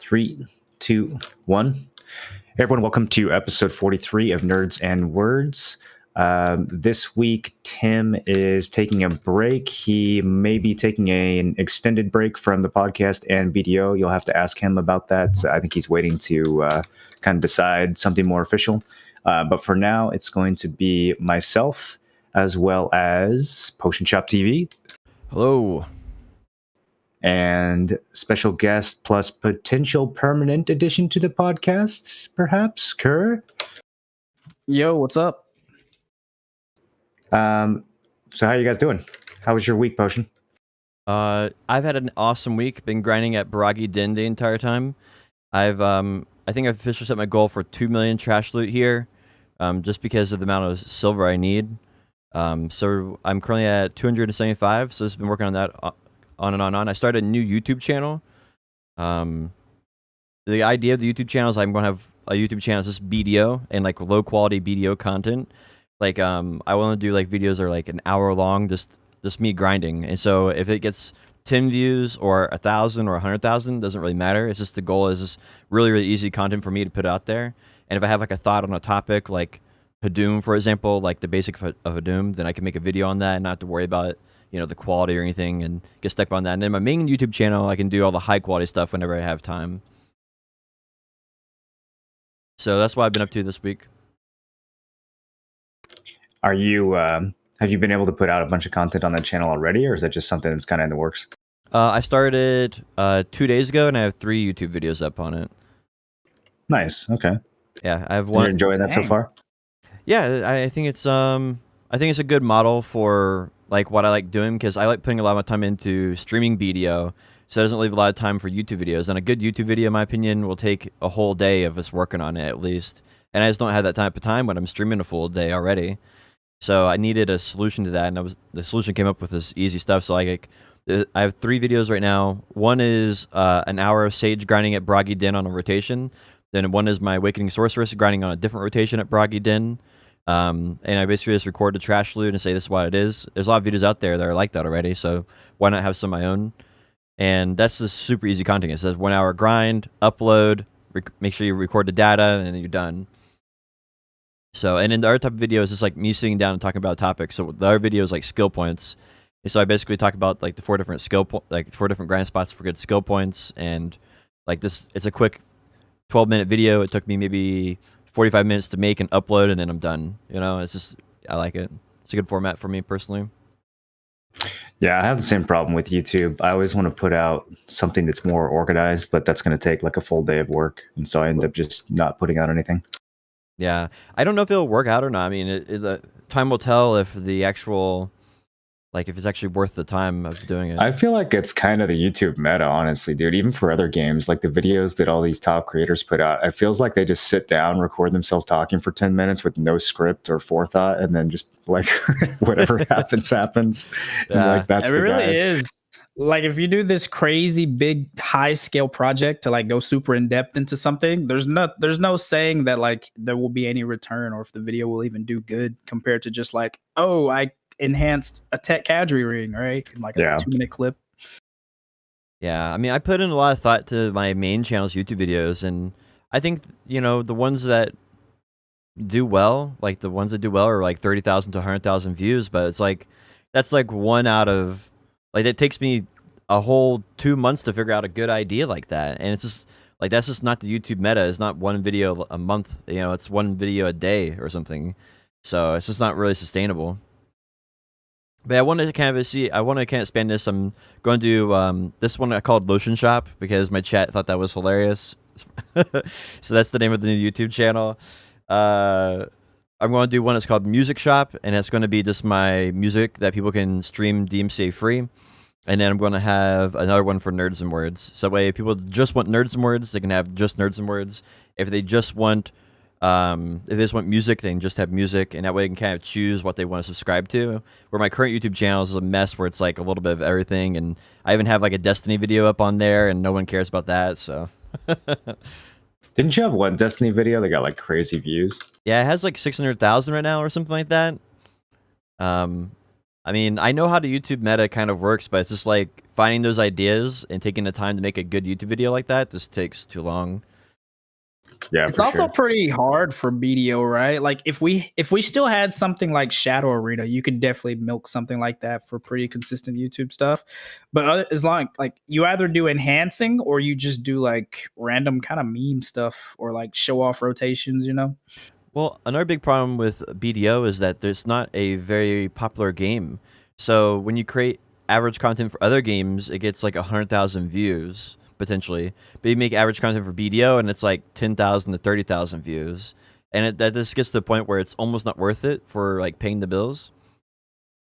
Three, two, one. Hey everyone, welcome to episode 43 of Nerds and Words. This week, Tim is taking a break. He may be taking an extended break from the podcast and BDO. You'll have to ask him about that. I think he's waiting to kind of decide something more official. But for now, it's going to be myself as well as Potion Shop TV. Hello. And special guest plus potential permanent addition to the podcast, perhaps, Kerr. Yo, what's up? So how you guys doing? How was your week, Potion? I've had an awesome week. Been grinding at Baragi Din the entire time. I think I've officially set my goal for 2 million trash loot here, just because of the amount of silver I need. So I'm currently at 275. So I've been working on that on and on. I started a new YouTube channel. The idea of the YouTube channel is I'm going to have a YouTube channel that's just BDO and like low quality BDO content. Like I want to do like videos that are like an hour long, just me grinding. And so if it gets 10 views or 1,000 or 100,000, doesn't really matter. It's just the goal is just really easy content for me to put out there. And if I have like a thought on a topic like Hadoom, for example, like the basic of Hadoom, then I can make a video on that and not have to worry about it, the quality or anything, and get stuck on that. And then my main YouTube channel, I can do all the high quality stuff whenever I have time. So that's what I've been up to this week. Are you have you been able to put out a bunch of content on that channel already, or is that just something that's kind of in the works? I started 2 days ago, and I have 3 YouTube videos up on it. Nice. Okay. Yeah, I have one. You're enjoying that so far? Yeah, I think it's a good model for like what I like doing, because I like putting a lot of my time into streaming BDO, so it doesn't leave a lot of time for YouTube videos. And a good YouTube video, in my opinion, will take a whole day of us working on it at least. And I just don't have that type of time when I'm streaming a full day already. So I needed a solution to that, and the solution came up with this easy stuff. So I have 3 videos right now. One is an hour of Sage grinding at Baragi Din on a rotation. Then one is my Awakening Sorceress grinding on a different rotation at Baragi Din. And I basically just record the trash loot and say this is what it is. There's a lot of videos out there that are like that already, so why not have some of my own? And that's just super easy content. It says 1 hour grind, upload, make sure you record the data, and then you're done. So, and then the other type of video is just like me sitting down and talking about a topic. So the other video is like skill points. And so I basically talk about like the 4 different 4 different grind spots for good skill points. And like this, it's a quick 12-minute video. It took me maybe 45 minutes to make and upload, and then I'm done. It's just, I like it. It's a good format for me personally. Yeah, I have the same problem with YouTube. I always want to put out something that's more organized, but that's going to take like a full day of work. And so I end up just not putting out anything. Yeah, I don't know if it'll work out or not. I mean, the time will tell if the actual, like, if it's actually worth the time of doing it. I feel like it's kind of the YouTube meta, honestly, dude. Even for other games, like the videos that all these top creators put out, it feels like they just sit down, record themselves talking for 10 minutes with no script or forethought, and then just like whatever happens. Yeah, like, that's it the really guy. is. Like if you do this crazy big high scale project to like go super in depth into something, there's no saying that like there will be any return or if the video will even do good compared to just like, oh, I enhanced a tech cadre ring, right? In like a 2-minute clip. Yeah, I mean, I put in a lot of thought to my main channel's YouTube videos, and I think, the ones that do well, like the ones that do well are like 30,000 to 100,000 views, but it's like, that's like one out of, like, it takes me a whole 2 months to figure out a good idea like that. And it's just like, that's just not the YouTube meta. It's not one video a month, it's one video a day or something. So it's just not really sustainable. But I wanted to kind of expand this. I'm going to do this one I called Lotion Shop because my chat thought that was hilarious. So that's the name of the new YouTube channel. I'm going to do one that's called Music Shop, and it's going to be just my music that people can stream DMCA free. And then I'm going to have another one for Nerds and Words. So that way, if people just want Nerds and Words, they can have just Nerds and Words. If they just want music, they can just have music, and that way they can kind of choose what they want to subscribe to. Where my current YouTube channel is a mess, where it's like a little bit of everything, and I even have like a Destiny video up on there, and no one cares about that. So. Didn't you have one Destiny video that got like crazy views? Yeah, it has like 600,000 right now or something like that. I mean, I know how the YouTube meta kind of works, but it's just like finding those ideas and taking the time to make a good YouTube video like that just takes too long. Yeah, It's for also sure. pretty hard for BDO, right? Like if we still had something like Shadow Arena, you could definitely milk something like that for pretty consistent YouTube stuff. But as long like you either do enhancing or you just do like random kind of meme stuff or like show off rotations, you know? Well, another big problem with BDO is that there's not a very popular game. So when you create average content for other games, it gets like 100,000 views potentially. But you make average content for BDO and it's like 10,000 to 30,000 views. And that just gets to the point where it's almost not worth it for like paying the bills.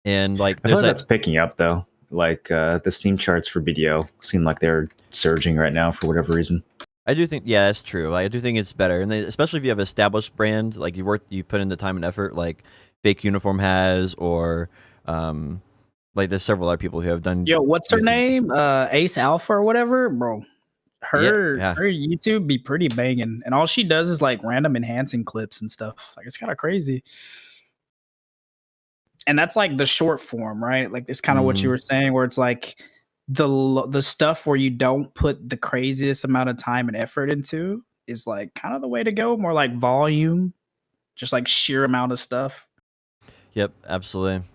And like I feel there's like that. that's picking up though. Like the Steam charts for BDO seem like they're surging right now for whatever reason. I do think, yeah, that's true. Like, I do think it's better, and especially if you have an established brand, like you put in the time and effort, like Fake Uniform has, or like there's several other people who have done. Yo, what's her YouTube. name? Ace Alpha or whatever, bro. Her Yeah. YouTube be pretty banging, and all she does is like random enhancing clips and stuff. Like it's kind of crazy. And that's like the short form, right? Like it's kind of what you were saying, where it's like the stuff where you don't put the craziest amount of time and effort into is like kind of the way to go. More like volume, just like sheer amount of stuff. Yep, absolutely.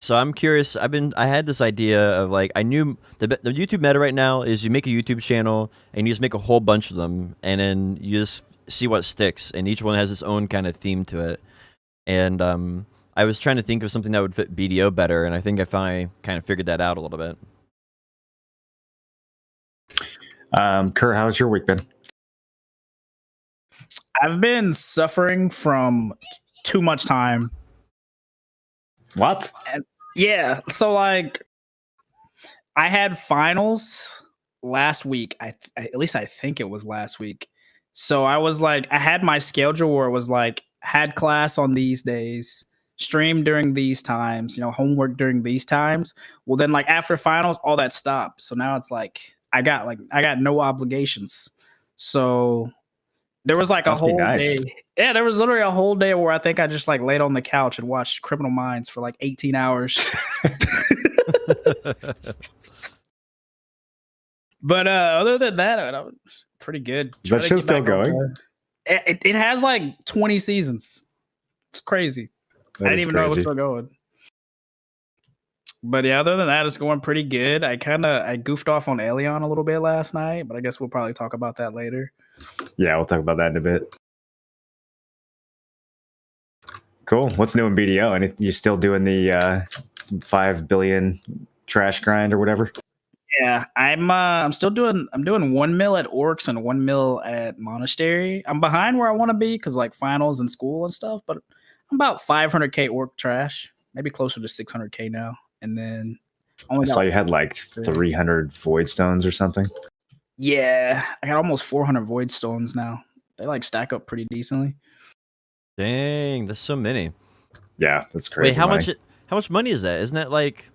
So I'm curious. I had this idea of like I knew the YouTube meta right now is you make a YouTube channel and you just make a whole bunch of them, and then you just see what sticks, and each one has its own kind of theme to it. And I was trying to think of something that would fit BDO better, and I think I finally kind of figured that out a little bit. Kerr, how's your week been? I've been suffering from too much time. What? Yeah, so like I had finals last week. At least I think it was last week. So I was like, I had my schedule where it was like had class on these days, stream during these times, homework during these times. Well, then like after finals, all that stopped. So now it's like I got no obligations. So there was like a Must be whole nice. day. Yeah, there was literally a whole day where I think I just like laid on the couch and watched Criminal Minds for like 18 hours. But other than that, I'm pretty good. Is that Try to show get still back on going? It has like 20 seasons. It's crazy. I That didn't is even know it was crazy. still going. But yeah, other than that, it's going pretty good. I goofed off on Alien a little bit last night, but I guess we'll probably talk about that later. Yeah, we'll talk about that in a bit. Cool. What's new in BDO? And you still doing the 5 billion trash grind or whatever? Yeah, I'm doing 1 mil at Orcs and 1 mil at Monastery. I'm behind where I want to be because like finals and school and stuff, but I'm about 500k Orc trash, maybe closer to 600k now. And then I saw you had like 300 void stones or something. Yeah, I got almost 400 void stones now. They like stack up pretty decently. Dang, that's so many. Yeah, that's crazy. Wait, how much money is that? Isn't that like?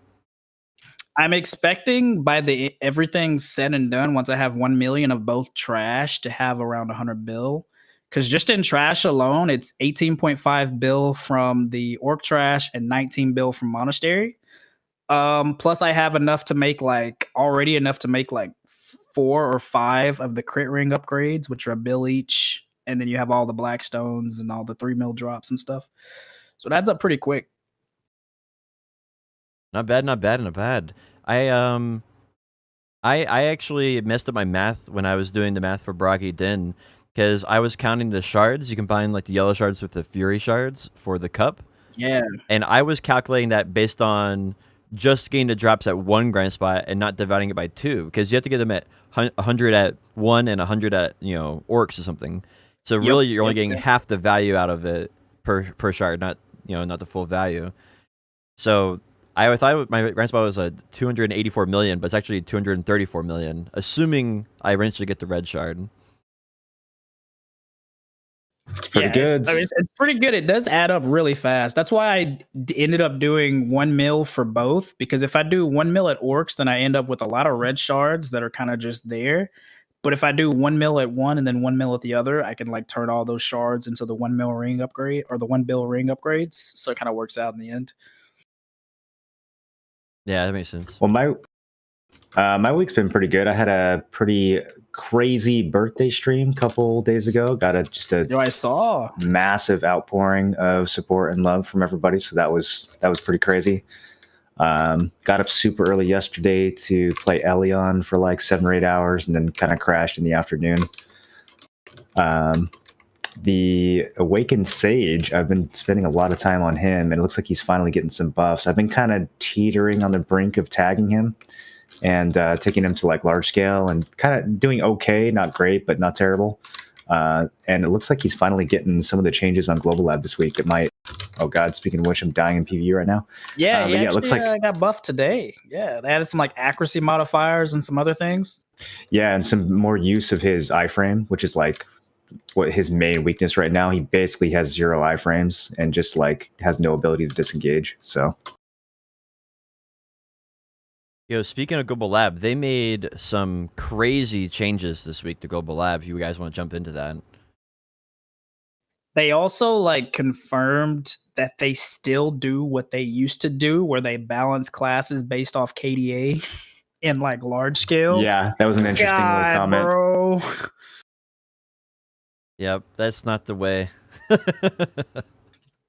I'm expecting by the everything's said and done, once I have 1 million of both trash, to have around 100 bill. Because just in trash alone, it's 18.5 bill from the orc trash and 19 bill from monastery. Plus I have enough to make like 4 or 5 of the crit ring upgrades, which are a bill each, and then you have all the black stones and all the 3 mil drops and stuff. So it adds up pretty quick. Not bad, not bad, not bad. I actually messed up my math when I was doing the math for Bragi Din, because I was counting the shards. You combine like the yellow shards with the fury shards for the cup. Yeah. And I was calculating that based on just getting the drops at 1 grind spot and not dividing it by 2, because you have to get them at 100 at 1 and 100 at orcs or something. So really, you're only getting half the value out of it per shard, not the full value. So I thought my grind spot was 284 million, but it's actually 234 million, assuming I eventually get the red shard. It's pretty good. It's pretty good. It does add up really fast. That's why I ended up doing 1 mil for both, because if I do 1 mil at orcs, then I end up with a lot of red shards that are kind of just there. But if I do 1 mil at one and then 1 mil at the other, I can like turn all those shards into the 1 mil ring upgrade or the 1 bill ring upgrades. So it kind of works out in the end. Yeah, that makes sense. Well, my week's been pretty good. I had a pretty crazy birthday stream a couple days ago. Got just a Yo, I saw. massive outpouring of support and love from everybody. So that was pretty crazy. Got up super early yesterday to play Elion for like 7 or 8 hours, and then kind of crashed in the afternoon. The Awakened Sage, I've been spending a lot of time on him, and it looks like he's finally getting some buffs. I've been kind of teetering on the brink of tagging him and taking him to like large scale and kind of doing okay, not great, but not terrible. And it looks like he's finally getting some of the changes on Global Lab this week. It might. Oh God! Speaking of which, I'm dying in PvE right now. Yeah, But it looks like I got buffed today. Yeah, they added some like accuracy modifiers and some other things. Yeah, and some more use of his iframe, which is like what his main weakness right now. He basically has 0 iframes and just like has no ability to disengage. So Yo, speaking of Global Lab, they made some crazy changes this week to Global Lab. If you guys want to jump into that. They also like confirmed that they still do what they used to do, where they balance classes based off KDA in like large scale. yeah, that was an interesting little comment. Bro. Yep, that's not the way.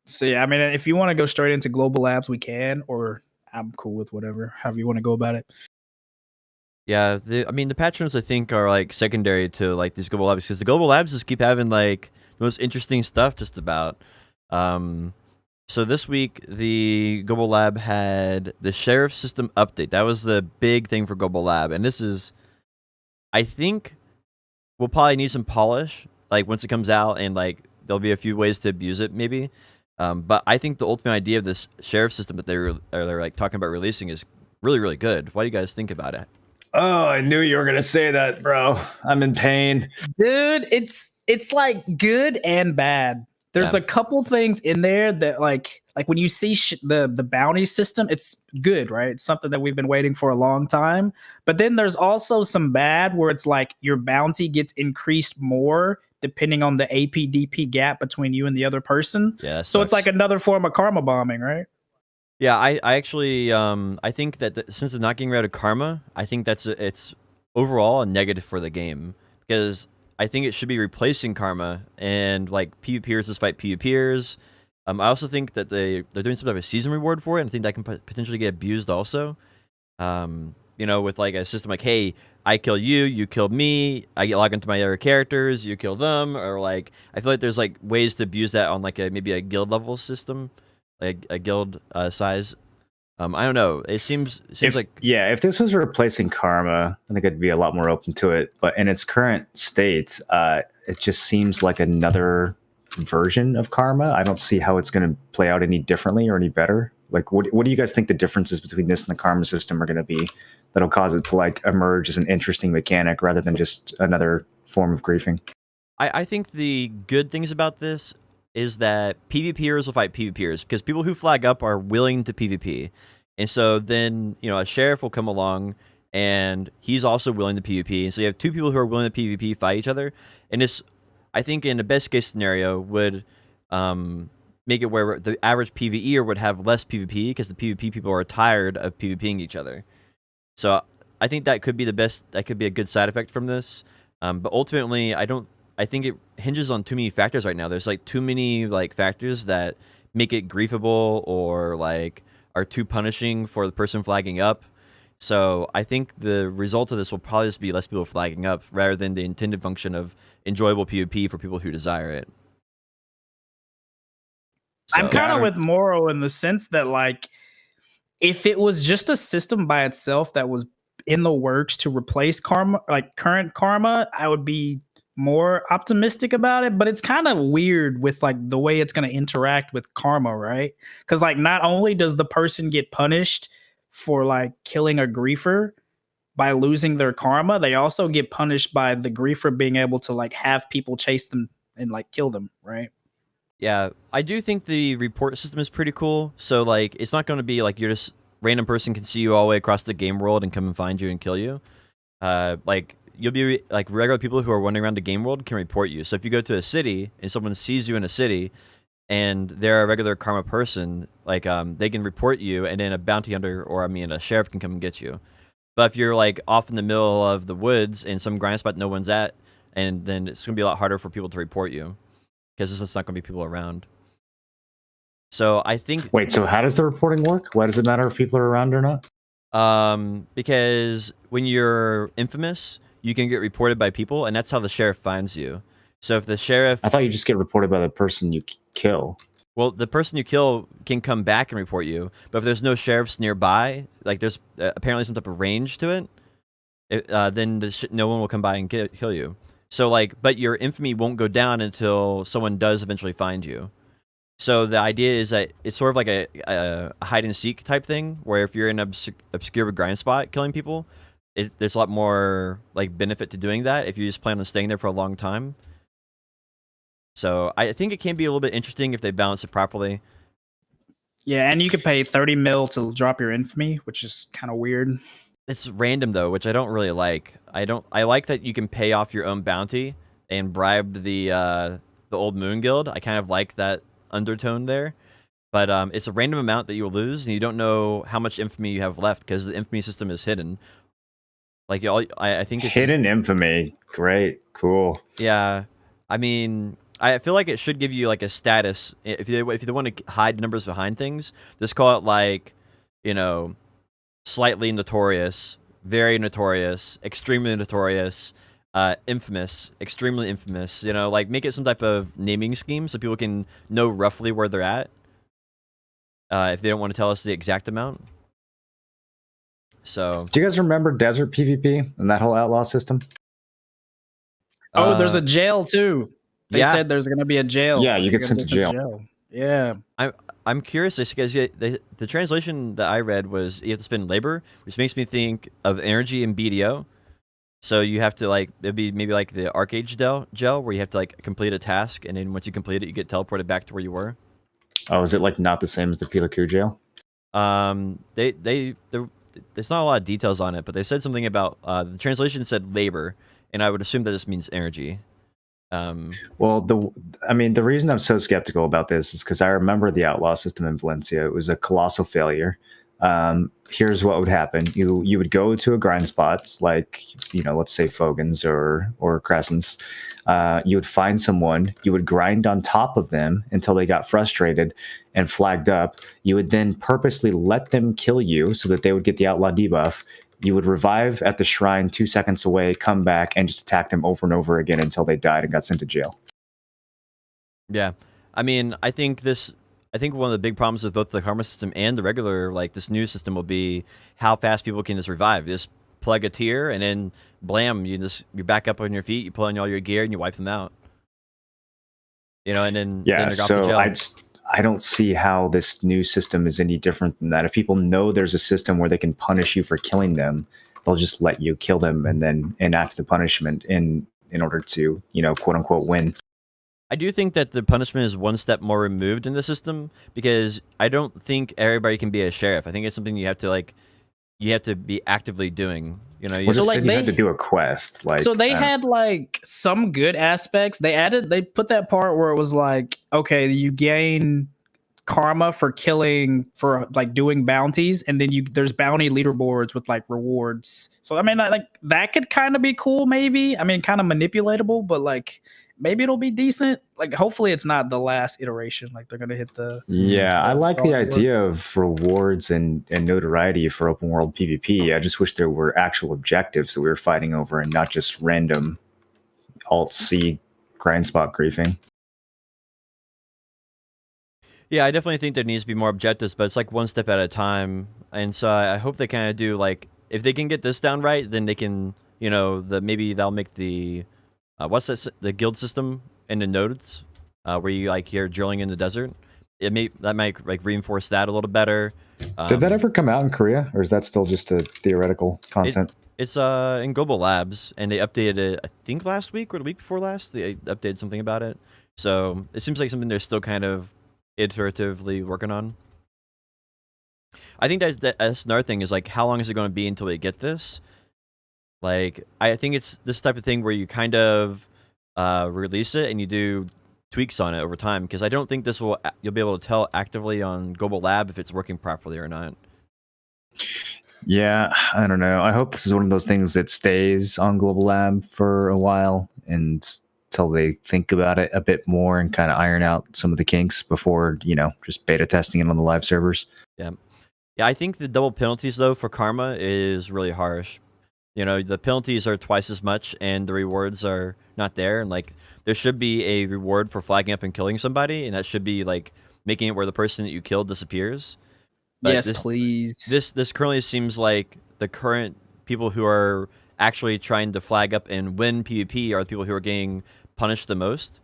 So yeah, I mean, if you want to go straight into global labs, we can, or I'm cool with whatever, however you want to go about it. Yeah, I mean, the patrons I think are like secondary to like these global labs because the global labs just keep having like the most interesting stuff just about. So this week the global lab had the sheriff system update. That was the big thing for global lab, and this is, I think, we'll probably need some polish like once it comes out, and like there'll be a few ways to abuse it maybe. But I think the ultimate idea of this sheriff system that they're like talking about releasing is really, really good. What do you guys think about it? Oh, I knew you were gonna say that, bro. I'm in pain, Dude, it's like good and bad. There's a couple things in there that like when you see the bounty system, it's good, right? It's something that we've been waiting for a long time. But then there's also some bad where it's like your bounty gets increased more depending on the APDP gap between you and the other person. Yeah, so it's like another form of karma bombing, right? Yeah, I actually I think that since they're not getting rid of karma, I think it's overall a negative for the game because I think it should be replacing karma and like PvPers just fight PvPers. I also think that they're doing some type of season reward for it, and I think that can potentially get abused also. You know, with like a system like, hey, I kill you, you kill me, I get log into my other characters, you kill them, or like I feel like there's like ways to abuse that on like maybe a guild level system. Like a guild size. I don't know. It seems like if this was replacing karma, I think I'd be a lot more open to it. But in its current state, it just seems like another version of karma. I don't see how it's going to play out any differently or any better. Like, what do you guys think the differences between this and the karma system are going to be that'll cause it to like emerge as an interesting mechanic rather than just another form of griefing? I think the good things about this is that PvPers will fight PvPers because people who flag up are willing to PvP. And so then, you know, a sheriff will come along and he's also willing to PvP. And so you have two people who are willing to PvP fight each other. And this, I think in the best case scenario would make it where the average PvEer would have less PvP because the PvP people are tired of PvPing each other. So I think that could be that could be a good side effect from this. But ultimately, I think it hinges on too many factors right now. There's like too many like factors that make it griefable or like are too punishing for the person flagging up. So I think the result of this will probably just be less people flagging up rather than the intended function of enjoyable PvP for people who desire it. So, I'm kind of with Moro in the sense that like if it was just a system by itself that was in the works to replace karma, like current karma, I would be more optimistic about it. But it's kind of weird with like the way it's going to interact with karma, right? Because like not only does the person get punished for like killing a griefer by losing their karma, they also get punished by the griefer being able to like have people chase them and like kill them, right? Yeah, I do think the report system is pretty cool. So like it's not going to be like you're just random person can see you all the way across the game world and come and find you and kill you. Like you'll be like regular people who are wandering around the game world can report you. So if you go to a city and someone sees you in a city and they're a regular karma person, like they can report you, and then a bounty hunter or a sheriff can come and get you. But if you're like off in the middle of the woods in some grind spot no one's at, and then it's gonna be a lot harder for people to report you because there's just not gonna be people around. So I think Wait, so how does the reporting work? Why does it matter if people are around or not? because when you're infamous, you can get reported by people, and that's how the sheriff finds you. So if the sheriff, I thought you just get reported by the person you kill. well, the person you kill can come back and report you, but if there's no sheriffs nearby, like there's apparently some type of range to it, then no one will come by and kill you. So like, but your infamy won't go down until someone does eventually find you. So the idea is that it's sort of like a hide and seek type thing, where if you're in an obscure grind spot killing people, there's a lot more like benefit to doing that if you just plan on staying there for a long time. So I think it can be a little bit interesting if they balance it properly. Yeah, and you could pay 30 mil to drop your infamy, which is kind of weird. It's random though, which I don't really like. I like that you can pay off your own bounty and bribe the old Moon Guild. I kind of like that undertone there, but it's a random amount that you will lose, and you don't know how much infamy you have left because the infamy system is hidden. Like I think it's hidden infamy. Great, cool. Yeah, I mean, I feel like it should give you like a status if you want to hide numbers behind things. Just call it like, slightly notorious, very notorious, extremely notorious, infamous, extremely infamous. Like make it some type of naming scheme so people can know roughly where they're at. If they don't want to tell us the exact amount. So, do you guys remember Desert PvP and that whole outlaw system? Oh, there's a jail too. They yeah. said there's gonna be a jail. Yeah, you get sent to jail. Yeah. I'm curious because the translation that I read was you have to spend labor, which makes me think of energy and BDO. So you have to it'd be maybe like the Arcade gel where you have to complete a task, and then once you complete it, you get teleported back to where you were. Oh, is it not the same as the Pilaku jail? There's not a lot of details on it, but they said something about the translation said labor, and I would assume that this means energy. Well, the reason I'm so skeptical about this is because I remember the outlaw system in Valencia. It was a colossal failure. Here's what would happen: you would go to a grind spot, like let's say Fogan's or Crescent's. You would find someone, you would grind on top of them until they got frustrated and flagged up. You would then purposely let them kill you so that they would get the outlaw debuff. You would revive at the shrine 2 seconds away, come back, and just attack them over and over again until they died and got sent to jail. Yeah. I mean, I think one of the big problems with both the karma system and the regular, this new system, will be how fast people can just revive. Just plug a tier, and then blam, you're back up on your feet, you pull in all your gear, and you wipe them out. And then yeah. then they're off to jail. I don't see how this new system is any different than that. If people know there's a system where they can punish you for killing them, they'll just let you kill them and then enact the punishment in order to, quote unquote, win. I do think that the punishment is one step more removed in the system, because I don't think everybody can be a sheriff. I think it's something you have to be actively doing. You had to do a quest. So they had some good aspects. They put that part where it was okay, you gain karma for doing bounties, and then there's bounty leaderboards with rewards. So I mean, that could kind of be cool, maybe. I mean, kind of manipulatable, but maybe it'll be decent. Hopefully it's not the last iteration. They're gonna hit the. Yeah, I like the idea of rewards and notoriety for open world PvP. I just wish there were actual objectives that we were fighting over and not just random alt C grind spot griefing. Yeah, I definitely think there needs to be more objectives, but it's one step at a time. And so I hope they kind of do if they can get this down right, then they can maybe they'll make the the guild system into nodes, where you're drilling in the desert. That might reinforce that a little better. Did that ever come out in Korea, or is that still just a theoretical content? It's in Global Labs, and they updated it, I think last week or the week before last. They updated something about it, so it seems like something they're still kind of iteratively working on. I think that's another thing is how long is it going to be until they get this? I think it's this type of thing where you kind of release it and you do tweaks on it over time, because I don't think this will you'll be able to tell actively on Global Lab if it's working properly or not. Yeah, I don't know. I hope this is one of those things that stays on Global Lab for a while and until they think about it a bit more and kind of iron out some of the kinks before, just beta testing it on the live servers. Yeah. Yeah, I think the double penalties, though, for karma is really harsh. The penalties are twice as much, and the rewards are not there. And, like, there should be a reward for flagging up and killing somebody, and that should be, like, making it where the person that you killed disappears. But Yes, please. This currently seems like the current people who are actually trying to flag up and win PvP are the people who are getting punished the most.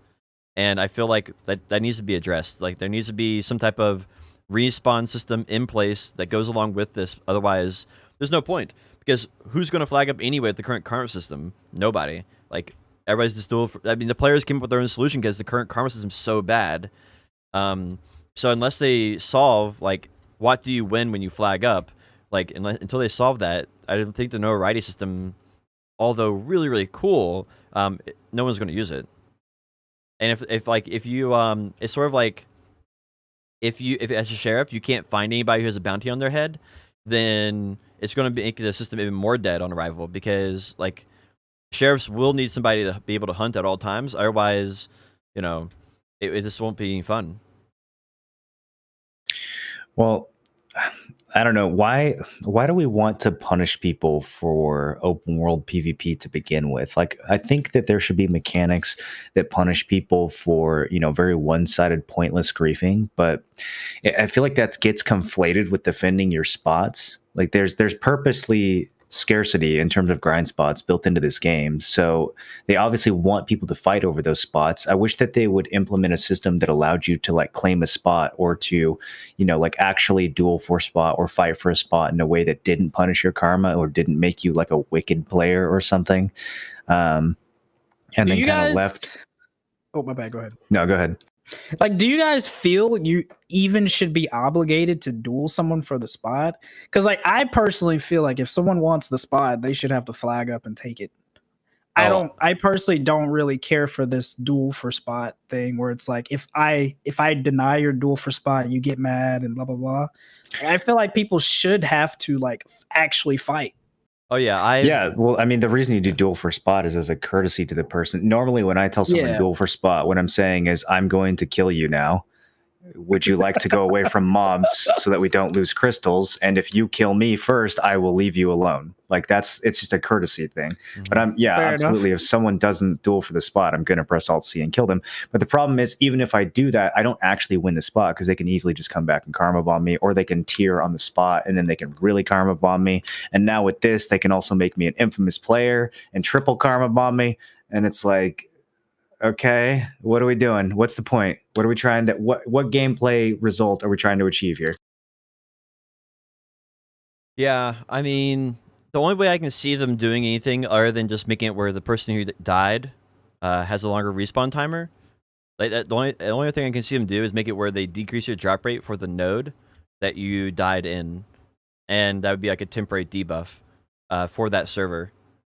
And I feel like that needs to be addressed. Like, there needs to be some type of respawn system in place that goes along with this. Otherwise, there's no point. Because who's going to flag up anyway with the current karma system? Nobody. Like, everybody's just the players came up with their own solution because the current karma system is so bad. So unless they solve, like, what do you win when you flag up, like, until they solve that, I don't think the notoriety system, although really, really cool, no one's going to use it. And if you it's sort of like if as a sheriff you can't find anybody who has a bounty on their head, then it's going to make the system even more dead on arrival, because, like, sheriffs will need somebody to be able to hunt at all times. Otherwise, it just won't be any fun. Well, I don't know. Why do we want to punish people for open world PvP to begin with? Like, I think that there should be mechanics that punish people for, very one-sided, pointless griefing, but I feel like that gets conflated with defending your spots. Like, there's purposely scarcity in terms of grind spots built into this game, so they obviously want people to fight over those spots. I wish that they would implement a system that allowed you to, like, claim a spot or to like actually duel for a spot or fight for a spot in a way that didn't punish your karma or didn't make you like a wicked player or something. And then kind of left. Oh, my bad, go ahead. No, go ahead. Like, do you guys feel you even should be obligated to duel someone for the spot? Because, like, I personally feel like if someone wants the spot, they should have to flag up and take it. I personally don't really care for this duel for spot thing where it's like, if I deny your duel for spot, you get mad and blah, blah, blah. I feel like people should have to, like, actually fight. Oh, yeah. Yeah, well, I mean, the reason you do duel for spot is as a courtesy to the person. Normally, when I tell someone duel for spot, what I'm saying is, I'm going to kill you now. Would you like to go away from mobs so that we don't lose crystals? And if you kill me first, I will leave you alone. Like, it's just a courtesy thing. Mm-hmm. But absolutely. If someone doesn't duel for the spot, I'm going to press Alt C and kill them. But the problem is, even if I do that, I don't actually win the spot, because they can easily just come back and karma bomb me, or they can tier on the spot and then they can really karma bomb me. And now with this, they can also make me an infamous player and triple karma bomb me. And it's like, okay, what are we doing? What's the point? What are we trying to, what gameplay result are we trying to achieve here? Yeah, I mean, the only way I can see them doing anything other than just making it where the person who died has a longer respawn timer. Like, the only thing I can see them do is make it where they decrease your drop rate for the node that you died in, and that would be like a temporary debuff for that server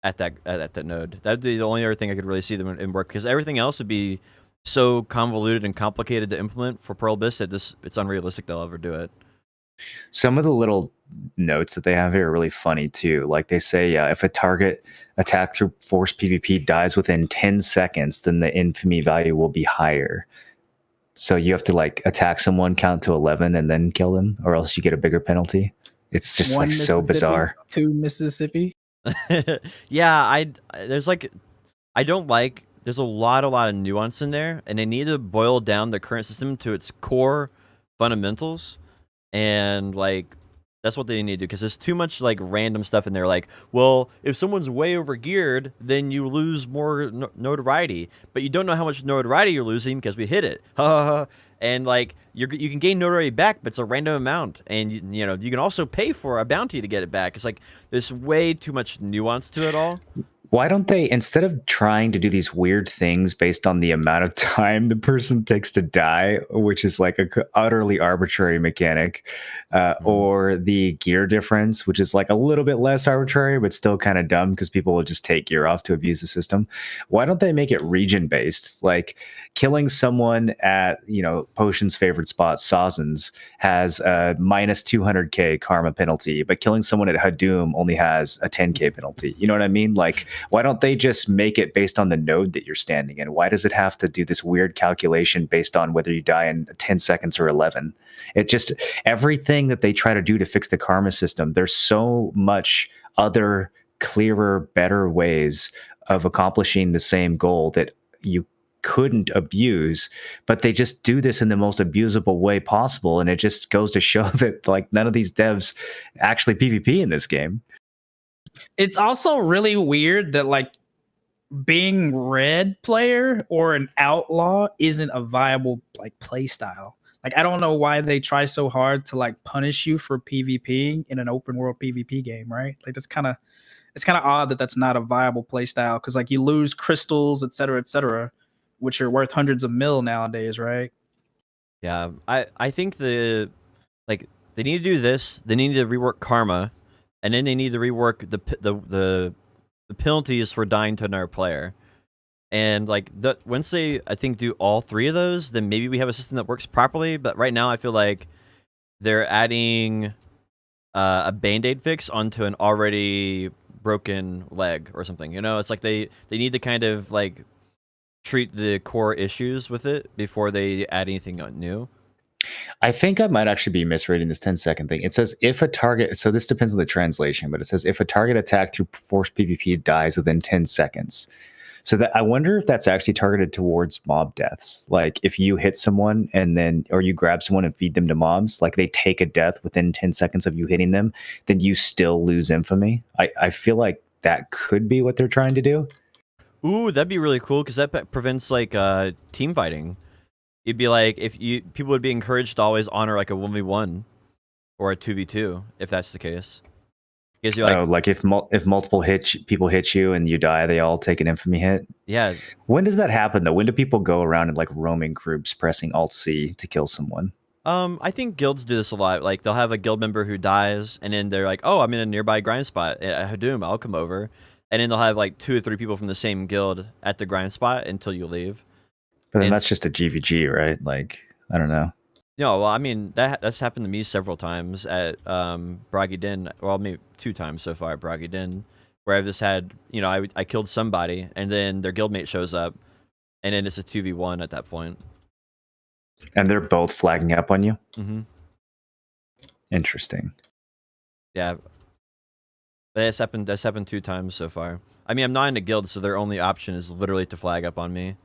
at that node. That'd be the only other thing I could really see them in work, because everything else would be so convoluted and complicated to implement for Pearl Abyss that it's unrealistic they'll ever do it. Some of the little notes that they have here are really funny too. Like, they say, if a target attacked through force PvP dies within 10 seconds, then the infamy value will be higher. So you have to, like, attack someone, count to 11, and then kill them, or else you get a bigger penalty. It's just like so bizarre. 2 Mississippi. Yeah, there's a lot of nuance in there, and they need to boil down the current system to its core fundamentals, and, like, that's what they need to do, because there's too much, like, random stuff in there. Like, well, if someone's way over geared, then you lose more notoriety, but you don't know how much notoriety you're losing because we hit it. And, like, you can gain notoriety back, but it's a random amount, and you can also pay for a bounty to get it back. It's like there's way too much nuance to it all. Why don't they, instead of trying to do these weird things based on the amount of time the person takes to die, which is like a utterly arbitrary mechanic, or the gear difference, which is like a little bit less arbitrary, but still kind of dumb because people will just take gear off to abuse the system. Why don't they make it region based? Like killing someone at, Potion's favorite spot, Sazens, has a minus 200k karma penalty, but killing someone at Hadoom only has a 10k penalty. You know what I mean? Like, why don't they just make it based on the node that you're standing in? Why does it have to do this weird calculation based on whether you die in 10 seconds or 11? It just, everything that they try to do to fix the karma system, there's so much other clearer, better ways of accomplishing the same goal that you couldn't abuse, but they just do this in the most abusable way possible. And it just goes to show that like none of these devs actually PvP in this game. It's also really weird that like being red player or an outlaw isn't a viable like play style. Like I don't know why they try so hard to like punish you for PvPing in an open world PvP game, right? Like it's kind of odd that that's not a viable play style because like you lose crystals, et cetera, which are worth hundreds of mil nowadays, right? Yeah, I think they need to do this. They need to rework karma, and then they need to rework the penalties for dying to another player. And like once they, I think, do all three of those, then maybe we have a system that works properly. But right now, I feel like they're adding a band-aid fix onto an already broken leg or something. It's like they need to kind of like treat the core issues with it before they add anything new. I think I might actually be misreading this 10-second thing. It says if a target, so this depends on the translation, but it says if a target attack through forced PvP dies within 10 seconds. So that I wonder if that's actually targeted towards mob deaths. Like if you hit someone or you grab someone and feed them to mobs, like they take a death within 10 seconds of you hitting them, then you still lose infamy. I feel like that could be what they're trying to do. Ooh, that'd be really cool because that prevents like team fighting. It'd be like people would be encouraged to always honor like a 1v1 or a 2v2 if that's the case. Because you like if multiple people hit you and you die, they all take an infamy hit. Yeah. When does that happen though? When do people go around in like roaming groups pressing Alt C to kill someone? I think guilds do this a lot. Like they'll have a guild member who dies, and then they're like, "Oh, I'm in a nearby grind spot at Hadoom. I'll come over." And then they'll have like 2 or 3 people from the same guild at the grind spot until you leave. But then that's just a GVG, right? Like I don't know. No, well, I mean that's happened to me several times at Bragi Den. Well, maybe 2 times so far at Bragi Den, where I've just had I killed somebody, and then their guildmate shows up, and then it's a 2v1 at that point. And they're both flagging up on you? Mm-hmm. Interesting. Yeah. That's happened 2 times so far. I mean, I'm not in a guild, so their only option is literally to flag up on me.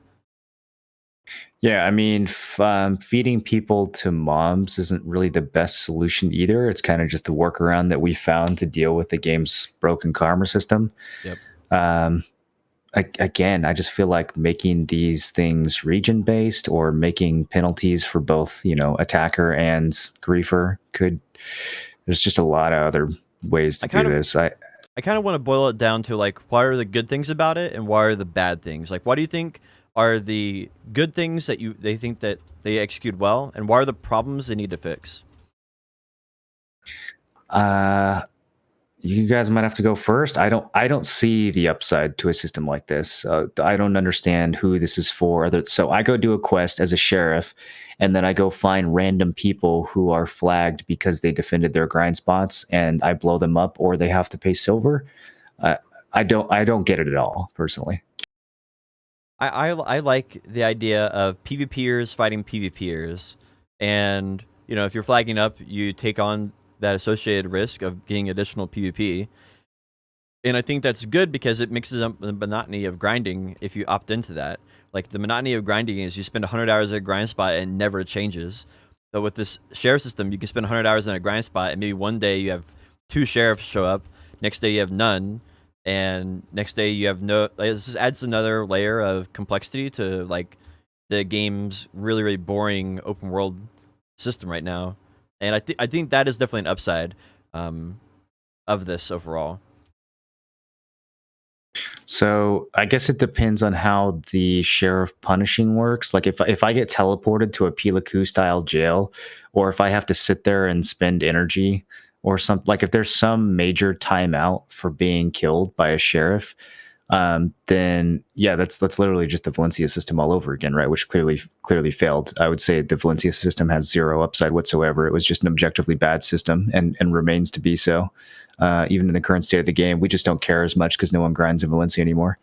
Yeah, I mean, feeding people to mobs isn't really the best solution either. It's kind of just the workaround that we found to deal with the game's broken karma system. Yep. Again, I just feel like making these things region-based or making penalties for both, attacker and griefer there's just a lot of other ways to do this. I kind of want to boil it down to like, what are the good things about it and what are the bad things? Like, what do you think are the good things that they think that they execute well, and what are the problems they need to fix? You guys might have to go first. I don't see the upside to a system like this. I don't understand who this is for. So I go do a quest as a sheriff, and then I go find random people who are flagged because they defended their grind spots, and I blow them up, or they have to pay silver. I don't get it at all, personally. I like the idea of PvPers fighting PvPers, and if you're flagging up, you take on that associated risk of getting additional PvP. And I think that's good because it mixes up the monotony of grinding if you opt into that. Like the monotony of grinding is you spend 100 hours at a grind spot and it never changes. But with this sheriff system, you can spend 100 hours in a grind spot and maybe one day you have 2 sheriffs show up, next day you have none, and next day you have no. This just adds another layer of complexity to like the game's really, really boring open world system right now. And I think that is definitely an upside of this overall. So I guess it depends on how the sheriff punishing works. Like if I get teleported to a Pilaku style jail, or if I have to sit there and spend energy or something, like if there's some major timeout for being killed by a sheriff, then yeah, that's literally just the Valencia system all over again, right? Which clearly failed. I would say the Valencia system has zero upside whatsoever. It was just an objectively bad system and remains to be so. Even in the current state of the game, we just don't care as much because no one grinds in Valencia anymore.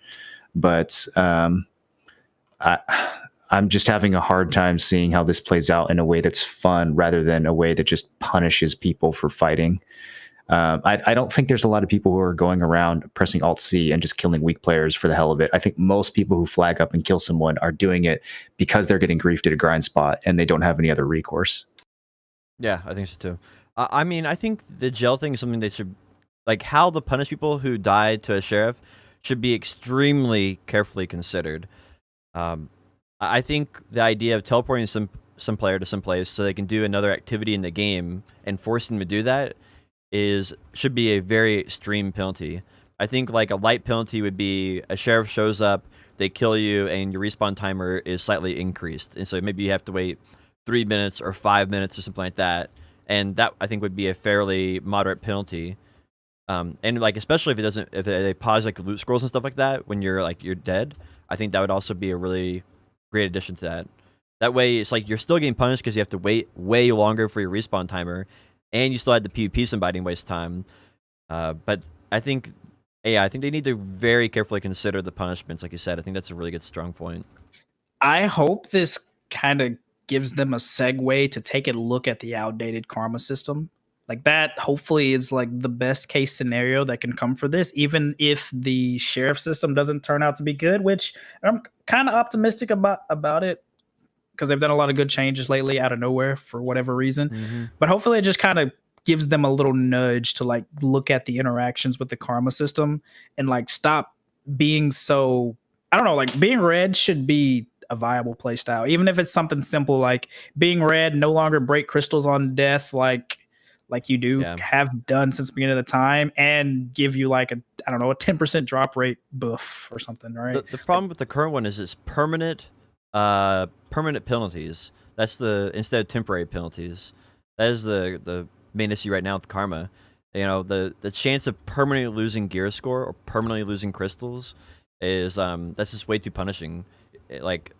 But I, I'm just having a hard time seeing how this plays out in a way that's fun rather than a way that just punishes people for fighting. I don't think there's a lot of people who are going around pressing Alt C and just killing weak players for the hell of it. I think most people who flag up and kill someone are doing it because they're getting griefed at a grind spot and they don't have any other recourse. Yeah, I think so too. I mean, I think the jail thing is something they should, like, how the punish people who died to a sheriff should be extremely carefully considered. I think the idea of teleporting some player to some place so they can do another activity in the game and forcing them to do that should be a very extreme penalty. I think like a light penalty would be a sheriff shows up, they kill you, and your respawn timer is slightly increased, and so maybe you have to wait 3 minutes or 5 minutes or something like that, and that I think would be a fairly moderate penalty. And like especially if they pause like loot scrolls and stuff like that when you're dead, I think that would also be a really great addition to that. That way, it's like you're still getting punished because you have to wait way longer for your respawn timer, and you still had to PvP somebody and waste time. But I think they need to very carefully consider the punishments, like you said. I think that's a really good strong point. I hope this kind of gives them a segue to take a look at the outdated karma system. Like that, hopefully, is like the best case scenario that can come for this, even if the sheriff system doesn't turn out to be good, which I'm kind of optimistic about it because they've done a lot of good changes lately out of nowhere for whatever reason. But hopefully it just kind of gives them a little nudge to like look at the interactions with the karma system and like stop being so, I don't know, like being red should be a viable play style, even if it's something simple like being red, no longer break crystals on death like you do have done since the beginning of the time, and give you like a 10% drop rate buff or something, right? The problem with the current one is it's permanent penalties. That's instead of temporary penalties. That is the main issue right now with karma. You know, the chance of permanently losing gear score or permanently losing crystals is that's just way too punishing. Like,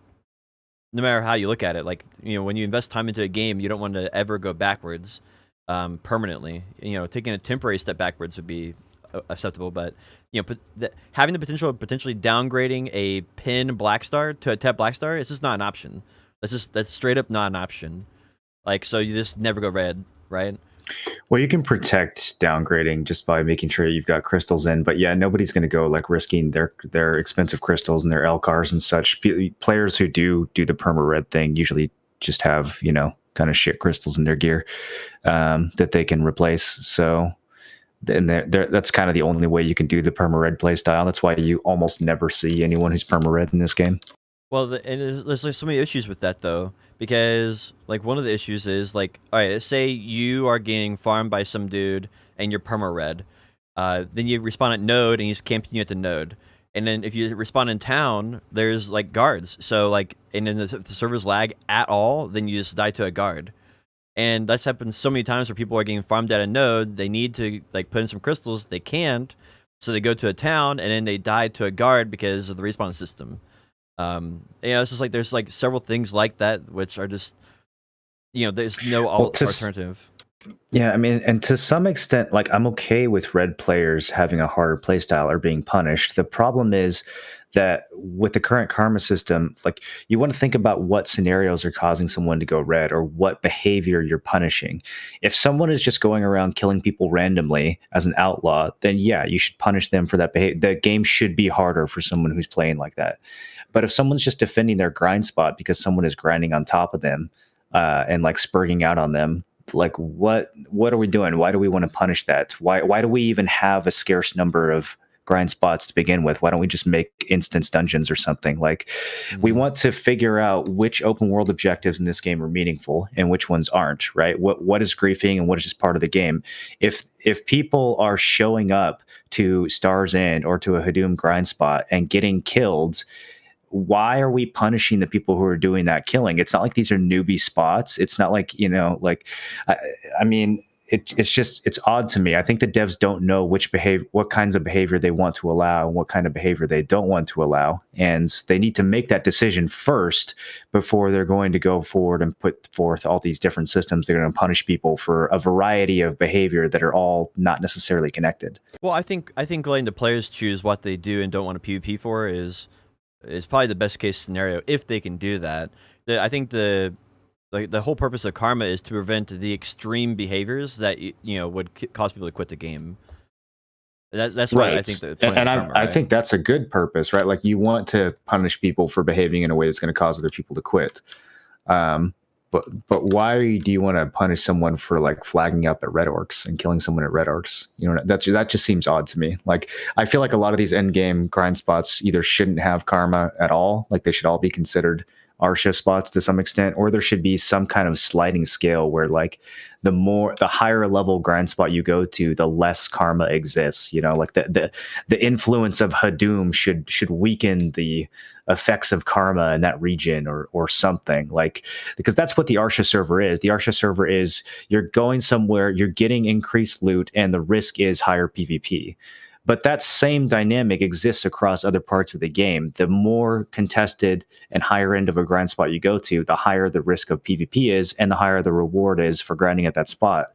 no matter how you look at it, like, you know, when you invest time into a game, you don't want to ever go backwards permanently. You know, taking a temporary step backwards would be acceptable, but you know, having the potential of potentially downgrading a pin black star to a tap black star is just not an option. That's straight up not an option. Like, so you just never go red, right? Well, you can protect downgrading just by making sure you've got crystals in, but yeah, nobody's going to go like risking their expensive crystals and their LCARs and such. Players who do the perma red thing usually just have, you know, kind of shit crystals in their gear that they can replace. So and that's kind of the only way you can do the perma red play style. That's why you almost never see anyone who's perma red in this game. Well, there's like so many issues with that though, because like one of the issues is like, all right, let's say you are getting farmed by some dude and you're perma red, then you respawn at node and he's camping you at the node, and then if you respawn in town, there's like guards. So like, and then if the servers lag at all, then you just die to a guard. And that's happened so many times where people are getting farmed at a node. They need to like put in some crystals. They can't. So they go to a town and then they die to a guard because of the respawn system. You know, it's just like there's like several things like that, which are just, you know, there's no alternative. Yeah, I mean, and to some extent, like I'm okay with red players having a harder playstyle or being punished. The problem is that with the current karma system, like you want to think about what scenarios are causing someone to go red or what behavior you're punishing. If someone is just going around killing people randomly as an outlaw, then yeah, you should punish them for that behavior. The game should be harder for someone who's playing like that. But if someone's just defending their grind spot because someone is grinding on top of them and like spurging out on them, like what are we doing? Why do we want to punish that? Why do we even have a scarce number of grind spots to begin with? Why don't we just make instance dungeons or something? Like, we want to figure out which open world objectives in this game are meaningful and which ones aren't, right? What is griefing and what is just part of the game? If people are showing up to Star's End or to a Hadoom grind spot and getting killed, why are we punishing the people who are doing that killing? It's not like these are newbie spots. It's not like, I mean, it's odd to me. I think the devs don't know what kinds of behavior they want to allow and what kind of behavior they don't want to allow. And they need to make that decision first before they're going to go forward and put forth all these different systems. They're going to punish people for a variety of behavior that are all not necessarily connected. Well, I think letting the players choose what they do and don't want to PvP for is probably the best case scenario if they can do that. I think the whole purpose of karma is to prevent the extreme behaviors that would cause people to quit the game. That's right. I think I think that's a good purpose, right? Like, you want to punish people for behaving in a way that's going to cause other people to quit. But why do you want to punish someone for like flagging up at Red Orcs and killing someone at Red Orcs? That just seems odd to me. Like, I feel like a lot of these end game grind spots either shouldn't have karma at all, like they should all be considered Arsha spots to some extent, or there should be some kind of sliding scale where like the higher level grind spot you go to, the less karma exists. Like the influence of Hadoom should weaken the effects of karma in that region or something, like, because that's what the Arsha server is. The Arsha server is, you're going somewhere, you're getting increased loot, and the risk is higher PvP. But that same dynamic exists across other parts of the game. The more contested and higher end of a grind spot you go to, the higher the risk of PvP is, and the higher the reward is for grinding at that spot.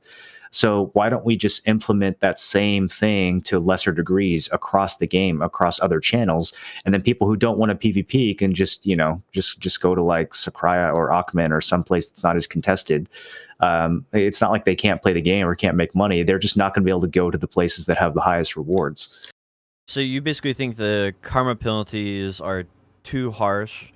So why don't we just implement that same thing to lesser degrees across the game, across other channels, and then people who don't want a PvP can just go to like Sakraya or Akhman or someplace that's not as contested. It's not like they can't play the game or can't make money. They're just not going to be able to go to the places that have the highest rewards. So you basically think the karma penalties are too harsh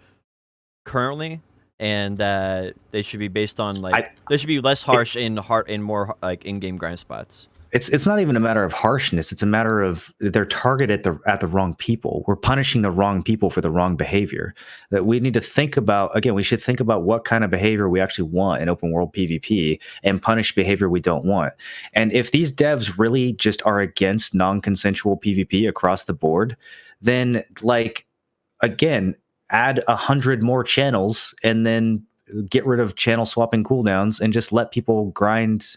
currently, and that they should be based on they should be less harsh in more like in-game grind spots. It's not even a matter of harshness. It's a matter of they're targeted at the wrong people. We're punishing the wrong people for the wrong behavior. That we need to think about. Again, we should think about what kind of behavior we actually want in open world PvP and punish behavior we don't want. And if these devs really just are against non-consensual PvP across the board, then again, add 100 more channels and then get rid of channel swapping cooldowns and just let people grind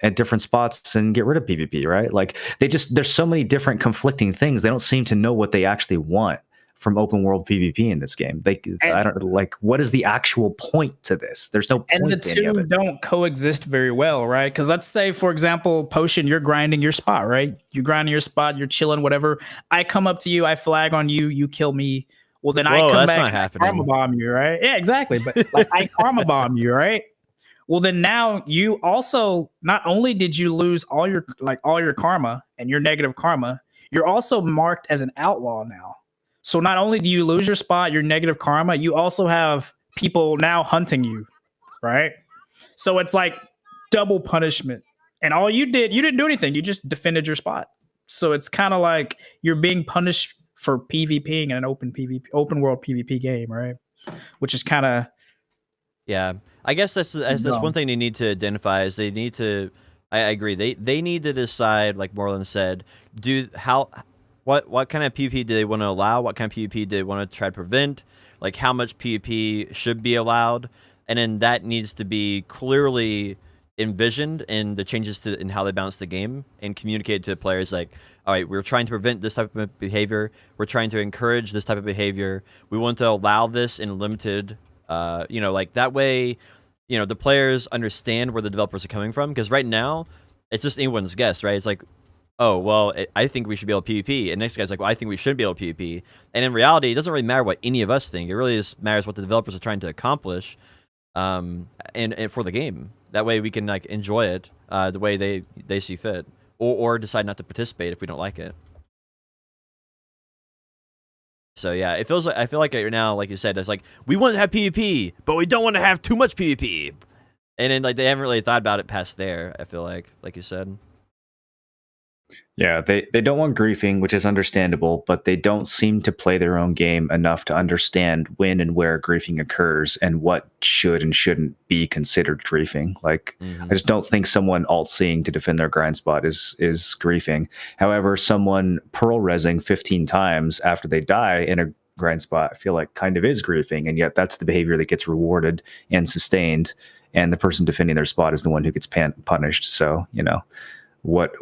at different spots and get rid of PvP, right? Like, there's so many different conflicting things. They don't seem to know what they actually want from open world PvP in this game. I don't what is the actual point to this? There's no point. And the two don't coexist very well, right? Because let's say, for example, Potion, you're grinding your spot, right? You're grinding your spot, you're chilling, whatever. I come up to you, I flag on you, you kill me. Well, then I come back and I karma bomb you, right? Yeah, exactly. But like, I karma bomb you, right? Well, then now you also, not only did you lose all your karma and your negative karma, you're also marked as an outlaw now. So not only do you lose your spot, your negative karma, you also have people now hunting you, right? So it's like double punishment. And all you didn't do anything. You just defended your spot. So it's kind of like you're being punished for PvPing in an open world PvP game, right? Which is kind of, yeah. I guess that's one thing they need to identify is they need to. I agree. They need to decide, like Moreland said, what kind of PvP do they want to allow? What kind of PvP do they want to try to prevent? Like, how much PvP should be allowed? And then that needs to be clearly envisioned in the changes in how they balance the game and communicate to players like, all right, we're trying to prevent this type of behavior. We're trying to encourage this type of behavior. We want to allow this in limited, like that way, the players understand where the developers are coming from. Because right now, it's just anyone's guess, right? It's like, oh, well, I think we should be able to PvP. And next guy's like, well, I think we should be able to PvP. And in reality, it doesn't really matter what any of us think. It really just matters what the developers are trying to accomplish and for the game. That way we can like enjoy it the way they see fit. Or decide not to participate if we don't like it. So yeah, I feel like right now, like you said, it's like we want to have PvP, but we don't want to have too much PvP. And then like they haven't really thought about it past there, I feel like you said. Yeah, they don't want griefing, which is understandable, but they don't seem to play their own game enough to understand when and where griefing occurs and what should and shouldn't be considered griefing. Like, I just don't think someone alt seeing to defend their grind spot is griefing. However, someone pearl resing 15 times after they die in a grind spot, I feel like kind of is griefing, and yet that's the behavior that gets rewarded and sustained, and the person defending their spot is the one who gets punished. So, what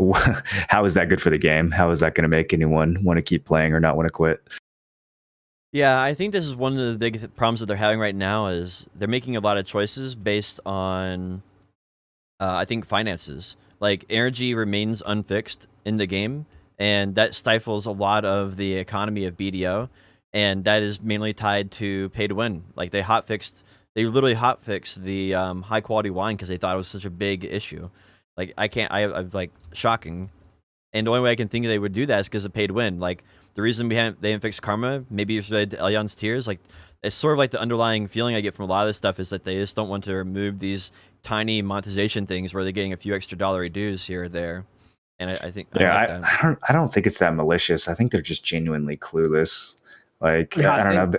how is that good for the game? How is that going to make anyone want to keep playing or not want to quit? Yeah, I think this is one of the big problems that they're having right now is they're making a lot of choices based on, I think, finances. Like, energy remains unfixed in the game, and that stifles a lot of the economy of BDO, and that is mainly tied to pay to win. Like, they literally hotfixed the high quality wine because they thought it was such a big issue. Like, I'm like, shocking. And the only way I can think they would do that is because of pay to win. Like, the reason they haven't fixed karma, maybe it's related to Elion's tears. Like, it's sort of like the underlying feeling I get from a lot of this stuff is that they just don't want to remove these tiny monetization things where they're getting a few extra dollar dues here or there. And I think, I don't think it's that malicious. I think they're just genuinely clueless. Like, I don't know.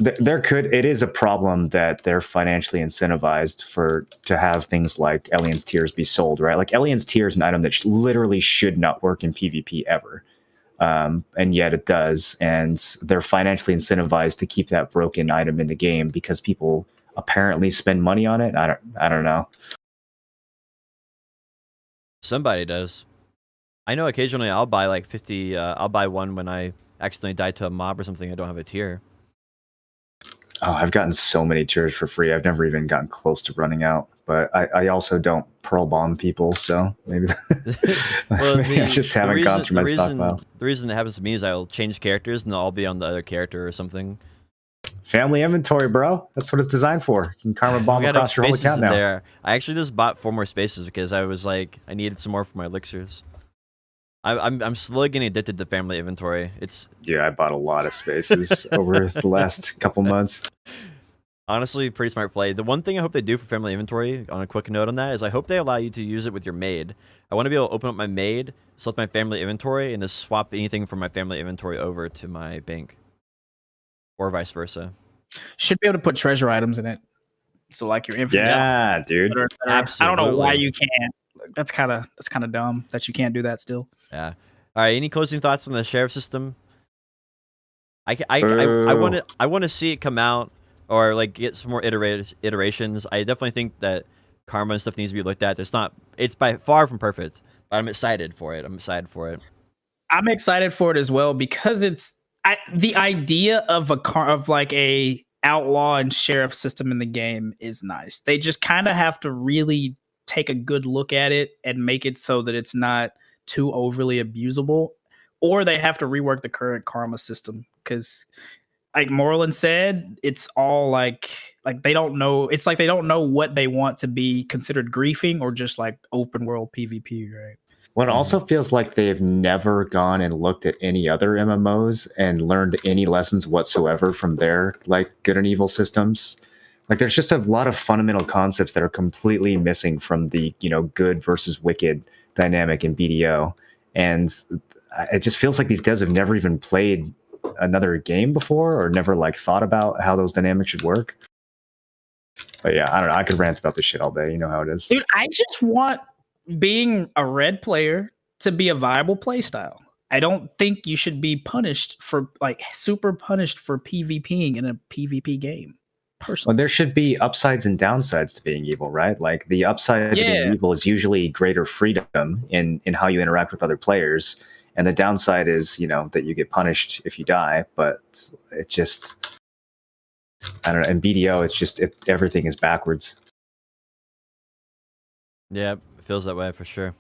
It is a problem that they're financially incentivized to have things like Elian's Tears be sold, right? Like, Elian's Tears is an item that literally should not work in PvP ever. And yet it does. And they're financially incentivized to keep that broken item in the game because people apparently spend money on it. I don't know. Somebody does. I know occasionally I'll buy like 50, I'll buy one when I accidentally die to a mob or something. I don't have a tier. Oh, I've gotten so many tiers for free. I've never even gotten close to running out. But I also don't pearl bomb people, so maybe, maybe I just haven't gone through my stockpile. The reason that happens to me is I'll change characters and I'll be on the other character or something. Family inventory, bro. That's what it's designed for. You can karma bomb across your whole account now. There. I actually just bought 4 more spaces because I was like, I needed some more for my elixirs. I'm slowly getting addicted to family inventory. Yeah, I bought a lot of spaces over the last couple months. Honestly, pretty smart play. The one thing I hope they do for family inventory, on a quick note on that, is I hope they allow you to use it with your maid. I want to be able to open up my maid, select my family inventory, and just swap anything from my family inventory over to my bank. Or vice versa. Should be able to put treasure items in it. So like your infinite. Yeah, dude. Absolutely. I don't know why you can't. That's kind of dumb that you can't do that still. Yeah. All right. Any closing thoughts on the sheriff system? I want to see it come out or like get some more iterations. I definitely think that karma and stuff needs to be looked at. It's by far from perfect, but I'm excited for it. I'm excited for it as well because the idea of a outlaw and sheriff system in the game is nice. They just kind of have to really take a good look at it and make it so that it's not too overly abusable, or they have to rework the current karma system because, like Moreland said, it's all like they don't know. It's like they don't know what they want to be considered griefing or just like open world PvP, right? Well, it also feels like they've never gone and looked at any other MMOs and learned any lessons whatsoever from their like good and evil systems. Like, there's just a lot of fundamental concepts that are completely missing from the, good versus wicked dynamic in BDO. And it just feels like these devs have never even played another game before or never like thought about how those dynamics should work. But yeah, I don't know. I could rant about this shit all day. You know how it is. Dude, I just want being a red player to be a viable play style. I don't think you should be punished for super punished for PvPing in a PvP game. Personally. Well, there should be upsides and downsides to being evil, right? Like, the upside to being evil is usually greater freedom in how you interact with other players. And the downside is, that you get punished if you die. But it just, I don't know. In BDO, it's just, everything is backwards. Yeah, it feels that way for sure.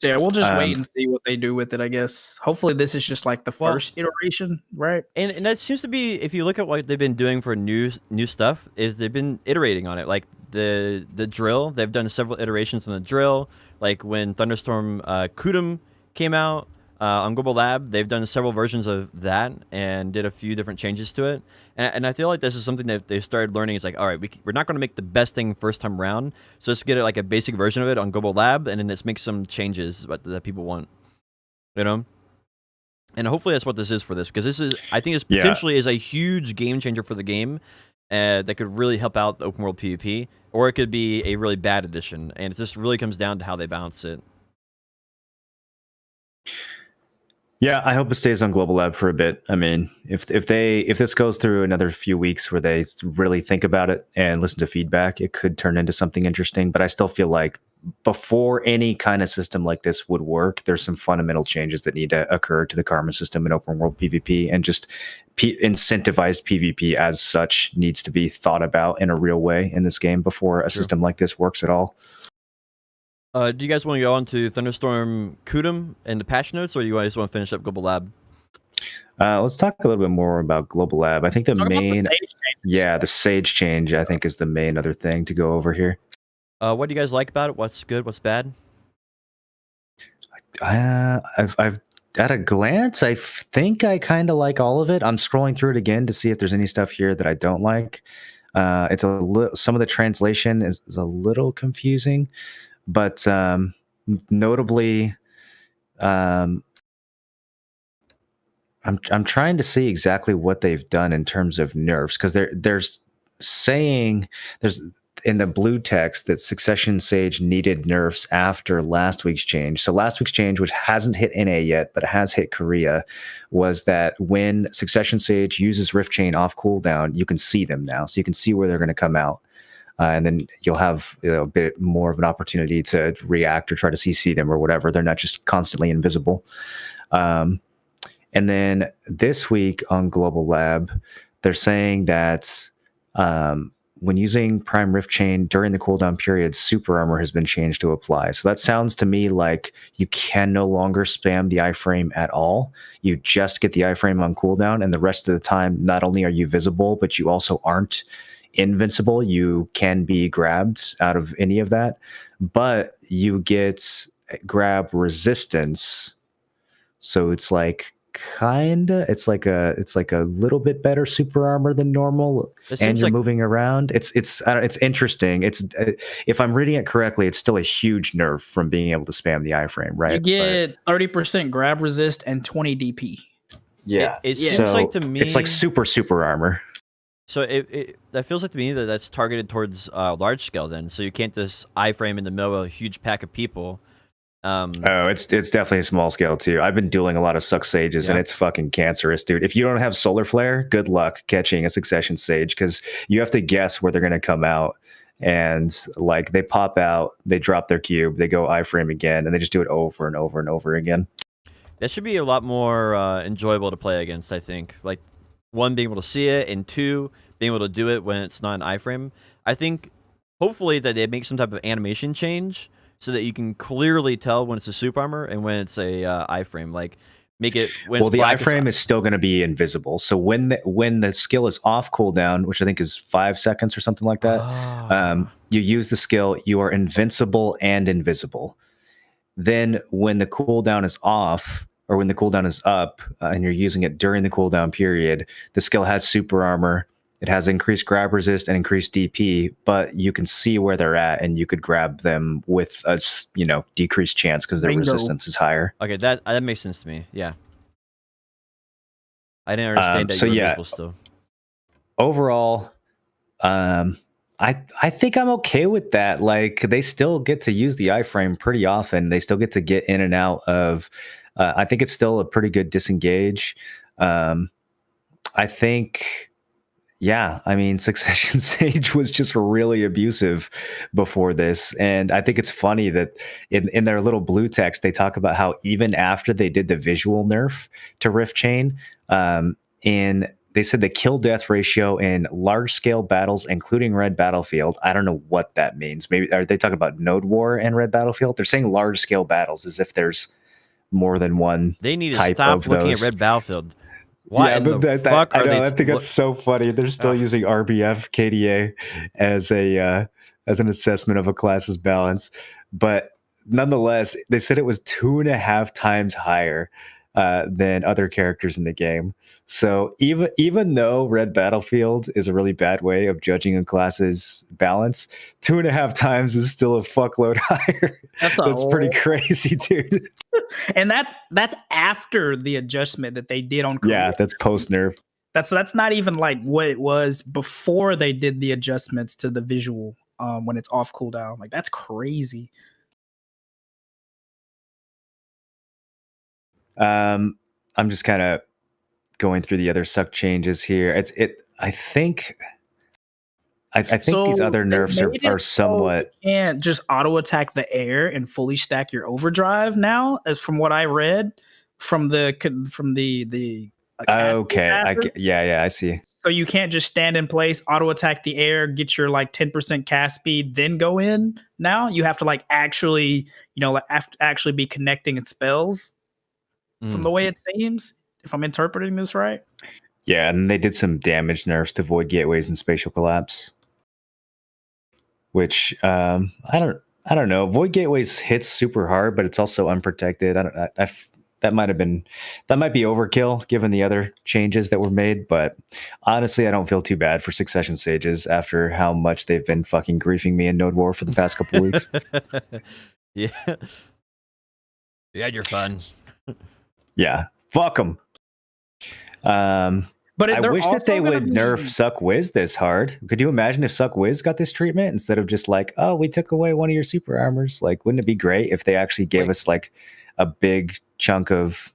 So yeah, we'll just wait and see what they do with it, I guess. Hopefully this is just like the first iteration, right? And that seems to be, if you look at what they've been doing for new stuff, is they've been iterating on it. Like the drill, they've done several iterations on the drill. Like when Thunderstorm Kudum came out, On Global Lab, they've done several versions of that and did a few different changes to it. And I feel like this is something that they've started learning. It's like, all right, we're not going to make the best thing first time around. So let's get it like a basic version of it on Global Lab, and then let's make some changes that people want. You know? And hopefully that's what this is for this, because this is, I think, this potentially is a huge game changer for the game that could really help out the open world PvP, or it could be a really bad addition. And it just really comes down to how they balance it. Yeah, I hope it stays on Global Lab for a bit. I mean, if this goes through another few weeks where they really think about it and listen to feedback, it could turn into something interesting. But I still feel like before any kind of system like this would work, there's some fundamental changes that need to occur to the karma system in open world PvP, and just incentivized PvP as such needs to be thought about in a real way in this game before a system like this works at all. Do you guys want to go on to Thunderstorm Kudum and the patch notes, or do you guys want to finish up Global Lab? Let's talk a little bit more about Global Lab. I think the Sage change, I think, is the main other thing to go over here. What do you guys like about it? What's good? What's bad? I've at a glance, I think I kind of like all of it. I'm scrolling through it again to see if there's any stuff here that I don't like. It's a little, some of the translation is a little confusing, but notably, I'm trying to see exactly what they've done in terms of nerfs, because there's saying there's in the blue text that Succession Sage needed nerfs after last week's change. So last week's change, which hasn't hit NA yet, but it has hit Korea, was that when Succession Sage uses Rift Chain off cooldown, you can see them now. So you can see where they're going to come out. And then you'll have a bit more of an opportunity to react or try to CC them or whatever. They're not just constantly invisible. And then this week on Global Lab, they're saying that when using Prime Rift Chain during the cooldown period, Super Armor has been changed to apply. So that sounds to me like you can no longer spam the iframe at all. You just get the iframe on cooldown, and the rest of the time, not only are you visible, but you also aren't invincible. You can be grabbed out of any of that, but you get grab resistance. So it's like it's like a little bit better super armor than normal, and you're moving around. It's interesting. It's if I'm reading it correctly, it's still a huge nerf from being able to spam the iframe, right? You get 30% grab resist and 20 DP. Yeah, it seems like to me it's like super armor. So that feels like to me that that's targeted towards large scale then. So you can't just iframe in the middle of a huge pack of people. It's definitely a small scale too. I've been dueling a lot of Suck Sages, and it's fucking cancerous, dude. If you don't have Solar Flare, good luck catching a Succession Sage, because you have to guess where they're going to come out. And like they pop out, they drop their cube, they go iframe again, and they just do it over and over and over again. That should be a lot more enjoyable to play against, I think. Like, one, being able to see it, and two, being able to do it when it's not an iframe. I think hopefully that they make some type of animation change so that you can clearly tell when it's a super armor and when it's a iframe. Like, make it when the iframe is still going to be invisible. So when the skill is off cooldown, which I think is 5 seconds or something like that, you use the skill, you are invincible and invisible. Then when the cooldown is off, or when the cooldown is up, and you're using it during the cooldown period, the skill has super armor. It has increased grab resist and increased DP, but you can see where they're at, and you could grab them with a decreased chance because their resistance is higher. Okay, that makes sense to me. Yeah, I didn't understand that you were invisible still. Overall, I think I'm okay with that. Like, they still get to use the iframe pretty often. They still get to get in and out of. I think it's still a pretty good disengage. I think. Yeah, I mean, Succession Sage was just really abusive before this. And I think it's funny that in their little blue text, they talk about how even after they did the visual nerf to Rift Chain, they said the kill death ratio in large scale battles, including Red Battlefield. I don't know what that means. Maybe are they talking about Node War and Red Battlefield? They're saying large scale battles as if there's more than one. They need to type stop of looking those. at Red Battlefield. Why I think that's so funny. They're still using RBF KDA as an assessment of a class's balance, but nonetheless, they said it was 2.5 times higher than other characters in the game. So even though Red Battlefield is a really bad way of judging a class's balance, 2.5 times is still a fuckload higher. That's pretty crazy, dude. And that's after the adjustment that they did on Yeah, that's post nerf. That's not even like what it was before they did the adjustments to the visual when it's off cooldown. Like that's crazy. I'm just kind of going through the other suck changes here. I think these other nerfs are somewhat. You can't just auto attack the air and fully stack your overdrive now, as from what I read from the Okay, I see. So you can't just stand in place, auto attack the air, get your like 10% cast speed, then go in. Now you have to like actually, actually be connecting its spells. From the way it seems, if I'm interpreting this right. Yeah, and they did some damage nerfs to void gateways and spatial collapse, which I don't know. Void gateways hits super hard, but it's also unprotected. That might be overkill given the other changes that were made. But honestly, I don't feel too bad for Succession Sages after how much they've been fucking griefing me in Node War for the past couple weeks. Yeah, you had your fun. Yeah, fuck them. But I wish that they would nerf Suck Wiz this hard. Could you imagine if Suck Wiz got this treatment instead of just like, oh, we took away one of your super armors? Like, wouldn't it be great if they actually gave us like a big chunk of,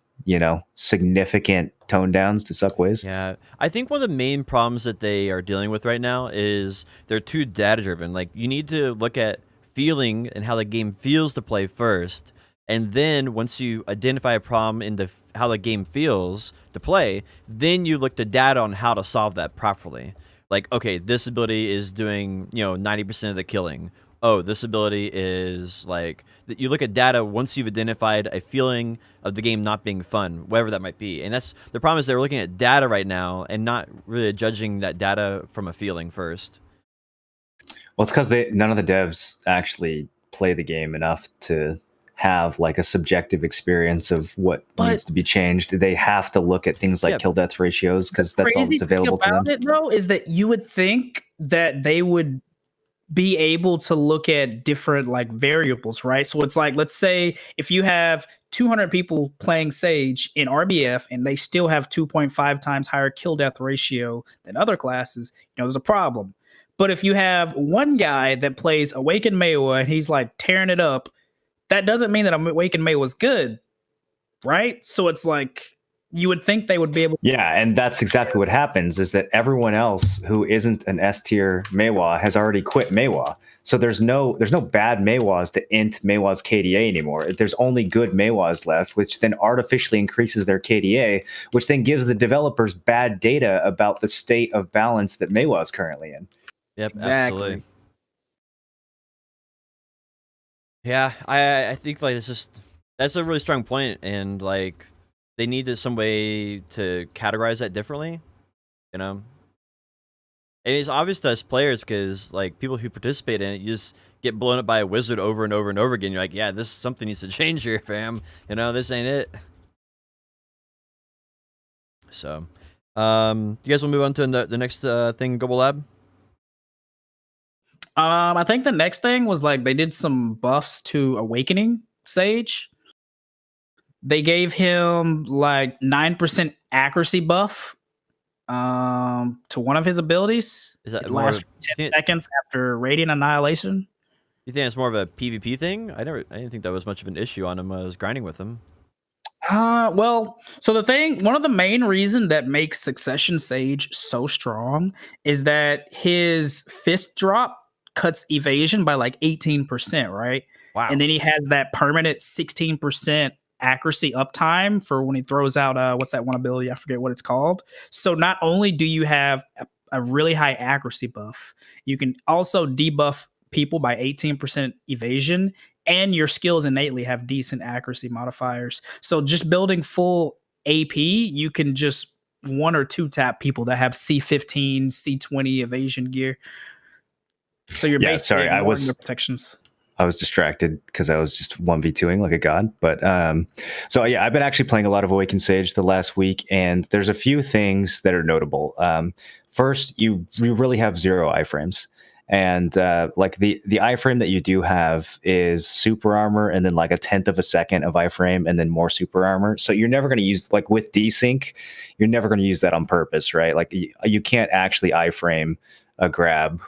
significant tone downs to Suck Wiz? Yeah, I think one of the main problems that they are dealing with right now is they're too data driven. Like, you need to look at feeling and how the game feels to play first. And then once you identify a problem in how the game feels to play, then you look to data on how to solve that properly. Like, okay, this ability is doing, 90% of the killing. Oh, this ability is like, you look at data once you've identified a feeling of the game not being fun, whatever that might be. And that's the problem, is they're looking at data right now and not really judging that data from a feeling first. Well, it's because none of the devs actually play the game enough to have like a subjective experience of what needs to be changed. They have to look at things like kill death ratios because that's all that's available to them. It, though, is that you would think that they would be able to look at different like variables, right? So it's like, let's say if you have 200 people playing Sage in RBF and they still have 2.5 times higher kill death ratio than other classes, there's a problem. But if you have one guy that plays Awakened Maywa and he's like tearing it up, that doesn't mean that Awakened May was good, right? So it's like you would think they would be able. Yeah, and that's exactly what happens, is that everyone else who isn't an S tier Maywa has already quit Maywa. So there's no bad Maywas to int Maywa's KDA anymore. There's only good Maywas left, which then artificially increases their KDA, which then gives the developers bad data about the state of balance that Maywa is currently in. Yep, exactly. Absolutely. Yeah, I think like that's a really strong point, and like they needed some way to categorize that differently, And it's obvious to us players because like people who participate in it, you just get blown up by a wizard over and over and over again. You're like, yeah, something needs to change here, fam. This ain't it. So, you guys will move on to the next thing, Global Lab. I think the next thing was like they did some buffs to Awakening Sage. They gave him like 9% accuracy buff to one of his abilities. Is that it lasts 10 seconds after Radiant Annihilation. You think it's more of a PvP thing? I didn't think that was much of an issue on him. I was grinding with him. Well, so one of the main reasons that makes Succession Sage so strong is that his fist drop cuts evasion by like 18%, right? Wow. And then he has that permanent 16% accuracy uptime for when he throws out what's that one ability? I forget what it's called. So not only do you have a really high accuracy buff, you can also debuff people by 18% evasion, and your skills innately have decent accuracy modifiers. So just building full AP, you can just 1 or 2 tap people that have C15, C20 evasion gear. So you're basically ignoring your protections. I was distracted because I was just 1v2ing like a god. But so yeah, I've been actually playing a lot of Awakened Sage the last week, and there's a few things that are notable. First, you really have 0 iframes. And like the iframe that you do have is super armor, and then like a 1/10 of a second of iframe, and then more super armor. So you're never going to use, like with desync, you're never going to use that on purpose, right? Like you can't actually iframe a grab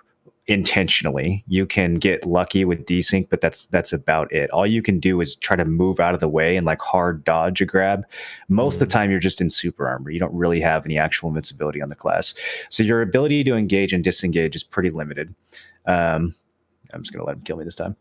intentionally. You can get lucky with desync, but that's about it. All you can do is try to move out of the way and like hard dodge a grab. Most of the time you're just in super armor. You don't really have any actual invincibility on the class, so your ability to engage and disengage is pretty limited. I'm just gonna let him kill me this time.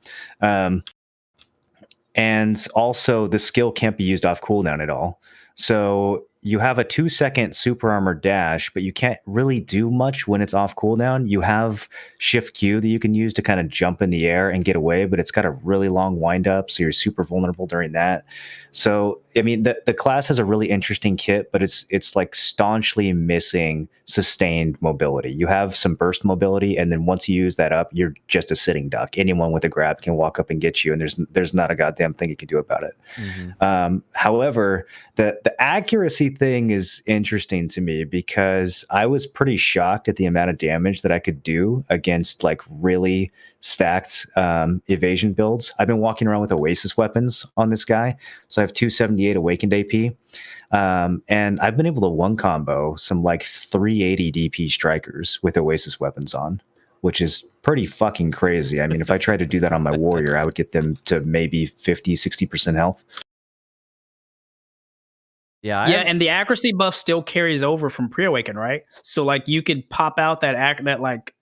And also the skill can't be used off cooldown at all. So you have a 2-second super armor dash, but you can't really do much when it's off cooldown. You have shift Q that you can use to kind of jump in the air and get away, but it's got a really long wind up, so you're super vulnerable during that. So I mean, the class has a really interesting kit, but it's like staunchly missing sustained mobility. You have some burst mobility, and then once you use that up, you're just a sitting duck. Anyone with a grab can walk up and get you, and there's not a goddamn thing you can do about it. However, the accuracy thing is interesting to me because I was pretty shocked at the amount of damage that I could do against like really stacked evasion builds. I've been walking around with Oasis weapons on this guy, so I have 278 awakened AP, and I've been able to one combo some like 380 DP strikers with Oasis weapons on, which is pretty fucking crazy. I mean, if I tried to do that on my warrior, I would get them to maybe 50-60% health. Yeah, and the accuracy buff still carries over from pre-awaken, right? So like you could pop out that like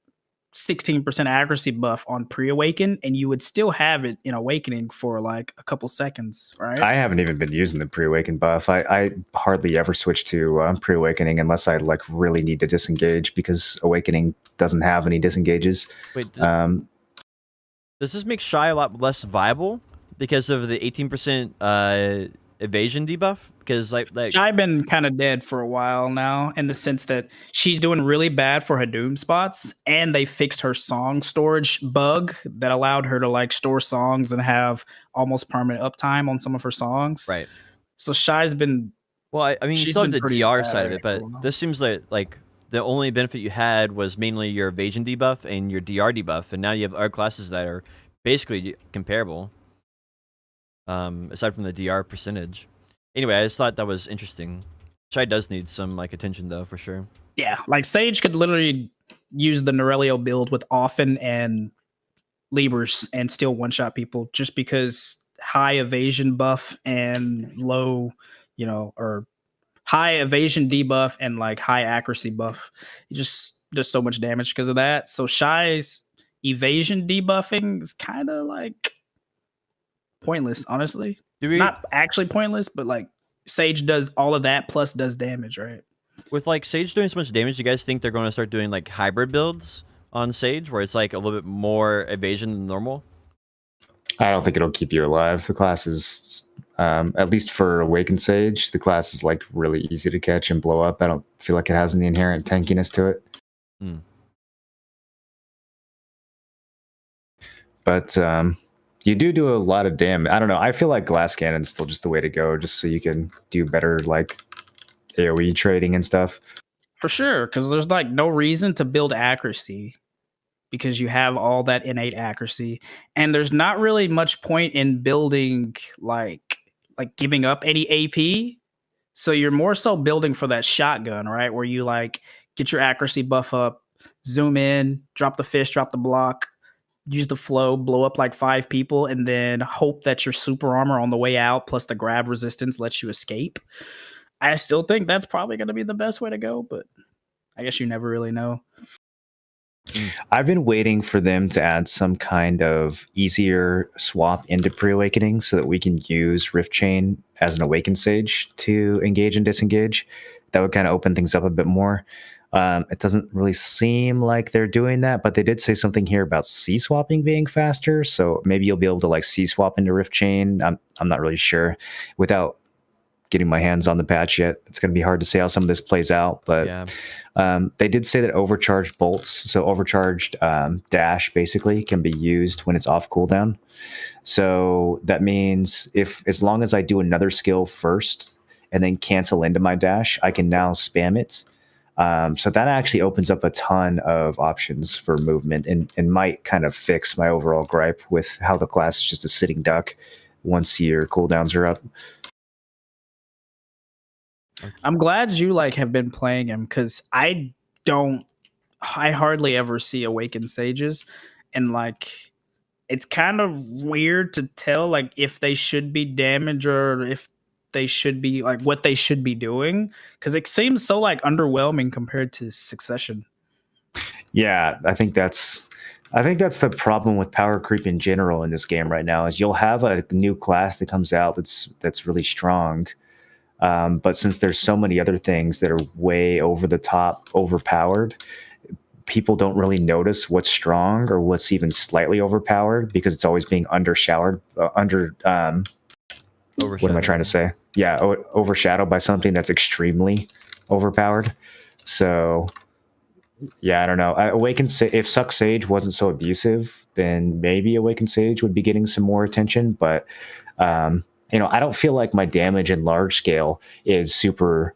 16% accuracy buff on pre-awaken, and you would still have it in awakening for like a couple seconds, right? I haven't even been using the pre-awaken buff. I hardly ever switch to pre-awakening unless I like really need to disengage, because awakening doesn't have any disengages. Wait, does this make Shy a lot less viable because of the 18% evasion debuff? Because like Shy been kind of dead for a while now, in the sense that she's doing really bad for her doom spots, and they fixed her song storage bug that allowed her to like store songs and have almost permanent uptime on some of her songs. Right. So Shy's been, well, I mean, you she's still have been the pretty DR bad side of at it, but for a while. this seems like the only benefit you had was mainly your evasion debuff and your DR debuff, and now you have other classes that are basically comparable, aside from the DR percentage. Anyway, I just thought that was interesting. Shy does need some like attention though, for sure. Yeah, like Sage could literally use the Norelio build with Offen and Libers and still one-shot people, just because high evasion buff and low, or high evasion debuff and like high accuracy buff. You just does so much damage because of that. So Shy's evasion debuffing is kind of like pointless, honestly. Not actually pointless, but like Sage does all of that plus does damage, right? With like Sage doing so much damage, do you guys think they're going to start doing like hybrid builds on Sage where it's like a little bit more evasion than normal? I don't think it'll keep you alive. The class is, at least for Awakened Sage, the class is like really easy to catch and blow up. I don't feel like it has any inherent tankiness to it. But you do a lot of damage. I don't know. I feel like Glass Cannon's still just the way to go, just so you can do better like AoE trading and stuff. For sure, because there's like no reason to build accuracy, because you have all that innate accuracy, and there's not really much point in building like giving up any AP. So you're more so building for that shotgun, right? Where you like get your accuracy buff up, zoom in, drop the fish, drop the block, use the flow, blow up like 5 people, and then hope that your super armor on the way out plus the grab resistance lets you escape. I still think that's probably going to be the best way to go, but I guess you never really know. I've been waiting for them to add some kind of easier swap into pre-awakening so that we can use Rift Chain as an Awakened Sage to engage and disengage. That would kind of open things up a bit more. It doesn't really seem like they're doing that, but they did say something here about C-swapping being faster, so maybe you'll be able to like C-swap into Rift Chain. I'm not really sure without getting my hands on the patch yet. It's going to be hard to say how some of this plays out, but they did say that overcharged bolts, so overcharged dash basically can be used when it's off cooldown. So that means as long as I do another skill first and then cancel into my dash, I can now spam it. So that actually opens up a ton of options for movement and might kind of fix my overall gripe with how the class is just a sitting duck once your cooldowns are up. I'm glad you like have been playing him, because I hardly ever see Awakened Sages, and like it's kind of weird to tell like if they should be damage or if they should be like what they should be doing, because it seems so like underwhelming compared to Succession. Yeah, I think that's the problem with power creep in general in this game right now. Is you'll have a new class that comes out that's really strong, but since there's so many other things that are way over the top, overpowered, people don't really notice what's strong or what's even slightly overpowered because it's always being undershadowed. What am I trying to say? Yeah, overshadowed by something that's extremely overpowered. So yeah, I don't know. If Suck Sage wasn't so abusive, then maybe Awakened Sage would be getting some more attention. But I don't feel like my damage in large scale is super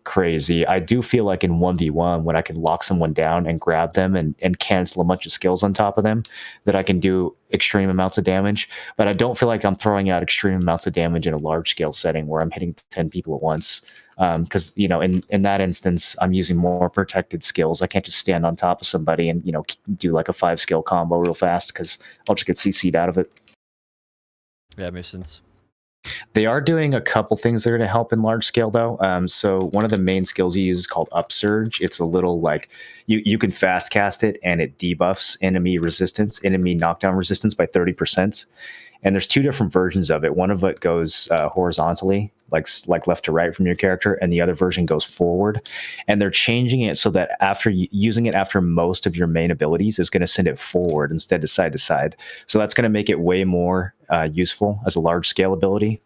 crazy. I do feel like in 1v1, when I can lock someone down and grab them and cancel a bunch of skills on top of them, that I can do extreme amounts of damage. But I don't feel like I'm throwing out extreme amounts of damage in a large scale setting where I'm hitting 10 people at once. Because in that instance, I'm using more protected skills. I can't just stand on top of somebody and do like a 5-skill combo real fast, because I'll just get CC'd out of it. Yeah, makes sense. They are doing a couple things that are going to help in large scale, though. So one of the main skills you use is called Upsurge. It's a little like you can fast cast it, and it debuffs enemy knockdown resistance by 30%. And there's 2 different versions of it. One of it goes horizontally, like left to right from your character, and the other version goes forward. And they're changing it so that after using it after most of your main abilities is going to send it forward instead of side to side. So that's going to make it way more useful as a large scale ability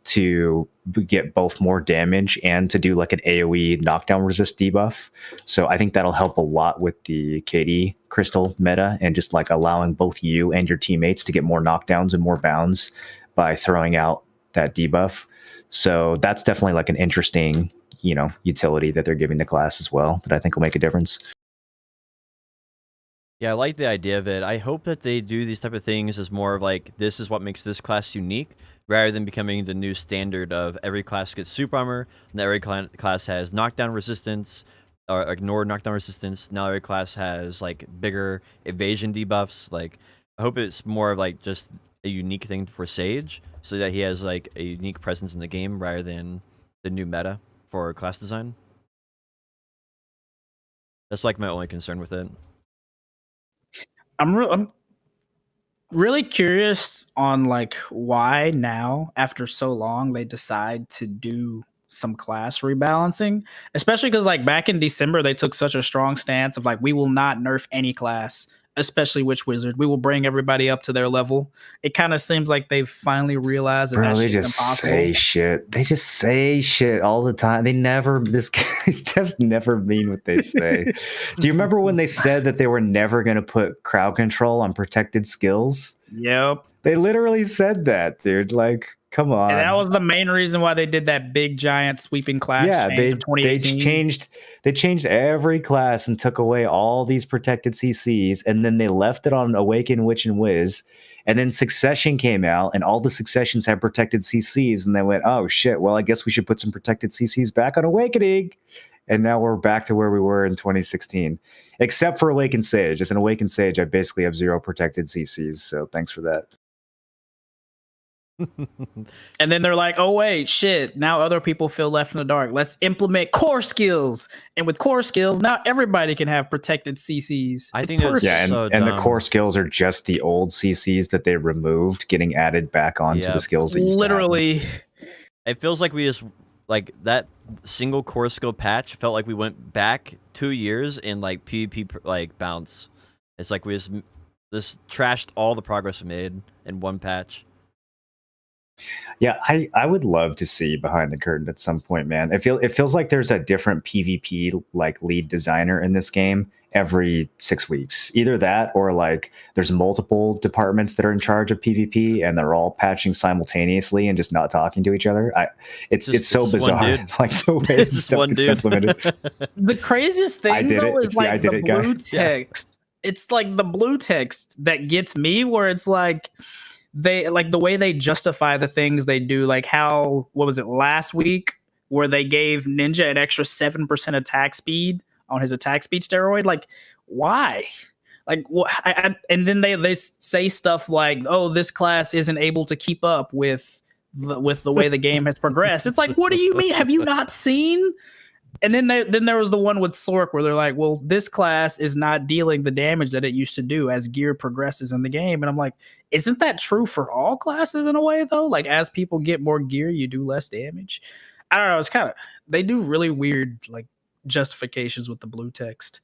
to get both more damage and to do like an AoE knockdown resist debuff. So I think that'll help a lot with the KD crystal meta, and just like allowing both you and your teammates to get more knockdowns and more bounds by throwing out that debuff. So that's definitely like an interesting, utility that they're giving the class as well, that I think will make a difference. Yeah, I like the idea of it. I hope that they do these type of things as more of like, this is what makes this class unique, rather than becoming the new standard of every class gets super armor, and every class has knockdown resistance, or ignore knockdown resistance. Now every class has like bigger evasion debuffs. Like, I hope it's more of like just a unique thing for Sage, so that he has like a unique presence in the game rather than the new meta for class design. That's like my only concern with it. I'm really curious on like why now, after so long, they decide to do some class rebalancing, especially because like back in December they took such a strong stance of like, we will not nerf any class, especially Witch Wizard. We will bring everybody up to their level. It kind of seems like they've finally realized that Bro, they shit's just impossible. say shit. They just say shit all the time. These devs never mean what they say. Do you remember when they said that they were never going to put crowd control on protected skills? Yep. They literally said that, dude. Like, come on. And that was the main reason why they did that big giant sweeping class change of 2018. They changed every class and took away all these protected CCs, and then they left it on Awaken, Witch, and Wiz. And then Succession came out, and all the Successions had protected CCs, and they went, oh shit, well, I guess we should put some protected CCs back on Awakening. And now we're back to where we were in 2016, except for Awakened Sage. As an Awakened Sage, I basically have 0 protected CCs, so thanks for that. And then they're like, oh wait, shit, now other people feel left in the dark. Let's implement core skills. And with core skills, now everybody can have protected CCs. I think it's so and the dumb. core skills are just the old CCs that they removed getting added back onto the skills that used literally. It feels like we just like that single core skill patch felt like we went back 2 years in like PvP like bounce. It's like we just trashed all the progress we made in one patch. Yeah, I would love to see behind the curtain at some point, man. It feels like there's a different PvP like lead designer in this game every 6 weeks. Either that or like there's multiple departments that are in charge of PvP and they're all patching simultaneously and just not talking to each other. It's so bizarre, like the way It's this just stuff one gets dude. implemented. The craziest thing though is like the blue guy. text. It's like the blue text that gets me, where it's like they like the way they justify the things they do. Like how, what was it last week, where they gave Ninja an extra 7% attack speed on his attack speed steroid? Like, why? Like, and then they say stuff like, "Oh, this class isn't able to keep up with the way the game has progressed." It's like, what do you mean? Have you not seen? And then there was the one with Sork where they're like, well, this class is not dealing the damage that it used to do as gear progresses in the game. And I'm like, isn't that true for all classes in a way though? Like as people get more gear, you do less damage. I don't know. It's kind of, they do really weird like justifications with the blue text.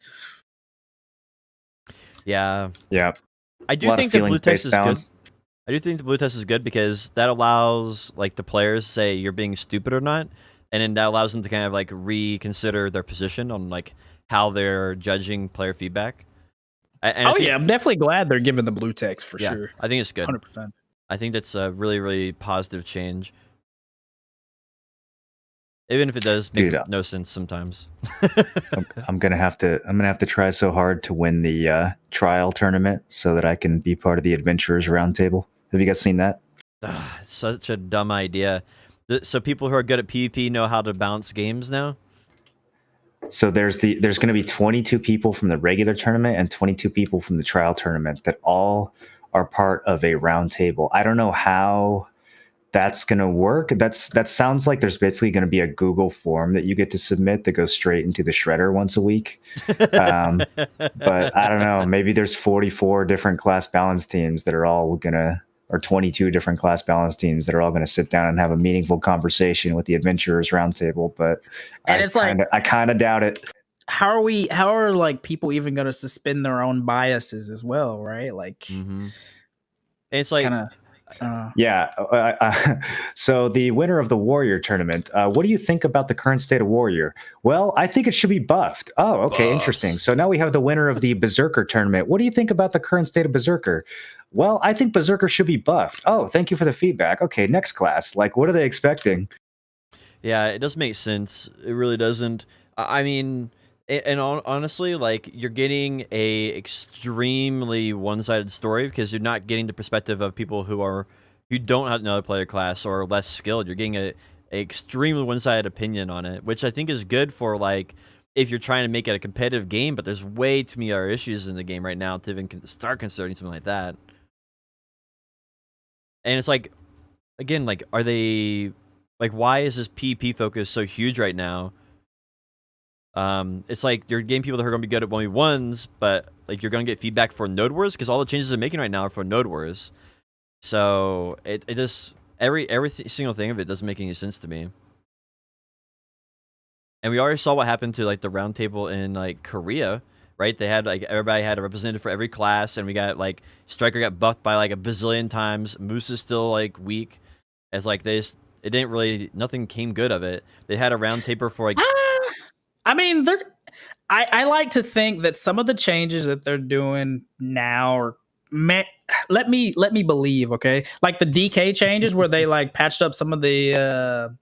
Yeah. Yeah. I do think the blue text is good. I do think the blue text is good because that allows like the players to say you're being stupid or not, and then that allows them to kind of like reconsider their position on like how they're judging player feedback. I'm definitely glad they're giving the blue text for sure. I think it's good. 100%. I think that's a really, really positive change. Even if it does make no sense sometimes. I'm gonna have to try so hard to win the trial tournament so that I can be part of the Adventurers Roundtable. Have you guys seen that? Such a dumb idea. So people who are good at PvP know how to bounce games now? So there's going to be 22 people from the regular tournament and 22 people from the trial tournament that all are part of a roundtable. I don't know how that's going to work. That sounds like there's basically going to be a Google form that you get to submit that goes straight into the shredder once a week. But I don't know. Maybe there's 44 different class balance teams that are all going to, or 22 different class balance teams that are all going to sit down and have a meaningful conversation with the Adventurers Roundtable. But I kind of doubt it. How are like people even going to suspend their own biases as well, right? Like, it's like kinda, so the winner of the Warrior tournament, what do you think about the current state of Warrior? Well, I think it should be buffed. Oh, okay, interesting. So now we have the winner of the Berserker tournament. What do you think about the current state of Berserker? Well, I think Berserker should be buffed. Oh, thank you for the feedback. Okay, next class. Like, what are they expecting? Yeah, it does make sense. It really doesn't. I mean, and honestly, like, you're getting a extremely one-sided story because you're not getting the perspective of people who don't know the player class or are less skilled. You're getting a extremely one-sided opinion on it, which I think is good for, like, if you're trying to make it a competitive game, but there's way too many other issues in the game right now to even start considering something like that. And it's like, again, like, are they, like, why is this PvP focus so huge right now? It's like you're getting people that are going to be good at 1v1s, but like you're going to get feedback for node wars because all the changes they're making right now are for node wars. So it just every single thing of it doesn't make any sense to me. And we already saw what happened to like the round table in like Korea, right? They had like everybody had a representative for every class, and we got like Striker got buffed by like a bazillion times. Moose is still like weak, as like nothing came good of it. They had a round table for like. I mean, I like to think that some of the changes that they're doing now are let me believe, okay? Like the DK changes where they like patched up some of the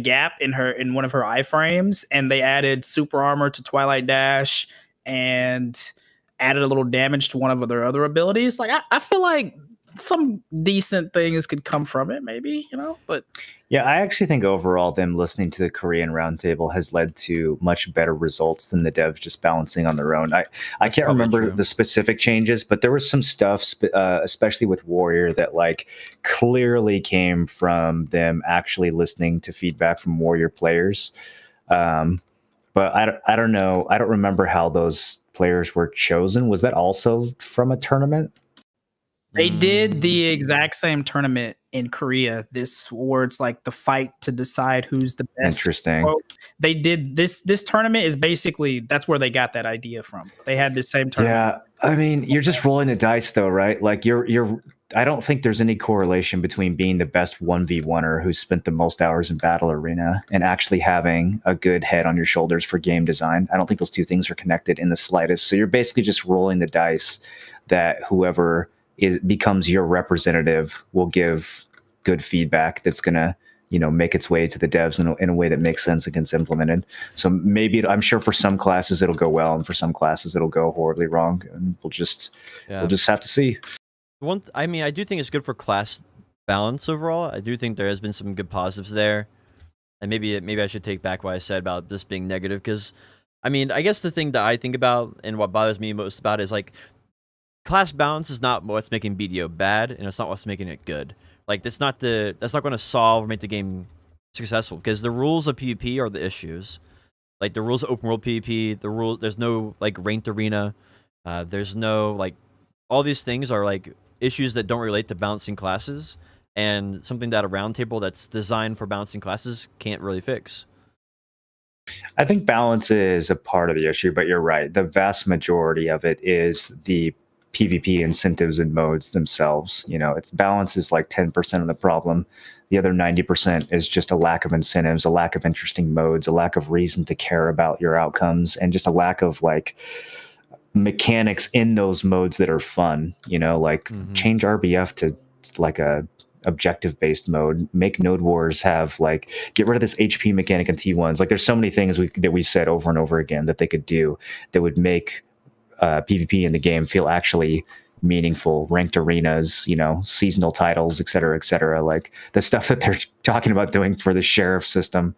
gap in one of her iframes, and they added super armor to Twilight Dash and added a little damage to one of their other abilities. Like I feel like some decent things could come from it, maybe, but yeah, I actually think overall them listening to the Korean Roundtable has led to much better results than the devs just balancing on their own. I can't remember the specific changes, but there was some stuff, especially with Warrior, that like clearly came from them actually listening to feedback from Warrior players. But I don't know. I don't remember how those players were chosen. Was that also from a tournament? They did the exact same tournament in Korea. Where it's like the fight to decide who's the best. Interesting. So they did this tournament is basically, that's where they got that idea from. They had the same tournament. Yeah, I mean, you're just rolling the dice though, right? Like you're I don't think there's any correlation between being the best 1v1er who's spent the most hours in Battle Arena and actually having a good head on your shoulders for game design. I don't think those two things are connected in the slightest. So you're basically just rolling the dice that whoever becomes your representative will give good feedback that's going to make its way to the devs in a way that makes sense and gets implemented. So maybe I'm sure for some classes it'll go well, and for some classes it'll go horribly wrong, and we'll just have to see. I mean, I do think it's good for class balance overall. I do think there has been some good positives there, and maybe I should take back what I said about this being negative, because, I mean, I guess the thing that I think about and what bothers me most about it is like class balance is not what's making BDO bad, and it's not what's making it good. Like that's not going to solve or make the game successful, because the rules of PvP are the issues. Like the rules of open world PvP, there's no like ranked arena, there's no like all these things are like issues that don't relate to balancing classes, and something that a roundtable that's designed for balancing classes can't really fix. I think balance is a part of the issue, but you're right. The vast majority of it is the PvP incentives and modes themselves. Balance is like 10% of the problem. The other 90% is just a lack of incentives, a lack of interesting modes, a lack of reason to care about your outcomes, and just a lack of like mechanics in those modes that are fun. Change RBF to like a objective based mode, make Node Wars have like get rid of this HP mechanic in T1s. Like there's so many things that we've said over and over again that they could do that would make PvP in the game feel actually meaningful. Ranked arenas, seasonal titles, et cetera, like the stuff that they're talking about doing for the sheriff system,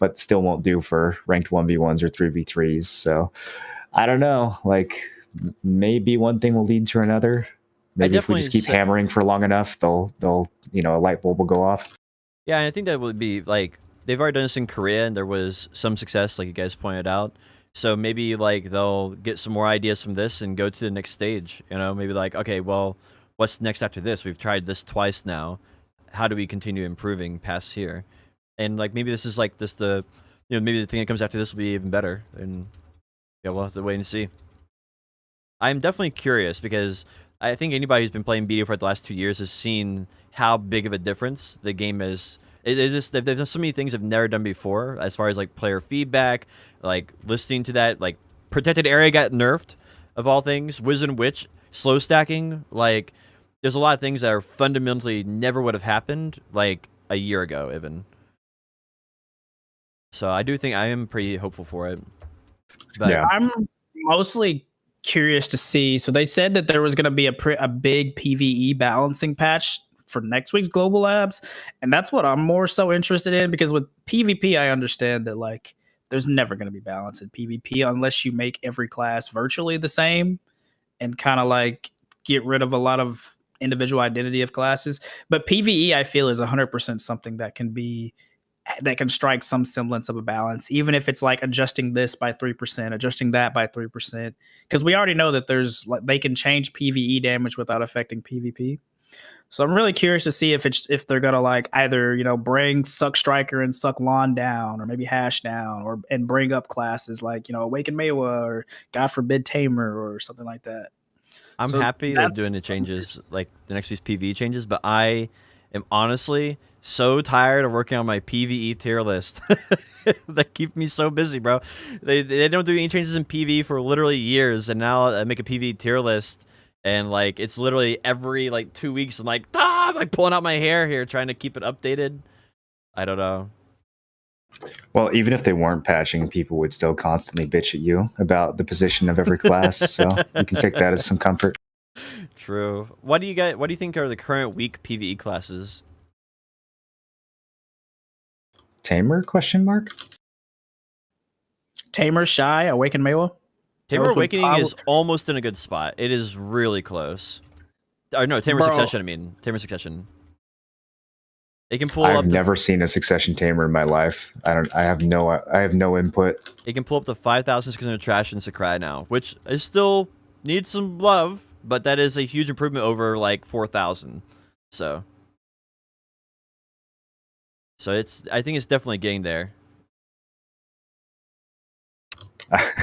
but still won't do for ranked 1v1s or 3v3s. So I don't know, like maybe one thing will lead to another. Maybe if we just keep hammering for long enough, they'll a light bulb will go off. Yeah, I think that would be like they've already done this in Korea, and there was some success, like you guys pointed out. So maybe like they'll get some more ideas from this and go to the next stage. Maybe like, okay, well, what's next after this? We've tried this twice now. How do we continue improving past here? And like maybe this is like maybe the thing that comes after this will be even better. And yeah, we'll have to wait and see. I'm definitely curious, because I think anybody who's been playing BDO for the last 2 years has seen how big of a difference the game is. They've done so many things they've never done before, as far as like player feedback, like listening to that, like protected area got nerfed, of all things, Wiz and Witch, slow stacking, like there's a lot of things that are fundamentally never would have happened like a year ago even. So I do think I am pretty hopeful for it. But yeah, I'm mostly curious to see. So they said that there was going to be a big PvE balancing patch for next week's Global Labs, and that's what I'm more so interested in, because with PvP I understand that like there's never going to be balance in PvP unless you make every class virtually the same and kind of like get rid of a lot of individual identity of classes. But PvE I feel is 100% something that can strike some semblance of a balance, even if it's like adjusting this by 3%, adjusting that by 3%, because we already know that there's like they can change PvE damage without affecting PvP. So I'm really curious to see if they're gonna like either bring Suck Striker and Suck Lawn down, or maybe Hash down, and bring up classes like Awaken Mewa or God forbid Tamer or something like that. I'm happy they're doing the changes, like the next week's PvE changes, but I am honestly so tired of working on my PvE tier list. That keep me so busy, bro. They don't do any changes in PvE for literally years, and now I make a PvE tier list, and like it's literally every like 2 weeks I'm like, I'm like pulling out my hair here trying to keep it updated. I don't know. Well, even if they weren't patching, people would still constantly bitch at you about the position of every class, so you can take that as some comfort. True. What do you think are the current weak PvE classes? Tamer ? Tamer, Shy, Awaken Mewa. Tamer Awakening is almost in a good spot. It is really close. Or no, Tamer Succession, I mean. Tamer Succession. It can pull I've never seen a Succession Tamer in my life. I have no input. It can pull up to 5,600 trash in Sakurai now, which is still needs some love, but that is a huge improvement over like 4,000. So I think it's definitely getting there.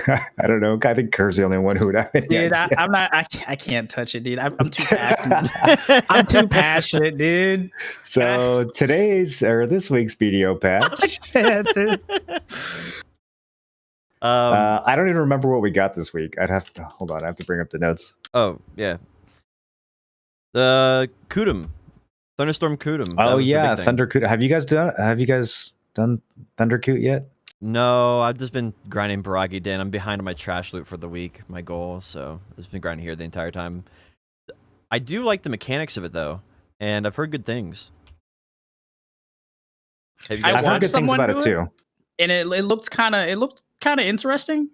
I don't know. I think Kerr's the only one who would have any Dude, idea. I'm not. I can't touch it, dude. I'm too passionate. I'm too passionate, dude. So today's or this week's video patch. Yeah, dude. I don't even remember what we got this week. I'd have to hold on. I have to bring up the notes. Oh yeah. The Kudum, Thunderstorm Kudum. Oh yeah, Thundercoot. Have you guys done Thundercoot yet? No, I've just been grinding Baragi Den. I'm behind on my trash loot for the week, my goal. So I've just been grinding here the entire time. I do like the mechanics of it though, and I've heard good things. Have you I guys I've heard watched good things someone about it do too. And it looked kind of interesting.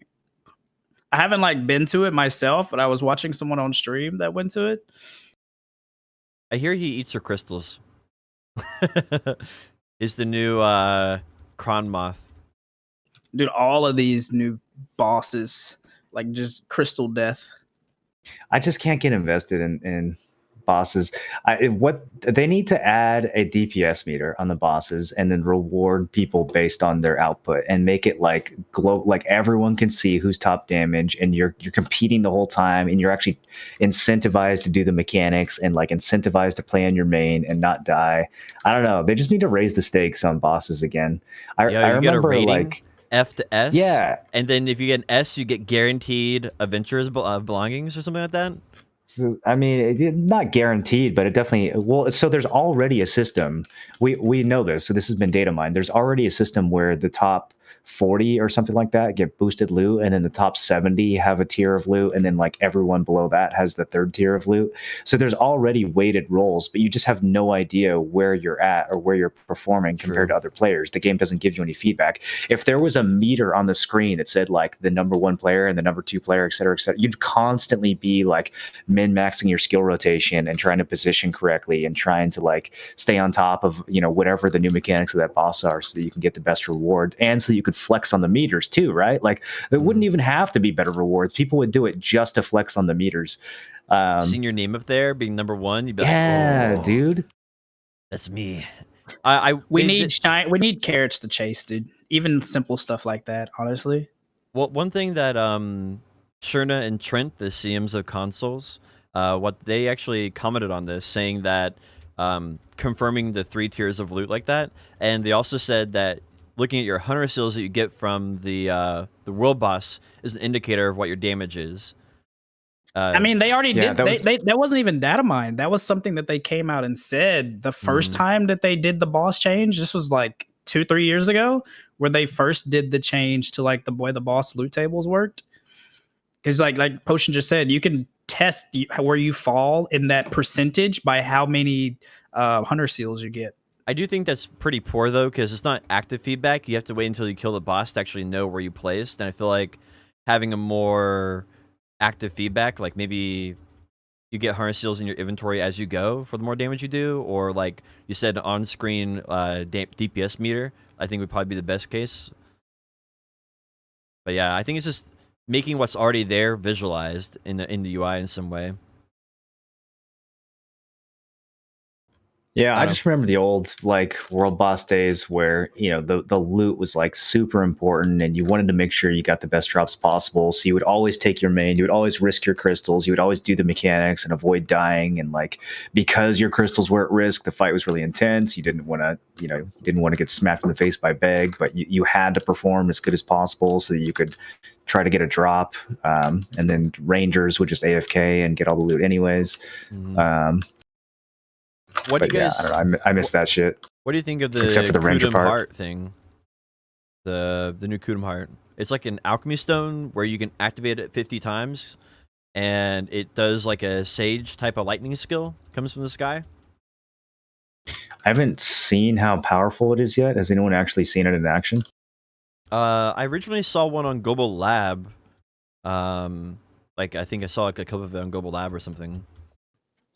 I haven't like been to it myself, but I was watching someone on stream that went to it. I hear he eats her crystals. Is the new Kron Moth. Dude, all of these new bosses, like just crystal death. I just can't get invested in bosses. What they need to add a DPS meter on the bosses and then reward people based on their output and make it like like everyone can see who's top damage and you're competing the whole time and you're actually incentivized to do the mechanics and like incentivized to play on your main and not die. I don't know. They just need to raise the stakes on bosses again. I You get a remember rating, like F to S. Yeah. And then if you get an S, you get guaranteed adventurers belongings or something like that. So, I mean, not guaranteed, but it definitely well. So there's already a system. We know this. So this has been data mined. There's already a system where the top 40 or something like that get boosted loot, and then the top 70 have a tier of loot, and then like everyone below that has the third tier of loot. So there's already weighted roles, but you just have no idea where you're at or where you're performing compared to other players. The game doesn't give you any feedback. If there was a meter on the screen that said like the number 1 player and the number 2 player, et cetera, you'd constantly be like min-maxing your skill rotation and trying to position correctly and trying to like stay on top of whatever the new mechanics of that boss are so that you can get the best rewards and so you could flex on the meters too, right? Like it wouldn't even have to be better rewards. People would do it just to flex on the meters. Seeing your name up there being number 1, you'd be yeah, like, oh, dude, that's me. We need carrots to chase, dude. Even simple stuff like that, honestly. Well, one thing that Sherna and Trent, the CMs of consoles, what they actually commented on this, saying that confirming the 3 tiers of loot like that, and they also said that looking at your hunter seals that you get from the world boss is an indicator of what your damage is. I mean, they already did. That wasn't even data mined. That was something that they came out and said the first time that they did the boss change. This was like 2-3 years ago, where they first did the change to like the way the boss loot tables worked. Because like Potion just said, you can test where you fall in that percentage by how many hunter seals you get. I do think that's pretty poor though, because it's not active feedback. You have to wait until you kill the boss to actually know where you placed. And I feel like having a more active feedback, like maybe you get hunter seals in your inventory as you go for the more damage you do, or like you said, on-screen DPS meter, I think would probably be the best case. But yeah, I think it's just making what's already there visualized in the UI in some way. Yeah, I just remember the old like world boss days where the loot was like super important and you wanted to make sure you got the best drops possible. So you would always take your main, you would always risk your crystals, you would always do the mechanics and avoid dying. And like because your crystals were at risk, the fight was really intense. You didn't want to get smacked in the face by Beg, but you had to perform as good as possible so that you could try to get a drop. And then Rangers would just AFK and get all the loot anyways. What do you guys? I don't know. I miss that shit. What do you think of the Except for the Ranger Kudum part. Heart thing? The new Kudum Heart. It's like an alchemy stone where you can activate it 50 times, and it does like a sage type of lightning skill. Comes from the sky. I haven't seen how powerful it is yet. Has anyone actually seen it in action? I originally saw one on Global Lab. Like I think I saw like a couple of it on Global Lab or something.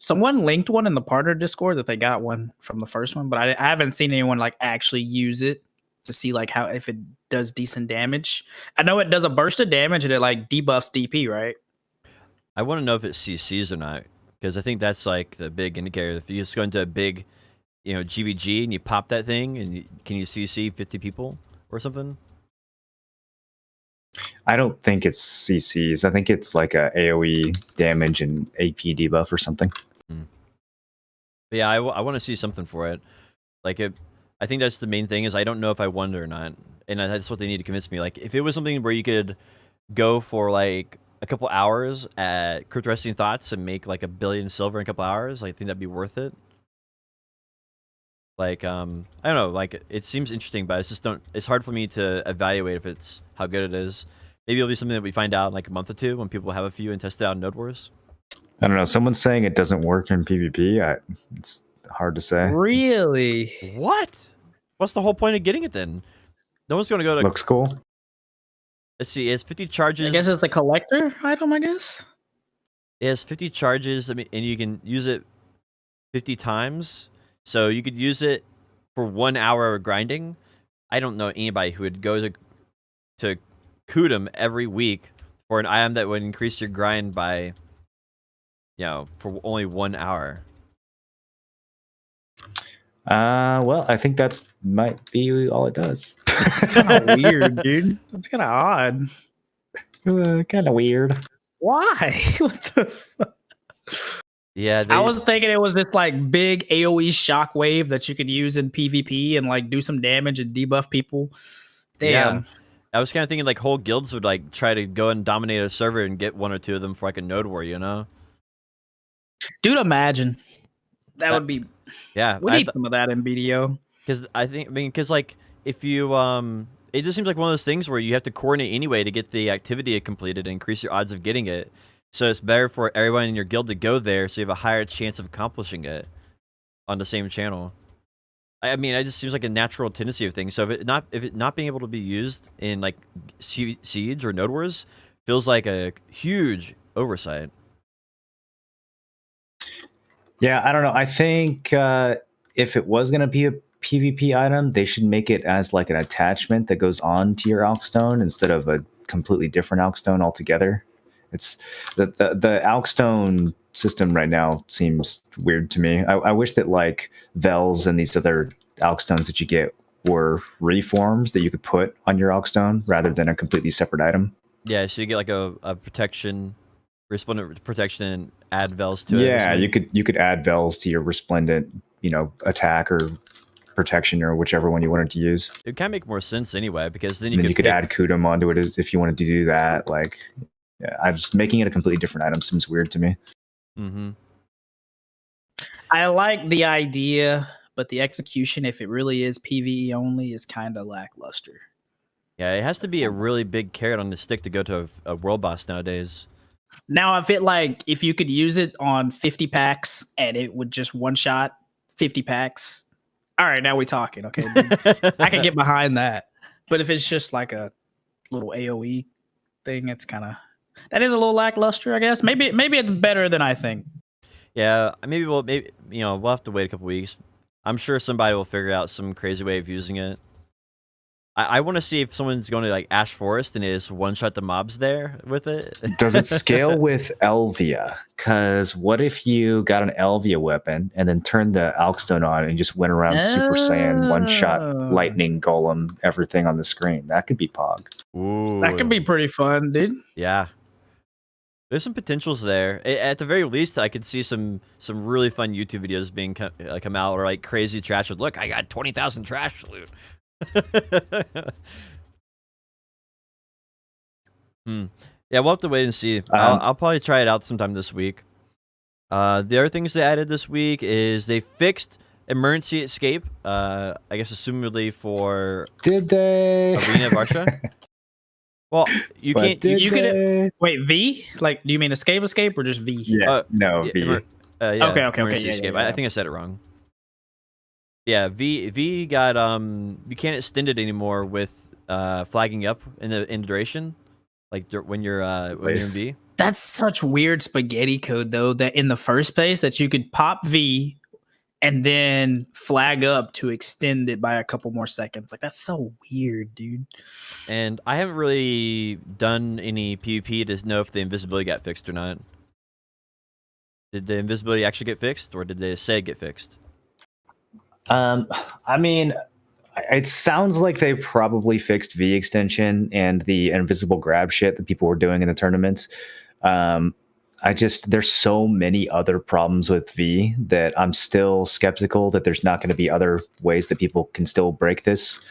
Someone linked one in the partner Discord that they got one from the first one, but I haven't seen anyone like actually use it to see like how if it does decent damage. I know it does a burst of damage and it like debuffs DP, right? I want to know if it CCs or not, because I think that's like the big indicator. If you just go into a big, GVG and you pop that thing, and can you CC 50 people or something? I don't think it's CCs. I think it's like a AoE damage and AP debuff or something. But yeah, I want to see something for it. Like I think that's the main thing is I don't know if I won it or not, and that's what they need to convince me. Like if it was something where you could go for like a couple hours at Crypto Wrestling Thoughts and make like 1 billion silver in a couple hours, I think that'd be worth it. Like I don't know, like it seems interesting, but it's hard for me to evaluate if it's how good it is. Maybe it'll be something that we find out in like a month or two when people have a few and test it out in Node Wars. I don't know. Someone's saying it doesn't work in PvP. It's hard to say. Really? What? What's the whole point of getting it then? No one's going to go to. Looks cool. Let's see. It has 50 charges. I guess it's a collector item. I guess it has 50 charges. I mean, and you can use it 50 times. So you could use it for 1 hour of grinding. I don't know anybody who would go to Kudum every week for an item that would increase your grind by, for only 1 hour. Well, I think that's might be all it does. kind of weird, dude. That's kind of odd. Kind of weird. Why? What the fuck? Yeah, I was thinking it was this like big AoE shockwave that you could use in PvP and like do some damage and debuff people. Damn. Yeah. I was kind of thinking like whole guilds would like try to go and dominate a server and get 1 or 2 of them for like a node war, Dude, imagine. That would be. Yeah. We need some of that in BDO. Because because like if you it just seems like one of those things where you have to coordinate anyway to get the activity completed and increase your odds of getting it. So it's better for everyone in your guild to go there so you have a higher chance of accomplishing it on the same channel. I mean, it just seems like a natural tendency of things. So if it not being able to be used in like Siege or Node Wars feels like a huge oversight. Yeah, I don't know. I think if it was going to be a PvP item, they should make it as like an attachment that goes on to your Alkstone instead of a completely different Alkstone altogether. It's the Alkstone system right now seems weird to me. I wish that like Vels and these other Alkstones that you get were reforms that you could put on your Alkstone rather than a completely separate item. Yeah, so you get like a protection, resplendent protection, and add Vels to it. Yeah, you could add Vels to your resplendent, attack or protection or whichever one you wanted to use. It kind of make more sense anyway because then you could add Kudum onto it if you wanted to do that. Like, yeah, I just making it a completely different item seems weird to me. Mm-hmm. I like the idea, but the execution, if it really is PvE only, is kind of lackluster. Yeah, it has to be a really big carrot on the stick to go to a world boss nowadays. Now, if you could use it on 50 packs and it would just one shot 50 packs, all right, now we're talking. Okay, I can get behind that. But if it's just like a little AoE thing, it's that is a little lackluster, I guess. Maybe it's better than I think. Yeah, maybe we'll have to wait a couple weeks. I'm sure somebody will figure out some crazy way of using it. I want to see if someone's going to like Ash Forest and is one shot the mobs there with it. Does it scale with Elvia? Because what if you got an Elvia weapon and then turned the Alkstone on and just went around Super Saiyan, one shot lightning golem everything on the screen? That could be Pog. Ooh, that could be pretty fun, dude. Yeah. There's some potentials there. At the very least, I could see some really fun YouTube videos being come out, or like crazy trash with, look, I got 20,000 trash loot. Yeah, we'll have to wait and see. I'll probably try it out sometime this week. The other things they added this week is they fixed emergency escape. I guess assumedly for Did they Arena of Varsha. Well, you can't. You could wait. V? Like, do you mean escape or just V? Yeah, no V. Yeah, okay. Escape. I think I said it wrong. Yeah, V got you can't extend it anymore with flagging up in the duration, like when you're in V. That's such weird spaghetti code though. That in the first place that you could pop V and then flag up to extend it by a couple more seconds. Like, that's so weird, dude. And I haven't really done any PvP to know if the invisibility got fixed or not. Did the invisibility actually get fixed, or did they say it get fixed? I mean, It sounds like they probably fixed V extension and the invisible grab shit that people were doing in the tournaments. There's so many other problems with V that I'm still skeptical that there's not going to be other ways that people can still break this.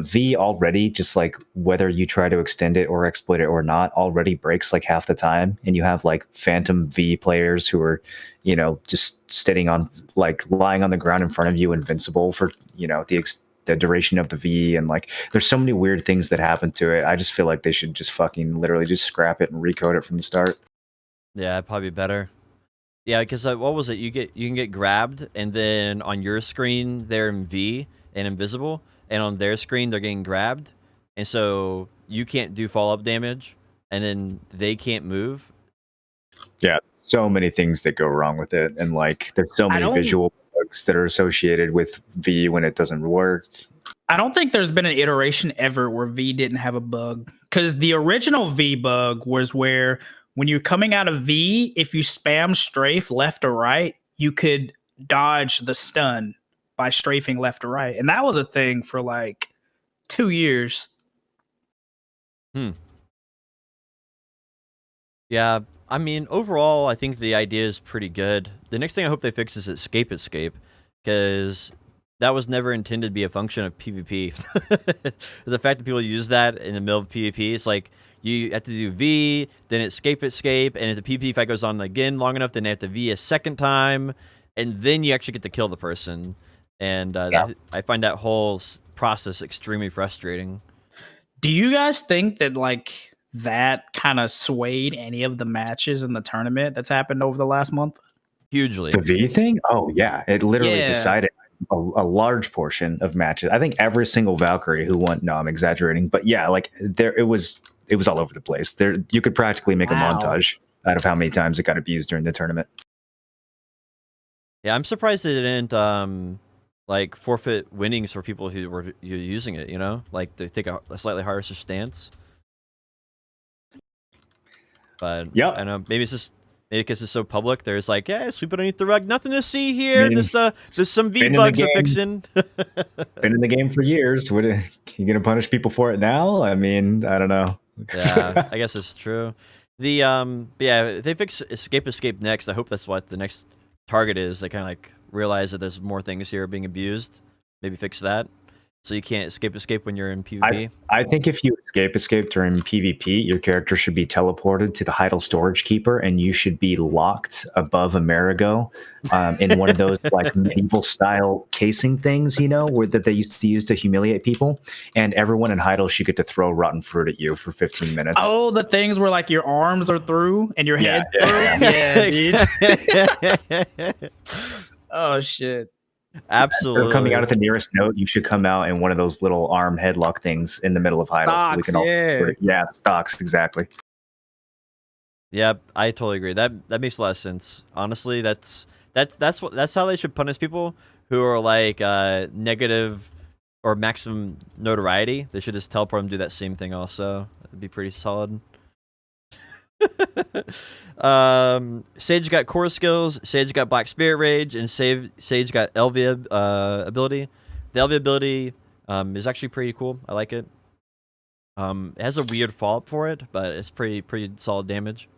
V already, just like whether you try to extend it or exploit it or not, already breaks like half the time. And you have like phantom V players who are, just sitting on, like lying on the ground in front of you, invincible for, the duration of the V. And like, there's so many weird things that happen to it. I just feel like they should just fucking literally just scrap it and recode it from the start. Yeah, probably better. Yeah, because what was it? You can get grabbed, and then on your screen they're in V and invisible, and on their screen they're getting grabbed, and so you can't do follow-up damage, and then they can't move. Yeah, so many things that go wrong with it, and like there's so many visual bugs that are associated with V when it doesn't work. I don't think there's been an iteration ever where V didn't have a bug, because the original V bug was where when you're coming out of V, if you spam strafe left or right, you could dodge the stun by strafing left or right. And that was a thing for like 2 years. Yeah, I mean, overall, I think the idea is pretty good. The next thing I hope they fix is escape, because that was never intended to be a function of PvP. The fact that people use that in the middle of PvP, it's like you have to do V, then escape, and if the PvP fight goes on again long enough, then they have to V a second time, and then you actually get to kill the person. And I find that whole process extremely frustrating. Do you guys think that like that kind of swayed any of the matches in the tournament that's happened over the last month? Hugely. The V thing? Oh yeah, it literally decided a large portion of matches. I think every single Valkyrie who won. No, I'm exaggerating, but yeah, like it was all over the place. There, you could practically make a montage out of how many times it got abused during the tournament. Yeah, I'm surprised they didn't like forfeit winnings for people who were using it. Like they take a slightly harsher stance. But yeah, I don't know, maybe it's just because it's so public. There's like, yeah, sweep it underneath the rug, nothing to see here. There's some V bugs are fixing. Been in the game for years. What are you gonna punish people for it now? I mean, I don't know. Yeah, I guess it's true. The but yeah, if they fix escape next, I hope that's what the next target is. They kind of like realize that there's more things here being abused. Maybe fix that, so you can't escape when you're in PvP. I think if you escape during PvP, your character should be teleported to the Heidel Storage Keeper, and you should be locked above a Marigo in one of those like medieval style casing things, where that they used to use to humiliate people. And everyone in Heidel should get to throw rotten fruit at you for 15 minutes. Oh, the things where like your arms are through and your head's through? Yeah, dude. Oh, shit. Absolutely. Instead of coming out at the nearest note, you should come out in one of those little arm headlock things in the middle of Heidel. Stocks, stocks, exactly. Yeah, I totally agree. That makes a lot of sense. Honestly, that's how they should punish people who are like negative or maximum notoriety. They should just teleport them to do that same thing also. That'd be pretty solid. Sage got core skills, Sage got Black Spirit Rage, and Sage got Elvia ability. The Elvia ability is actually pretty cool. I like it. It has a weird follow-up for it, but it's pretty solid damage.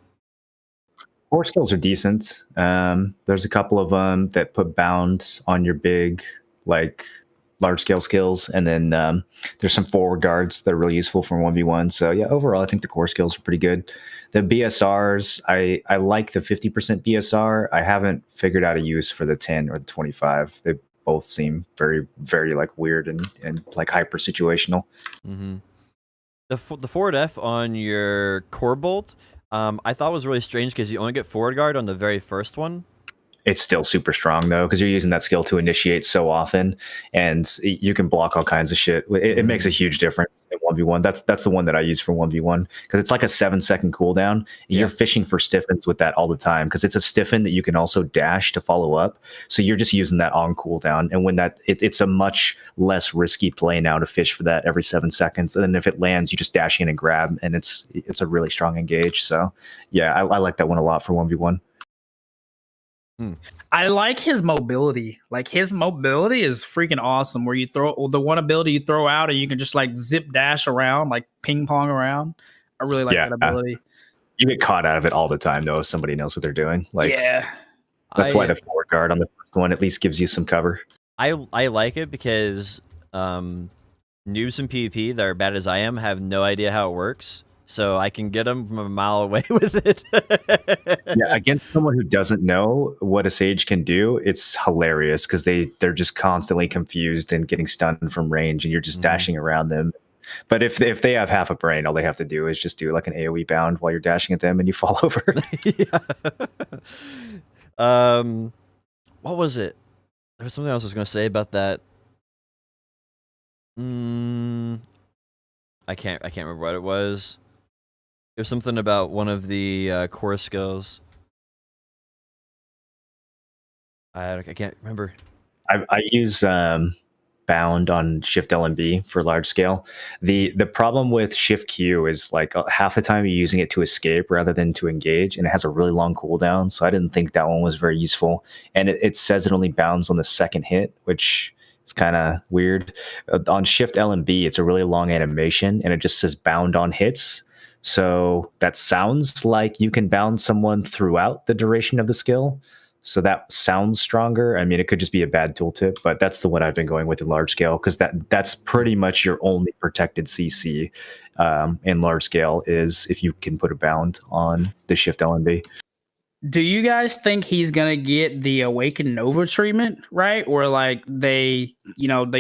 Core skills are decent. There's a couple of them that put bounds on your big, like, large-scale skills, and then there's some forward guards that are really useful for 1v1. So yeah, overall, I think the core skills are pretty good. The BSRs, I like the 50% BSR. I haven't figured out a use for the 10 or the 25. They both seem very, very like weird and like hyper situational. Mm-hmm. The forward F on your core bolt, I thought was really strange because you only get forward guard on the very first one. It's still super strong though, because you're using that skill to initiate so often, and you can block all kinds of shit. It makes a huge difference in 1v1. That's the one that I use for 1v1 because it's like a 7-second cooldown. You're fishing for stiffens with that all the time because it's a stiffen that you can also dash to follow up. So you're just using that on cooldown, and when it's a much less risky play now to fish for that every 7 seconds. And then if it lands, you just dash in and grab, and it's a really strong engage. So yeah, I like that one a lot for 1v1. I like his mobility. Like his mobility is freaking awesome. Where you throw the one ability you throw out, and you can just like zip dash around, like ping pong around. I really like Yeah, that ability. you get caught out of it all the time though. If somebody knows what they're doing, like Yeah, that's why I the forward guard on the first one at least gives you some cover. I like it because noobs in PvP that are bad as I am have no idea how it works, so I can get them from a mile away with it. Yeah, against someone who doesn't know what a sage can do, it's hilarious because they're just constantly confused and getting stunned from range, and you're just dashing around them. But if they have half a brain, all they have to do is just do like an AoE bound while you're dashing at them, and you fall over. Yeah. What was it? There was something else I was going to say about that. I can't remember what it was. It was something about one of the core skills. I can't remember. I use bound on Shift LMB for large scale. The problem with Shift Q is like half the time you're using it to escape rather than to engage, and it has a really long cooldown. So I didn't think that one was very useful. And it says it only bounds on the second hit, which is kind of weird. On Shift LMB, it's a really long animation, and it just says bound on hits. So that sounds like you can bound someone throughout the duration of the skill. So that sounds stronger. I mean, it could just be a bad tooltip, but that's the one I've been going with in large scale because that's pretty much your only protected CC in large scale is if you can put a bound on the Shift LNB. do you guys think he's gonna get the Awakened Nova treatment right, or like they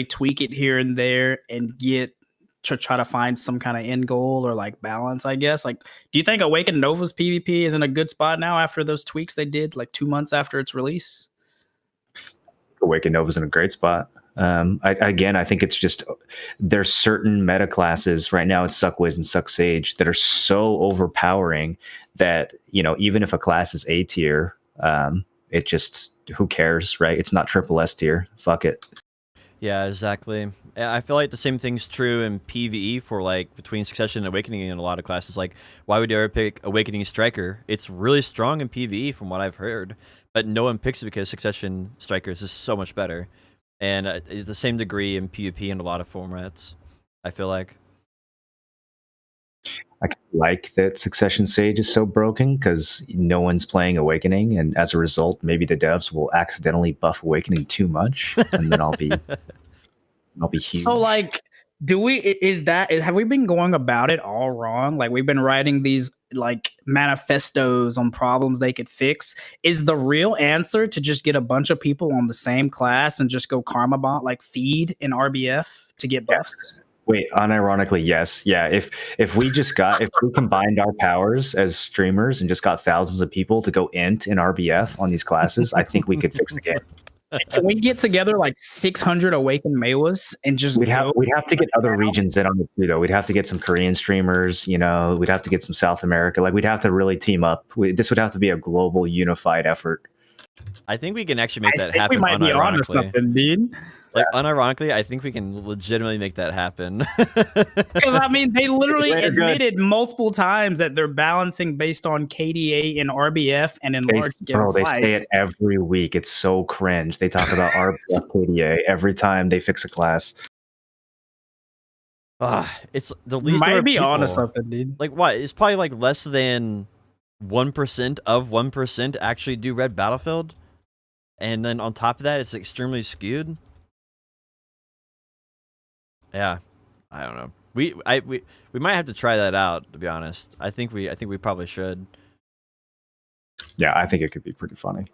tweak it here and there and get to try to find some kind of end goal or like balance? I guess. Like, do you think Awakened Nova's PvP is in a good spot now after those tweaks they did like 2 months after its release? Awaken Nova's in a great spot. I think it's just there's certain meta classes right now. It's Suckwiz and Suck Sage that are so overpowering that even if a class is A tier, it just who cares, right? It's not triple S tier. Fuck it. Yeah, exactly. I feel like the same thing's true in PvE for like between Succession and Awakening in a lot of classes. Like, why would you ever pick Awakening Striker? It's really strong in PvE from what I've heard, but no one picks it because Succession Strikers is so much better. And it's the same degree in PvP in a lot of formats, I feel like. I like that Succession Sage is so broken because no one's playing Awakening, and as a result, maybe the devs will accidentally buff Awakening too much, and then I'll be huge. So like, have we been going about it all wrong? Like we've been writing these like manifestos on problems they could fix. Is the real answer to just get a bunch of people on the same class and just go karma bot, like feed in RBF to get buffs? Yes. Wait, unironically, yes. Yeah, if we combined our powers as streamers and just got thousands of people to go int in RBF on these classes, I think we could fix the game. Can we get together like 600 Awakened Mawas and just we'd have to get other regions in on it too, though. We'd have to get some Korean streamers, we'd have to get some South America. Like we'd have to really team up. This would have to be a global unified effort. I think we can actually make that happen. We might be onto something, dude. Like unironically, I think we can legitimately make that happen. Because I mean, they literally admitted multiple times that they're balancing based on KDA in RBF and in large scale they fights. say it every week. It's so cringe. They talk about RBF KDA every time they fix a class. It's the least. Might be onto something, dude. Like what? It's probably like less than 1% of 1% actually do Red Battlefield, and then on top of that, it's extremely skewed. Yeah, I don't know. We might have to try that out, to be honest. I think we probably should. Yeah, I think it could be pretty funny.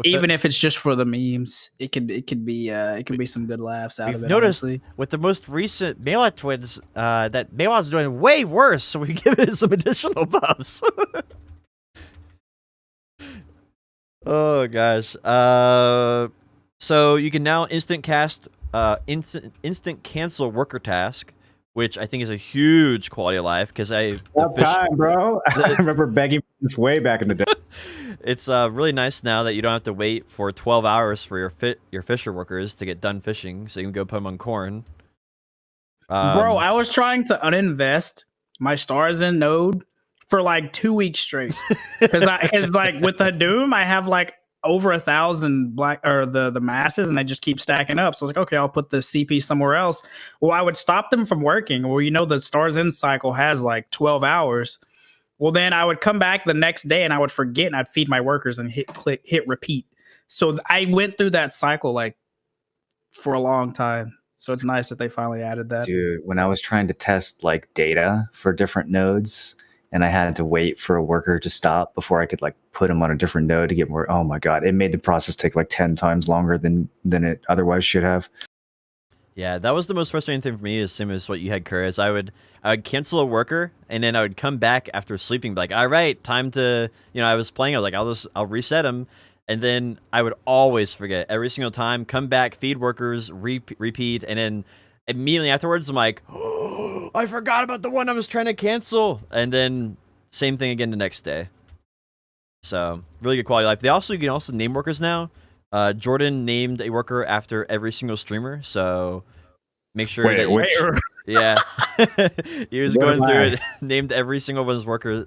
Even if it's just for the memes, it could be some good laughs out of it. Noticed honestly. With the most recent Melee twins that Melee's doing way worse, so we give it some additional buffs. Oh gosh. So you can now instant cancel worker task, which I think is a huge quality of life because time, bro. I remember begging this way back in the day. It's really nice now that you don't have to wait for 12 hours for your fisher workers to get done fishing, so you can go put them on corn. Bro, I was trying to uninvest my stars in node for like 2 weeks straight. Because like with the Doom, I have like over 1,000 black or the masses, and they just keep stacking up. So I was like, okay, I'll put the CP somewhere else. Well, I would stop them from working. Well, the Stars End cycle has like 12 hours. Well, then I would come back the next day and I would forget, and I'd feed my workers and hit repeat. So I went through that cycle like for a long time. So it's nice that they finally added that. Dude, when I was trying to test like data for different nodes, and I had to wait for a worker to stop before I could like put him on a different node to get more. Oh my god, it made the process take like 10 times longer than it otherwise should have. Yeah, that was the most frustrating thing for me. Is same as what you had, Curtis. I would cancel a worker, and then I would come back after sleeping, be like, all right, time to. I was playing. I was like, I'll reset him, and then I would always forget every single time. Come back, feed workers, repeat, and then immediately afterwards, I'm like, oh, I forgot about the one I was trying to cancel, and then same thing again the next day. So really good quality of life. You can also name workers now. Jordan named a worker after every single streamer, so make sure yeah, he was going through it, named every single one of his workers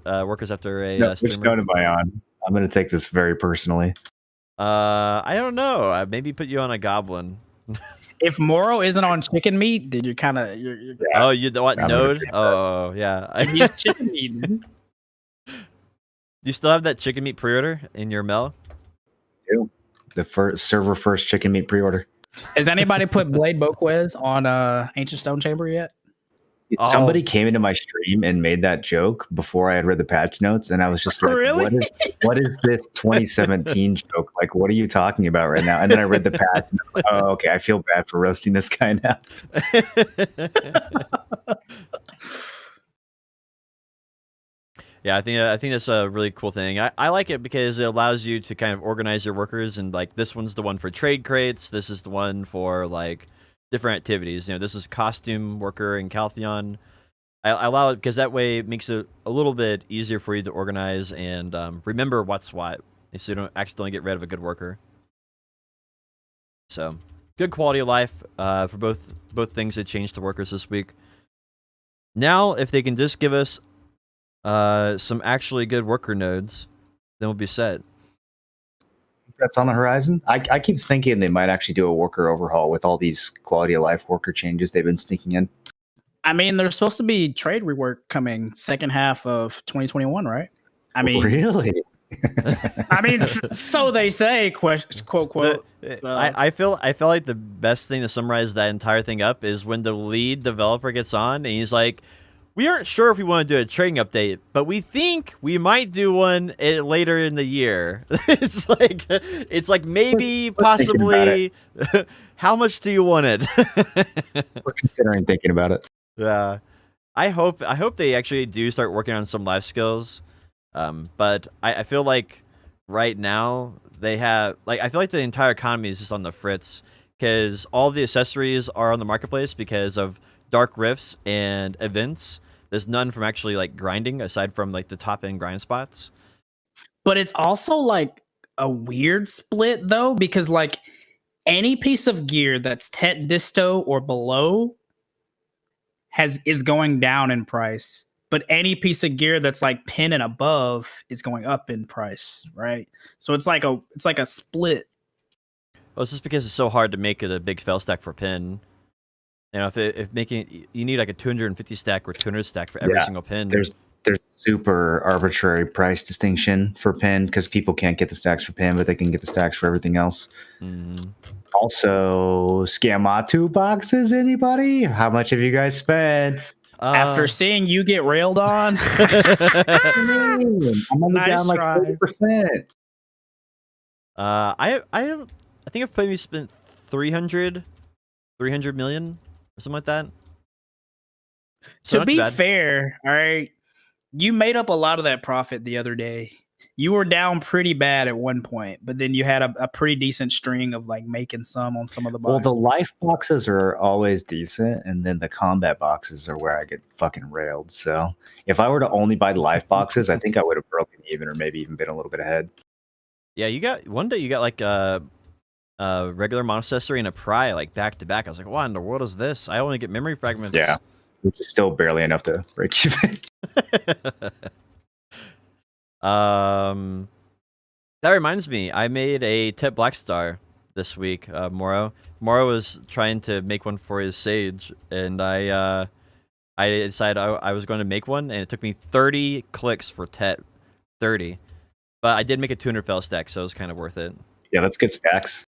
after a streamer. Which node am I on? I'm going to take this very personally. I don't know. I maybe put you on a goblin. If Moro isn't on chicken meat, then you're kind of. Oh, you what node? Oh, yeah. He's chicken meat. Man. Do you still have that chicken meat pre-order in your mail? I do. The server first chicken meat pre-order. Has anybody put Blade Boquez on Ancient Stone Chamber yet? Somebody came into my stream and made that joke before I had read the patch notes, and I was just like, really? what is this 2017 joke? Like, what are you talking about right now? And then I read the patch, and I was like, oh, okay, I feel bad for roasting this guy now. Yeah, I think that's a really cool thing. I like it because it allows you to kind of organize your workers, and like this one's the one for trade crates. This is the one for like different activities. This is costume worker and Caltheon. I allow it because that way it makes it a little bit easier for you to organize and remember what's what, so you don't accidentally get rid of a good worker. So good quality of life for both things that changed to workers this week. Now, if they can just give us some actually good worker nodes, then we'll be set. That's on the horizon. I keep thinking they might actually do a worker overhaul with all these quality of life worker changes they've been sneaking in. I mean, there's supposed to be trade rework coming second half of 2021, right? I mean, really? I mean, so they say, quote, quote. I feel like the best thing to summarize that entire thing up is when the lead developer gets on and he's like, we aren't sure if we want to do a trading update, but we think we might do one later in the year. It's like maybe, possibly. How much do you want it? We're considering thinking about it. Yeah, I hope they actually do start working on some life skills. But I feel like right now they have I feel like the entire economy is just on the fritz because all the accessories are on the marketplace because of dark rifts and events. There's none from actually like grinding aside from like the top end grind spots. But it's also like a weird split though, because like any piece of gear that's Tet Disto or below is going down in price. But any piece of gear that's like pin and above is going up in price, right? So it's like a split. Well, it's just because it's so hard to make it a big fail stack for pin. If making you need like a 250 stack or 200 stack for every single pin. There's super arbitrary price distinction for pin because people can't get the stacks for pin, but they can get the stacks for everything else. Mm-hmm. Also, Scamatu boxes. Anybody? How much have you guys spent? After seeing you get railed on, I'm only down like 30%. I think I've probably spent 300 million or something like that. So to be fair, all right, you made up a lot of that profit the other day. You were down pretty bad at one point, but then you had a pretty decent string of like making some on some of the boxes. Well, the life boxes are always decent, and then the combat boxes are where I get fucking railed. So if I were to only buy the life boxes, I think I would have broken even or maybe even been a little bit ahead. Yeah, you got like a regular monastery and a pry like back to back. I was like, what in the world is this? I only get memory fragments. Yeah, which is still barely enough to break even. That reminds me, I made a Tip Black Star this week, Moro. Moro was trying to make one for his Sage, and I decided I was going to make one, and it took me 30 clicks for Tet. 30. But I did make a 200 fell stack, so it was kind of worth it. Yeah, that's good stacks.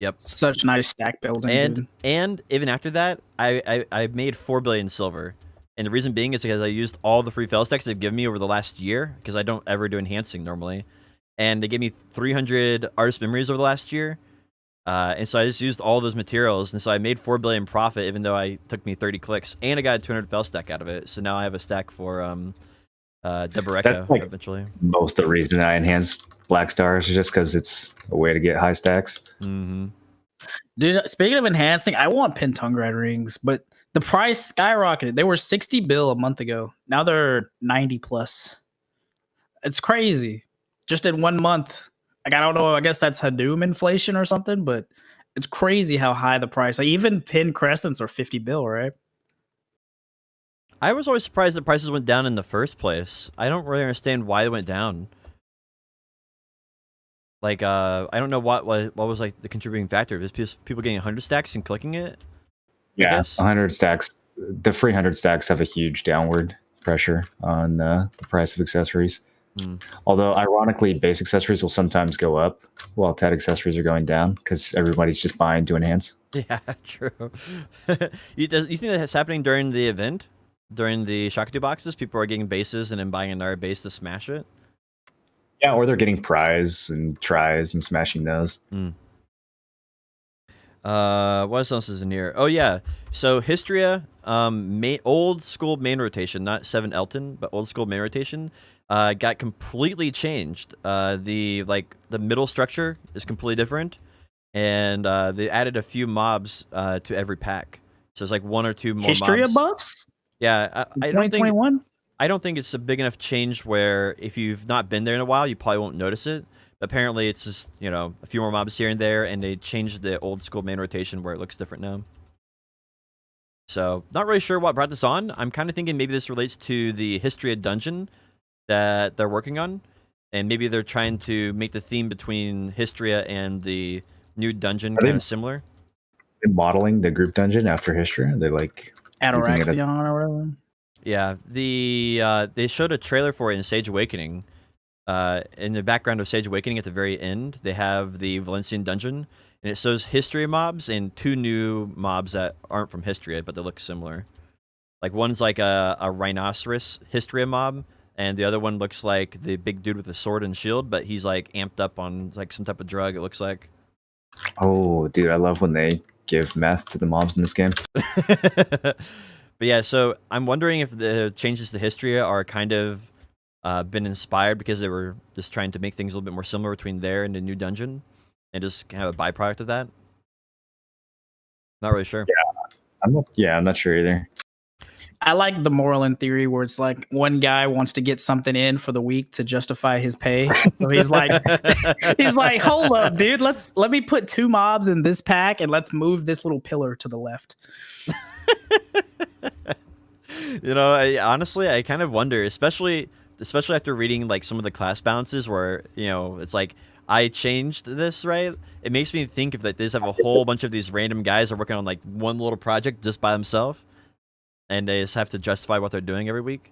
Yep. Such nice stack building. Dude. And even after that, I made 4 billion silver. And the reason being is because I used all the free fell stacks they've given me over the last year, because I don't ever do enhancing normally. And they gave me 300 artist memories over the last year. And so I just used all those materials. And so I made 4 billion profit, even though I took me 30 clicks. And I got a 200 fell stack out of it. So now I have a stack for Deboreka like eventually. Most of the reason I enhance Black Stars is just because it's a way to get high stacks. Mm-hmm. Dude, speaking of enhancing, I want Pentungrat rings, but the price skyrocketed. They were 60 bill a month ago. Now they're 90 plus. It's crazy. Just in 1 month. Like, I don't know. I guess that's Hadoom inflation or something, but it's crazy how high the price. Like, even pin crescents are 50 bill, right? I was always surprised that prices went down in the first place. I don't really understand why they went down. Like, I don't know what was like the contributing factor. Is people getting 100 stacks and clicking it? Yeah, 100 stacks. The free 100 stacks have a huge downward pressure on the price of accessories. Although, ironically, base accessories will sometimes go up while TED accessories are going down because everybody's just buying to enhance. Yeah, true. You think that's happening during the event? During the Shakatu boxes, people are getting bases and then buying another base to smash it? Yeah, or they're getting prize and tries and smashing those. What else is in here? Oh yeah, so Histria, old school main rotation, not 7 Elton, but old school main rotation, got completely changed. The middle structure is completely different, and they added a few mobs to every pack. So it's like 1 or 2 more Histria mobs. Buffs? Yeah, I don't think 2021? I don't think it's a big enough change where if you've not been there in a while, you probably won't notice it. But apparently, it's just, a few more mobs here and there, and they changed the old school main rotation where it looks different now. So, not really sure what brought this on. I'm kind of thinking maybe this relates to the Histria dungeon that they're working on, and maybe they're trying to make the theme between Histria and the new dungeon kind of similar. They're modeling the group dungeon after Histria. They're like Ataraxion or whatever. Yeah, they showed a trailer for it in Sage Awakening. In the background of Sage Awakening at the very end, they have the Valencian dungeon, and it shows Histria mobs and 2 new mobs that aren't from Histria, but they look similar. Like, one's like a rhinoceros Histria mob, and the other one looks like the big dude with the sword and shield, but he's like amped up on like some type of drug, it looks like. Oh, dude, I love when they give meth to the mobs in this game. But yeah, so I'm wondering if the changes to Histria are kind of been inspired because they were just trying to make things a little bit more similar between there and the new dungeon, and just kind of a byproduct of that. Not really sure. Yeah, I'm not sure either. I like the moral in theory where it's like one guy wants to get something in for the week to justify his pay. So he's like, hold up, dude. Let me put 2 mobs in this pack and let's move this little pillar to the left. Honestly, I kind of wonder, especially after reading like some of the class balances where, it's like, I changed this, right? It makes me think of that they just have a whole bunch of these random guys are working on like one little project just by themselves, and they just have to justify what they're doing every week.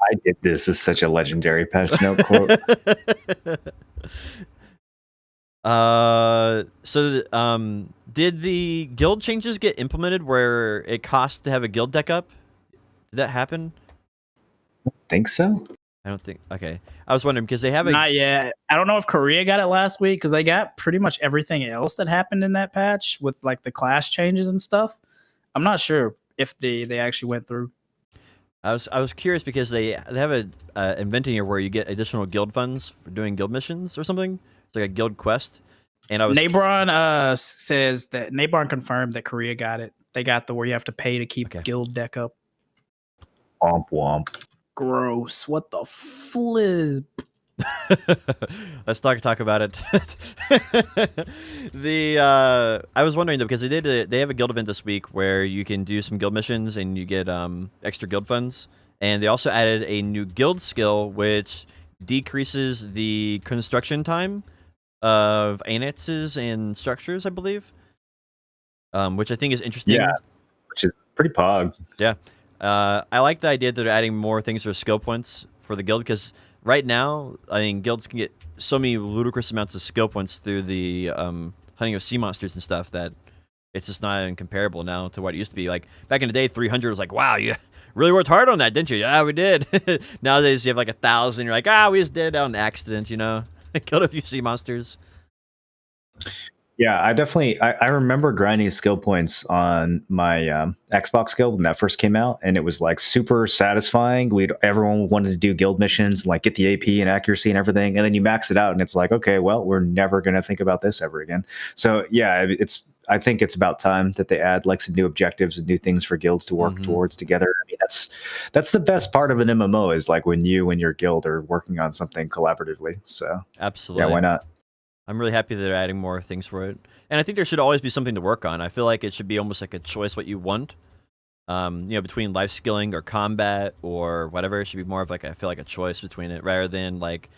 I did this is such a legendary patch note quote. Did the guild changes get implemented where it costs to have a guild deck up? Did that happen? I think so. I don't think. Okay, I was wondering because they have not yet. I don't know if Korea got it last week because they got pretty much everything else that happened in that patch with like the class changes and stuff. I'm not sure if they actually went through. I was curious because they have a event here where you get additional guild funds for doing guild missions or something. It's like a guild quest. And I was Nabron says that Nabron confirmed that Korea got it. They got the where you have to pay to keep guild deck up. Womp womp. Gross. What the flip? Let's talk about it. I was wondering though because they have a guild event this week where you can do some guild missions and you get extra guild funds, and they also added a new guild skill which decreases the construction time of annexes and structures, I believe. Which I think is interesting. Yeah, which is pretty pog. Yeah. I like the idea that they're adding more things for skill points for the guild, because right now, I mean, guilds can get so many ludicrous amounts of skill points through the hunting of sea monsters and stuff that it's just not even comparable now to what it used to be. Like, back in the day, 300 was like, wow, you really worked hard on that, didn't you? Yeah, we did. Nowadays, you have like 1,000. You're like, we just did it out an accident, you know? Killed a few sea monsters. Yeah, I remember grinding skill points on my Xbox guild when that first came out, and it was like super satisfying. Everyone wanted to do guild missions, like get the AP and accuracy and everything, and then you max it out, and it's like, okay, well, we're never going to think about this ever again. So yeah, I think it's about time that they add like some new objectives and new things for guilds to work towards together. I mean, that's the best part of an MMO, is like when you and your guild are working on something collaboratively. So absolutely, yeah, why not? I'm really happy that they're adding more things for it. And I think there should always be something to work on. I feel like it should be almost like a choice what you want. Between life skilling or combat or whatever. It should be more of like, I feel like a choice between it, rather than like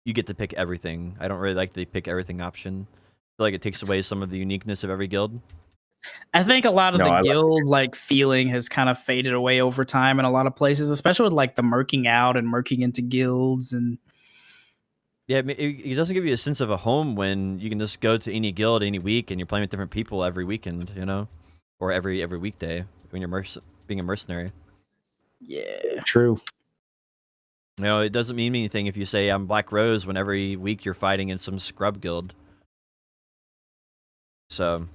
you get to pick everything. I don't really like the pick everything option. I feel like it takes away some of the uniqueness of every guild. I think a lot of the guild like feeling has kind of faded away over time in a lot of places, especially with like the murking out and murking into guilds. And yeah, it doesn't give you a sense of a home when you can just go to any guild any week and you're playing with different people every weekend, you know, or every weekday when you're being a mercenary. Yeah, true. You know, it doesn't mean anything if you say I'm Black Rose when every week you're fighting in some scrub guild. So,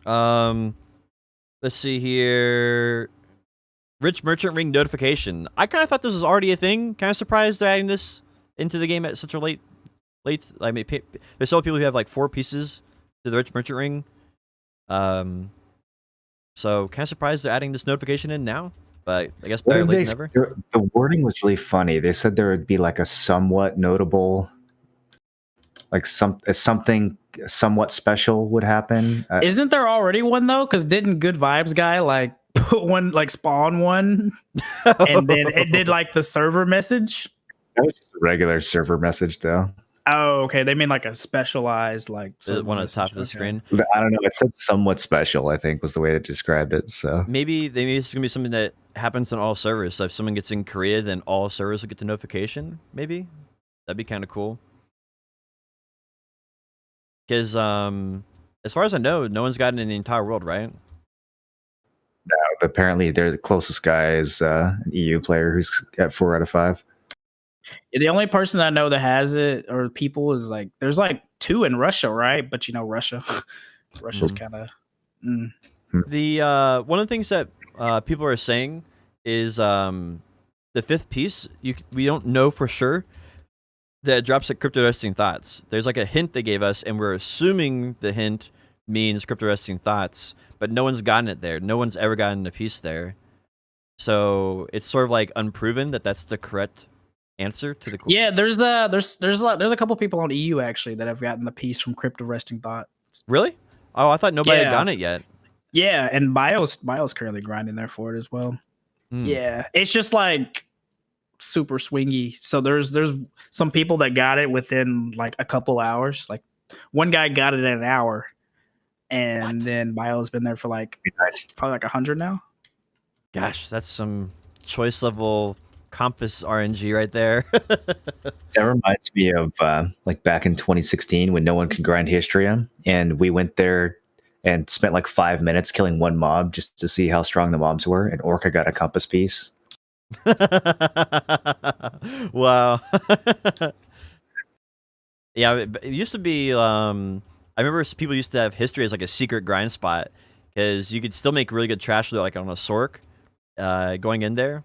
let's see here. Rich Merchant Ring notification. I kind of thought this was already a thing. Kind of surprised they're adding this into the game at such a late. I mean, there's still people who have like 4 pieces to the Rich Merchant Ring. So kind of surprised they're adding this notification in now. But I guess better late than never. The wording was really funny. They said there would be like a somewhat notable, like something somewhat special would happen. Isn't there already one though? Because didn't Good Vibes guy like put one, like spawn one, and then it did like the server message? That was just a regular server message though. Oh, okay. They mean like a specialized like one on the top of the screen. But I don't know. It said somewhat special, I think was the way it described it. So maybe it's gonna be something that happens on all servers. So if someone gets in Korea, then all servers will get the notification. Maybe that'd be kind of cool. Because as far as I know, no one's gotten in the entire world, right? No, apparently they're the closest guy is an EU player who's got 4 out of 5. Yeah, the only person that I know that has it, or people, is like there's like 2 in Russia, right? But you know, Russia's kind of. The one of the things that people are saying is the 5th piece. We don't know for sure that it drops at Crypto Resting Thoughts. There's like a hint they gave us, and we're assuming the hint means Crypto Resting Thoughts, but no one's gotten it there. No one's ever gotten a piece there, so it's sort of like unproven that that's the correct answer to the question. Yeah, there's a couple people on EU actually that have gotten the piece from Crypto Resting Thoughts. Really? Oh, I thought nobody had gotten it yet. Yeah, and Bio's currently grinding there for it as well. Yeah, it's just like super swingy. So there's some people that got it within like a couple hours. Like one guy got it in an hour, and then Bio's been there for like probably like 100 now. Gosh, that's some choice level Compass RNG right there. That reminds me of like back in 2016 when no one could grind Histrium, and we went there and spent like 5 minutes killing one mob just to see how strong the mobs were, and Orca got a compass piece. Wow. Yeah, it used to be I remember people used to have History as like a secret grind spot, because you could still make really good trash loot like on a Sork going in there.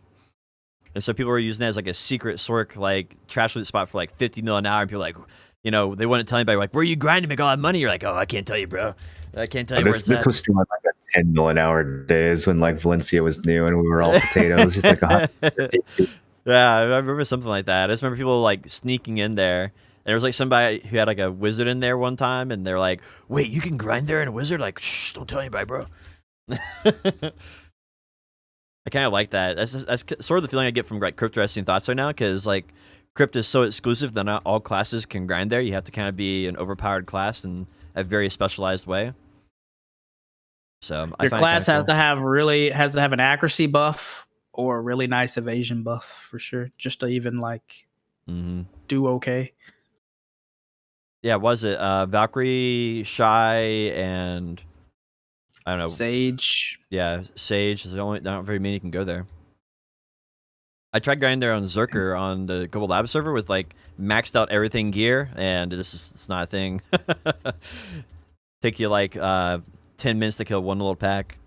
And so people were using that as like a secret Sork like trash loot spot for like 50 mil an hour, and people like, you know, they wouldn't tell anybody like, where are you grinding to make all that money? You're like, oh, I can't tell you, bro. I can't tell you where it's this at. was still like a 10 mil an hour days when like Valencia was new and we were all potatoes. Just like 150. Yeah, I remember something like that. I just remember people like sneaking in there. And there was like somebody who had like a wizard in there one time, and they're like, wait, you can grind there in a wizard? Like, shh, don't tell anybody, bro. I kind of like that. That's sort of the feeling I get from like Crypto Resting Thoughts right now, because like Crypt is so exclusive that not all classes can grind there. You have to kind of be an overpowered class in a very specialized way. So I Your find class it has kinda has to have an accuracy buff or a really nice evasion buff for sure, just to even like cool. Mm-hmm. do okay. Yeah, was it Valkyrie, Shy, and I don't know. Sage. Yeah, Sage. There's only not very many can go there. I tried going there on Zerker on the Global Lab server with like maxed out everything gear, and it's not a thing. Take you like 10 minutes to kill one little pack.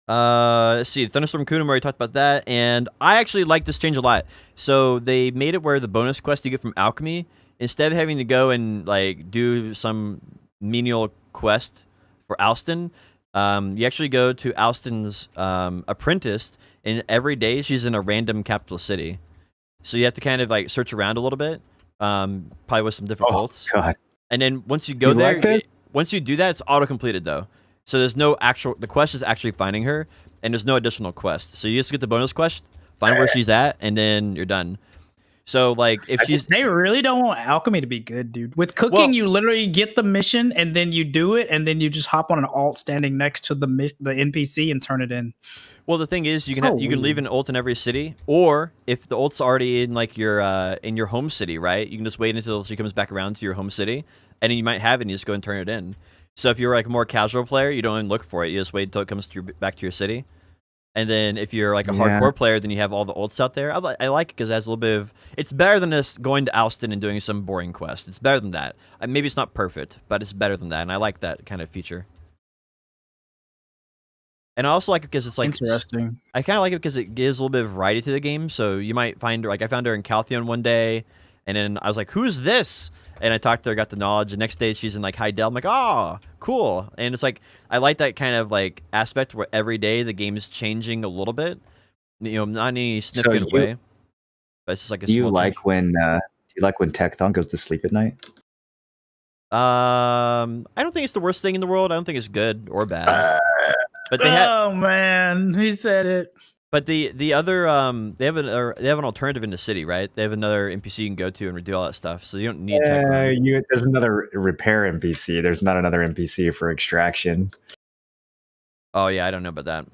Let's see, Thunderstorm Kunum already talked about that, and I actually like this change a lot. So they made it where the bonus quest you get from Alchemy, instead of having to go and like do some menial quest for Alston, you actually go to Alston's apprentice, and every day she's in a random capital city. So you have to kind of like search around a little bit, probably with some different bolts. God. And then once you go You there, liked it? once you do that, it's auto completed though. So there's no actual. The quest is actually finding her, and there's no additional quest. So you just get the bonus quest, find where she's at, and then you're done. So like if she's They really don't want alchemy to be good, dude. With cooking, Well- you literally get the mission and then you do it, and then you just hop on an alt standing next to the NPC and turn it in. well, the thing is, you can So you can leave an ult in every city, or if the ult's already in like your home city, right? You can just wait until she comes back around to your home city, and then you might have it, and you just go and turn it in. So if you're like a more casual player, you don't even look for it. You just wait until it comes back to your city. And then if you're like a hardcore player, then you have all the ults out there. I like it because it has a little bit of... It's better than just going to Alston and doing some boring quest. It's better than that. Maybe it's not perfect, but it's better than that, and I like that kind of feature. And I also like it because it's like... Interesting. I kind of like it because it gives a little bit of variety to the game. So you might find her... Like I found her in Caltheon one day, and then I was like, who's this? And I talked to her, got the knowledge. The next day she's in like Heidel. I'm like, oh, cool. And it's like, I like that kind of like aspect where every day the game is changing a little bit. You know, not in any significant way. But it's just like a Do you small like change. when Techthon goes to sleep at night? I don't think it's the worst thing in the world. I don't think it's good or bad. But they have, Oh man, he said it. but the other they have an alternative in the city, right? They have another NPC you can go to and do all that stuff. So you don't need Techthon. There's another repair NPC. There's not another NPC for extraction. Oh yeah, I don't know about that.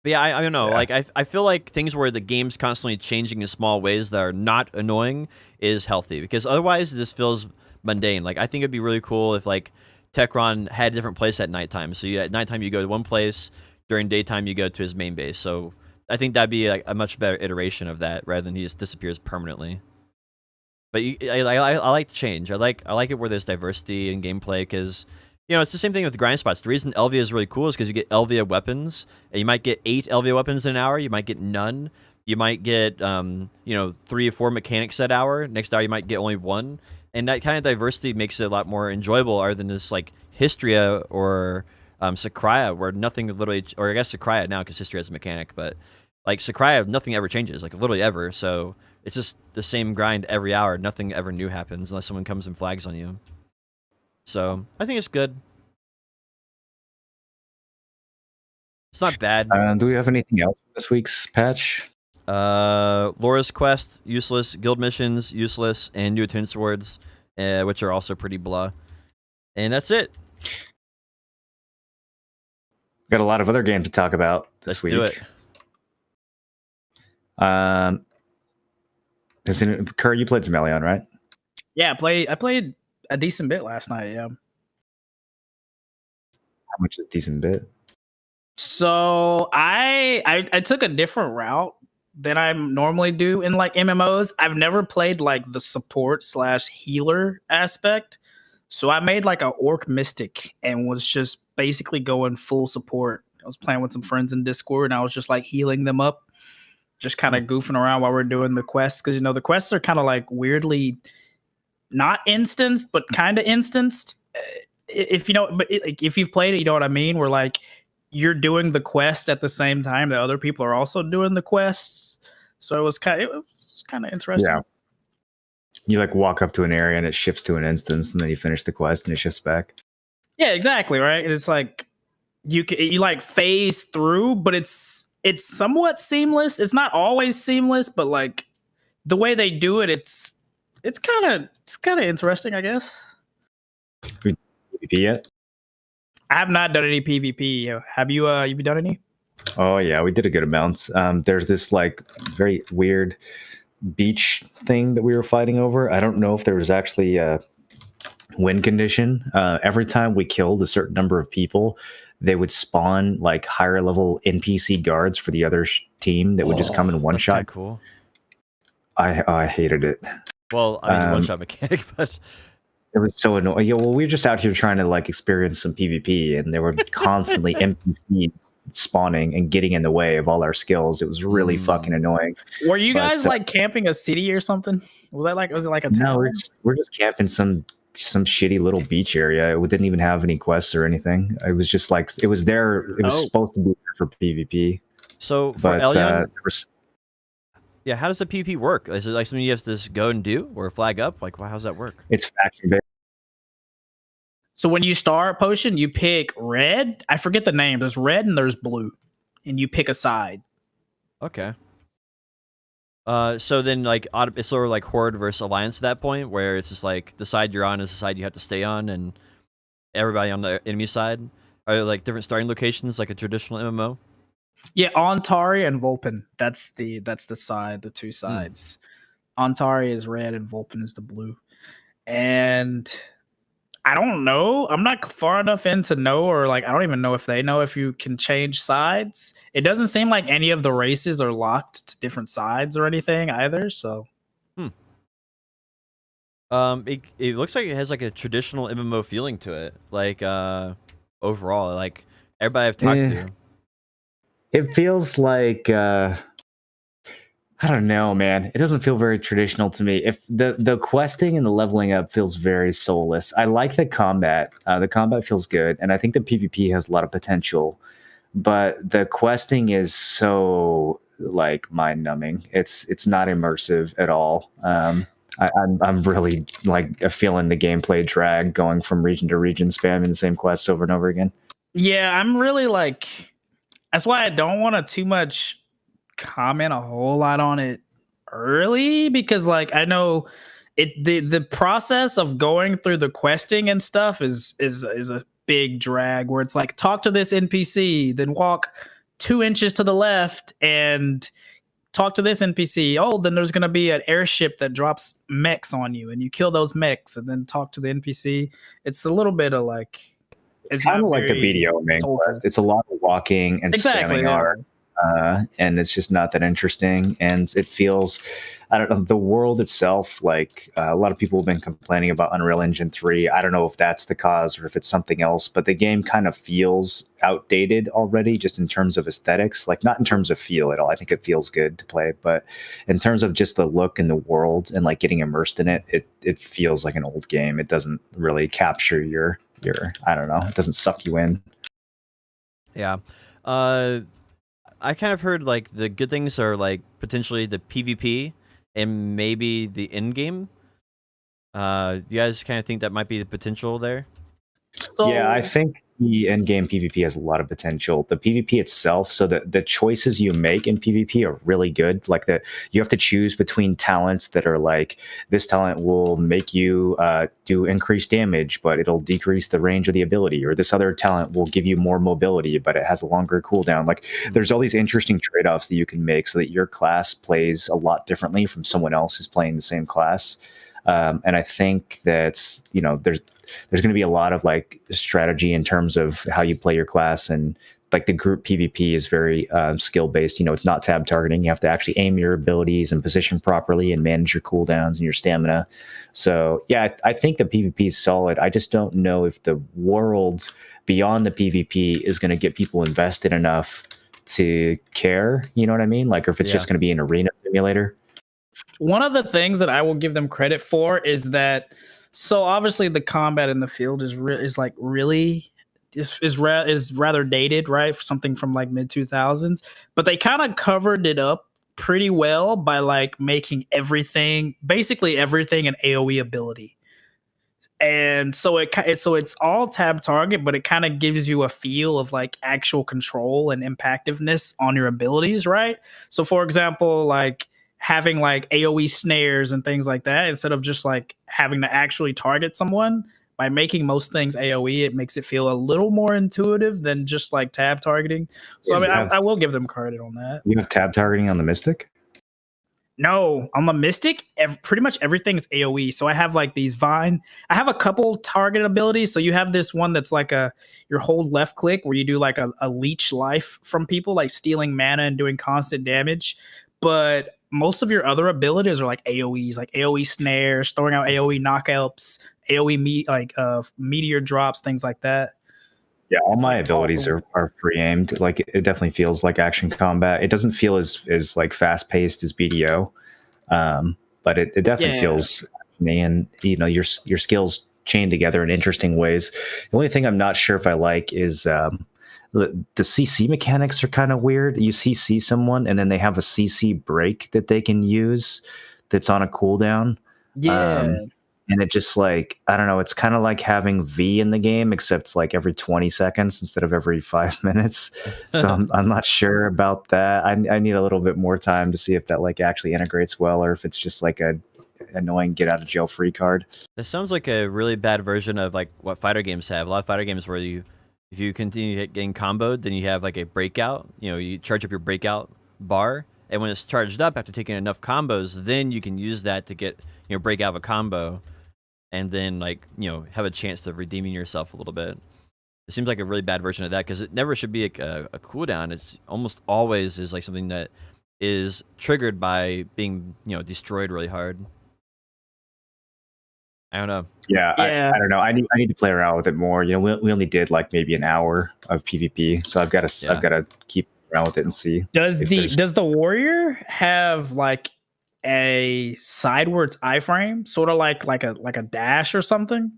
But yeah, I don't know. Yeah. Like I feel like things where the game's constantly changing in small ways that are not annoying is healthy, because otherwise this feels mundane. Like I think it'd be really cool if like Techron had a different place at nighttime. So at nighttime you go to one place, during daytime you go to his main base. So I think that'd be like a much better iteration of that rather than he just disappears permanently. But I like change. I like it where there's diversity in gameplay, because you know it's the same thing with grind spots. The reason Elvia is really cool is because you get Elvia weapons, and you might get 8 Elvia weapons in an hour. You might get none. You might get 3 or 4 mechanics that hour. Next hour you might get only 1, and that kind of diversity makes it a lot more enjoyable, other than this like Hystria or Sakraya, where nothing literally, or I guess Sakraya now because Hystria has a mechanic, but like Sakraya, nothing ever changes, like literally ever. So it's just the same grind every hour. Nothing ever new happens unless someone comes and flags on you. So I think it's good. It's not bad. Do we have anything else for this week's patch? Laura's quest, useless. Guild missions, useless. And new attendance awards, which are also pretty blah. And that's it. Got a lot of other games to talk about this Let's week. do it. Kurt, you played some Elion, right? Yeah, I played a decent bit last night. Yeah. How much is a decent bit? So I took a different route than I normally do in like MMOs. I've never played like the support / healer aspect. So I made like a orc mystic and was just basically going full support. I was playing with some friends in Discord and I was just like healing them up, just kind of goofing around while we're doing the quests. Cause the quests are kind of like weirdly not instanced, but kind of instanced. If you know, but if you've played it, you know what I mean? Where like you're doing the quest at the same time that other people are also doing the quests. So it was kind of interesting. Yeah. You like walk up to an area and it shifts to an instance, and then you finish the quest and it shifts back. Yeah, exactly. Right. And it's like you like phase through, but it's somewhat seamless. It's not always seamless, but like the way they do it, it's kind of interesting, I guess. PvP yet? I have not done any PvP. Have you? Have you done any? Oh yeah, we did a good amount. There's this like very weird beach thing that we were fighting over. I don't know if there was actually a win condition. Every time we killed a certain number of people, they would spawn like higher level NPC guards for the other team that would just come in one That's shot. kinda cool. I hated it. Well, I mean, one shot mechanic, but It was so annoying. Yeah, well, we were just out here trying to like experience some PvP, and there were constantly NPCs spawning and getting in the way of all our skills. It was really fucking annoying. Were you But, guys like camping a city or something? Was it like a town? No, we're just camping some shitty little beach area. It didn't even have any quests or anything. It was just like it was there. It was supposed to be there for PvP. so for But Elyon, there was, yeah, how does the PvP work? Is it like something you have to just go and do or flag up? Like, how's that work? it's faction based. So when you start potion, you pick red. I forget the name. There's red and there's blue, and you pick a side. Okay. So then like it's sort of like Horde versus Alliance at that point, where it's just like the side you're on is the side you have to stay on, and everybody on the enemy side are there, like different starting locations, like a traditional MMO. Yeah, Ontari and Vulpin. That's the side, the two sides. Ontari is red and Vulpin is the blue. And I don't know. I'm not far enough in to know, or like I don't even know if they know if you can change sides. It doesn't seem like any of the races are locked to different sides or anything either. So It looks like it has like a traditional MMO feeling to it. Like overall, like everybody I've talked to. It feels like I don't know, man. It doesn't feel very traditional to me. If the questing and the leveling up feels very soulless. I like the combat. The combat feels good, and I think the PvP has a lot of potential. But the questing is so like mind numbing. It's not immersive at all. I'm really like feeling the gameplay drag going from region to region, spamming the same quests over and over again. yeah, I'm really like. That's why I don't want to too much comment a whole lot on it early, because like I know the process of going through the questing and stuff is a big drag, where it's like talk to this NPC, then walk 2 inches to the left and talk to this NPC. Oh, then there's gonna be an airship that drops mechs on you, and you kill those mechs, and then talk to the NPC. It's a little bit of like It's kind of like the BDO main quest. It's a lot of walking and spamming art. And it's just not that interesting, and it feels, I don't know, the world itself, like a lot of people have been complaining about Unreal Engine 3. I don't know if that's the cause or if it's something else, but the game kind of feels outdated already, just in terms of aesthetics, like not in terms of feel at all. I think it feels good to play, but in terms of just the look and the world and like getting immersed in it, it feels like an old game. It doesn't really capture your I don't know, it doesn't suck you in. Yeah. I kind of heard like the good things are like potentially the PvP and maybe the end game. You guys kind of think that might be the potential there? So, yeah, I think the end game PvP has a lot of potential. The PvP itself, so the choices you make in PvP are really good. Like that, you have to choose between talents that are like, this talent will make you do increased damage, but it'll decrease the range of the ability, or this other talent will give you more mobility, but it has a longer cooldown. Like there's all these interesting trade-offs that you can make so that your class plays a lot differently from someone else who's playing the same class. And I think that, you know, there's going to be a lot of like strategy in terms of how you play your class, and like the group PvP is very skill based. You know, it's not tab targeting. You have to actually aim your abilities and position properly and manage your cooldowns and your stamina. So yeah, I think the PvP is solid. I just don't know if the world beyond the PvP is going to get people invested enough to care. You know what I mean? Like, or if it's just going to be an arena simulator. One of the things that I will give them credit for is that, so obviously the combat in the field is rather dated, right? For something from like mid 2000s, but they kind of covered it up pretty well by like making basically everything an AoE ability. And so it's all tab target, but it kind of gives you a feel of like actual control and impactiveness on your abilities, right? So for example, like having like AoE snares and things like that instead of just like having to actually target someone. By making most things AoE, it makes it feel a little more intuitive than just like tab targeting. So Yeah, I mean, I will give them credit on that. you have tab targeting on the Mystic? No, on the Mystic, pretty much everything is AoE. So I have like these Vine. I have a couple target abilities. So you have this one that's like your hold left click where you do like a leech life from people, like stealing mana and doing constant damage. But most of your other abilities are like AoEs, like AoE snares, throwing out AoE knockouts, meteor drops, things like that. Yeah, all It's my like abilities are free aimed. Like it definitely feels like action combat. It doesn't feel as like fast paced as BDO, but it definitely yeah, feels me. And your skills chain together in interesting ways. The only thing I'm not sure if I like is the CC mechanics are kind of weird. You CC someone and then they have a CC break that they can use that's on a cooldown. yeah. Um, and it just like, I don't know, it's kind of like having V in the game, except like every 20 seconds instead of every 5 minutes. So I'm not sure about that. I need a little bit more time to see if that like actually integrates well or if it's just like a annoying get out of jail free card. That sounds like a really bad version of like what fighter games have. A lot of fighter games where if you continue getting comboed, then you have like a breakout. You charge up your breakout bar, and when it's charged up after taking enough combos, then you can use that to get break out of a combo, and then like have a chance of redeeming yourself a little bit. It seems like a really bad version of that because it never should be a cooldown. It's almost always is like something that is triggered by being destroyed really hard. I don't know. Yeah, Yeah. I don't know. I need to play around with it more. We only did like maybe an hour of PvP, so I've got to keep around with it and see. Does the warrior have like a sidewards iframe, sort of like a dash or something?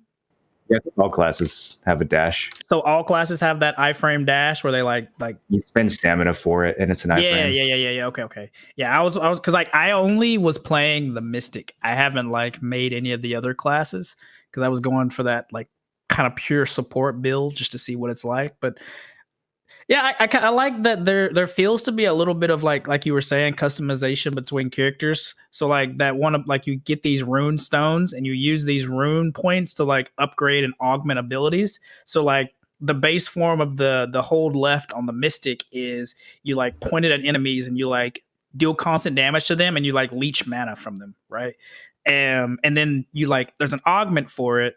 Yeah, all classes have a dash. So all classes have that iframe dash where they like you spend stamina for it, and it's an iframe. Yeah. Okay. Yeah, I was because like I only was playing the Mystic. I haven't like made any of the other classes because I was going for that like kind of pure support build just to see what it's like. But yeah, I like that there feels to be a little bit of like you were saying customization between characters. So like that one of like you get these rune stones and you use these rune points to like upgrade and augment abilities. So like the base form of the hold left on the Mystic is you like point it at enemies and you like deal constant damage to them and you like leech mana from them, right? And then you like there's an augment for it,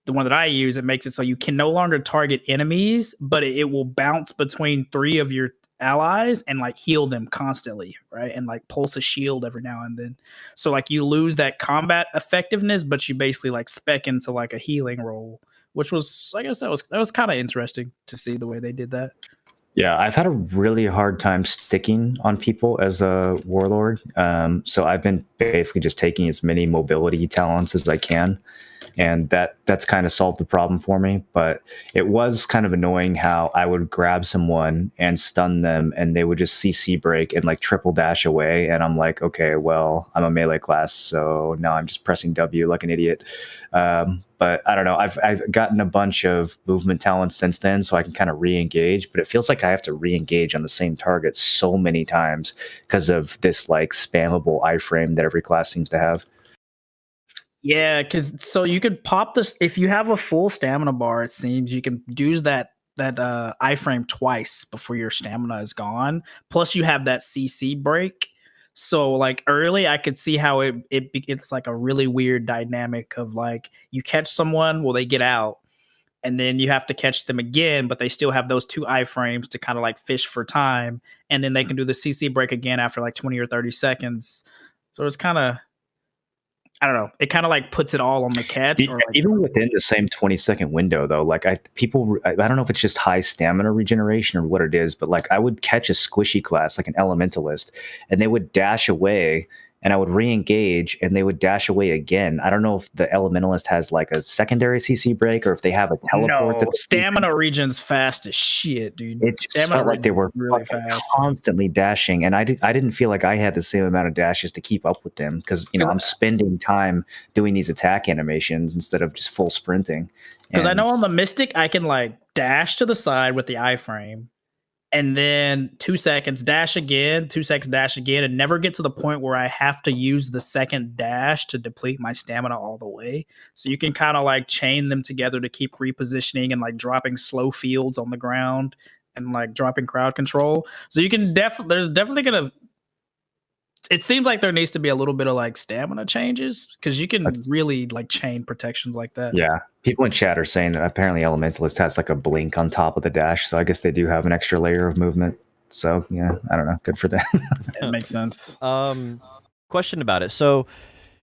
the one that I use, it makes it so you can no longer target enemies, but it will bounce between 3 of your allies and like heal them constantly, right? And like pulse a shield every now and then. So like you lose that combat effectiveness, but you basically like spec into like a healing role, which was I guess that was kind of interesting to see the way they did that. Yeah, I've had a really hard time sticking on people as a warlord. So I've been basically just taking as many mobility talents as I can. And that's kind of solved the problem for me. But it was kind of annoying how I would grab someone and stun them and they would just CC break and like triple dash away. And I'm like, okay, well, I'm a melee class, so now I'm just pressing W like an idiot. But I don't know. I've gotten a bunch of movement talents since then, so I can kind of re-engage. But it feels like I have to re-engage on the same target so many times because of this like spammable iframe that every class seems to have. Yeah, because so you could pop this if you have a full stamina bar. It seems you can use that iframe twice before your stamina is gone. Plus, you have that CC break. So, like early, I could see how it's like a really weird dynamic of like you catch someone, well, they get out, and then you have to catch them again, but they still have those 2 iframes to kind of like fish for time, and then they can do the CC break again after like 20 or 30 seconds. So it's kind of I don't know. It kind of like puts it all on the catch. Or like, even within the same 20-second window, though, like I don't know if it's just high stamina regeneration or what it is, but like I would catch a squishy class, like an elementalist, and they would dash away, and I would re-engage, and they would dash away again. I don't know if the elementalist has like a secondary CC break or if they have a teleport. No, stamina regen's fast as shit, dude. It just Stamina felt like they were really fast, constantly dashing, and I didn't feel like I had the same amount of dashes to keep up with them because I'm spending time doing these attack animations instead of just full sprinting. Because I know on the Mystic I can like dash to the side with the iframe, and then 2 seconds dash again, 2 seconds dash again, and never get to the point where I have to use the second dash to deplete my stamina all the way. So you can kind of like chain them together to keep repositioning and like dropping slow fields on the ground and like dropping crowd control. So you can there's definitely gonna. It seems like there needs to be a little bit of like stamina changes because you can really like chain protections like that. Yeah. People in chat are saying that apparently Elementalist has like a blink on top of the dash. So I guess they do have an extra layer of movement. So yeah, I don't know. Good for them. It makes sense. Question about it. So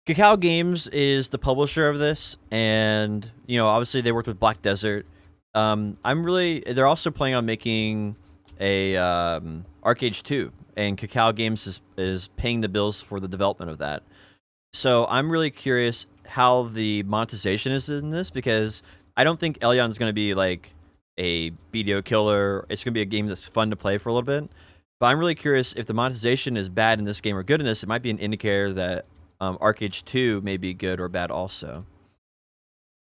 Cacao Games is the publisher of this, and obviously they worked with Black Desert. They're also planning on making a Arcade 2, and Cacao Games is paying the bills for the development of that. So I'm really curious how the monetization is in this, because I don't think Elyon is going to be like a BDO killer. It's going to be a game that's fun to play for a little bit. But I'm really curious if the monetization is bad in this game or good in this. It might be an indicator that Arcade 2 may be good or bad also.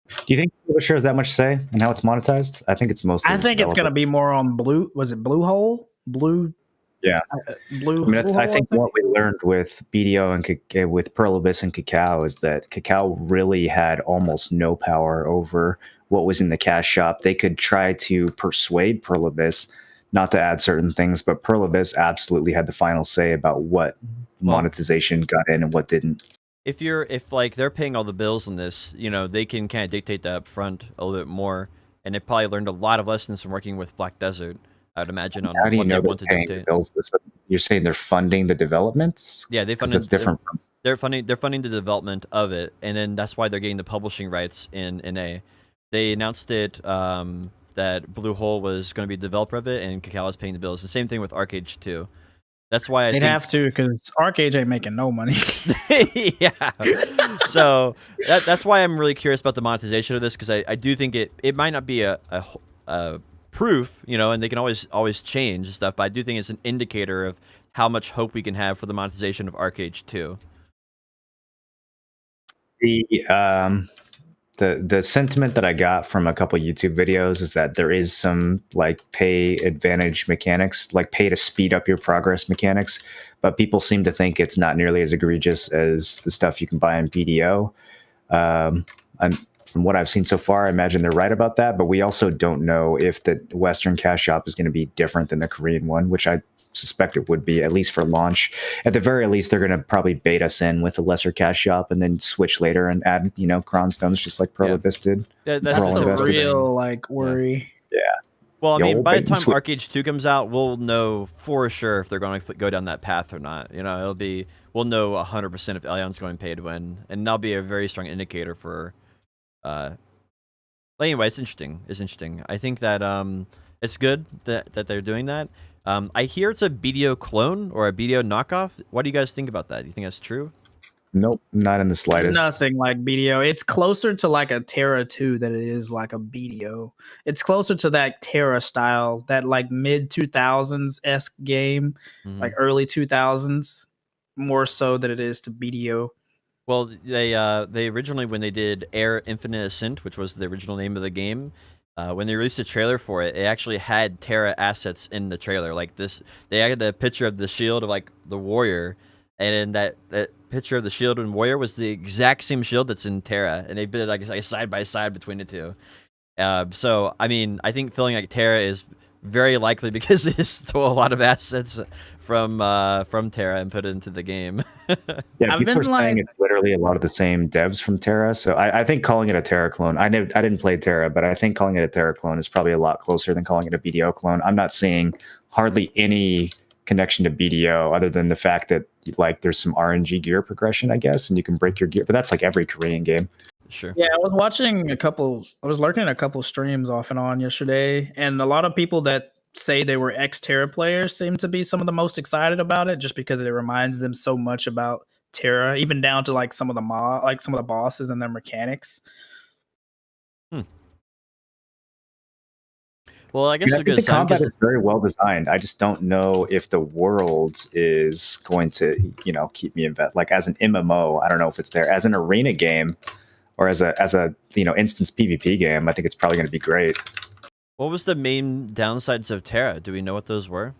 Do you think the publisher has that much say in how it's monetized? I think it's mostly. I think it's going to be more on Blue. Was it Bluehole? Blue. Yeah. Blue. I mean, I think what we learned with BDO and with Pearl Abyss and Cacao is that Cacao really had almost no power over what was in the cash shop. They could try to persuade Pearl Abyss not to add certain things, but Pearl Abyss absolutely had the final say about what monetization got in and what didn't. If like they're paying all the bills on this, they can kind of dictate that up front a little bit more, and they probably learned a lot of lessons from working with Black Desert, I would imagine, on how do you what know they want to paying dictate. The bills? You're saying they're funding the developments? Yeah, they funded. That's different. They're funding the development of it, and then that's why they're getting the publishing rights in NA. They announced it that Bluehole was going to be the developer of it, and Cacao is paying the bills. The same thing with Arcade 2. That's why they'd have to, because Arcade ain't making no money. Yeah. So that's why I'm really curious about the monetization of this, because I do think it might not be a proof, and they can always change stuff, but I do think it's an indicator of how much hope we can have for the monetization of Arcade 2. The sentiment that I got from a couple YouTube videos is that there is some like pay advantage mechanics, like pay to speed up your progress mechanics, but people seem to think it's not nearly as egregious as the stuff you can buy in BDO. And from what I've seen so far, I imagine they're right about that, but we also don't know if the Western cash shop is going to be different than the Korean one, which I suspect it would be, at least for launch. At the very least, they're going to probably bait us in with a lesser cash shop and then switch later and add, cron stones, just like Pearl Abyss did. That's the real worry. Yeah. Well, I mean, by the time Arcade 2 comes out, we'll know for sure if they're going to go down that path or not. We'll know 100% if Elyon's going to pay to win, and that'll be a very strong indicator for. Anyway, it's interesting. I think that it's good that they're doing that. I hear it's a BDO clone or a BDO knockoff. What do you guys think about that? Do you think that's true? Nope, not in the slightest. Nothing like BDO. It's closer to like a Terra 2 than it is like a BDO. It's closer to that Terra style, that like mid 2000s-esque game, like early 2000s, more so than it is to BDO. Well, they originally, when they did Air Infinite Ascent, which was the original name of the game, when they released a trailer for it, it actually had Terra assets in the trailer. Like this, they had a picture of the shield of like the warrior, and that picture of the shield and warrior was the exact same shield that's in Terra, and they put it like side by side between the two. So I mean, I think feeling like Terra is very likely because they stole a lot of assets from Terra and put it into the game. Yeah, people are saying it's literally a lot of the same devs from Terra. So I think calling it a Terra clone, I didn't play Terra, but I think calling it a Terra clone is probably a lot closer than calling it a BDO clone. I'm not seeing hardly any connection to BDO other than the fact that like there's some RNG gear progression, I guess, and you can break your gear, but that's like every Korean game. Sure. Yeah, I was lurking a couple streams off and on yesterday, and a lot of people that say they were ex-Terra players seem to be some of the most excited about it, just because it reminds them so much about Terra, even down to like some of the bosses and their mechanics. Well, I guess it's a good the sign. Combat is very well designed. I just don't know if the world is going to, keep me invested. Like as an MMO, I don't know if it's there. As an arena game, or as a instance PvP game, I think it's probably going to be great. What was the main downsides of Terra? Do we know what those were?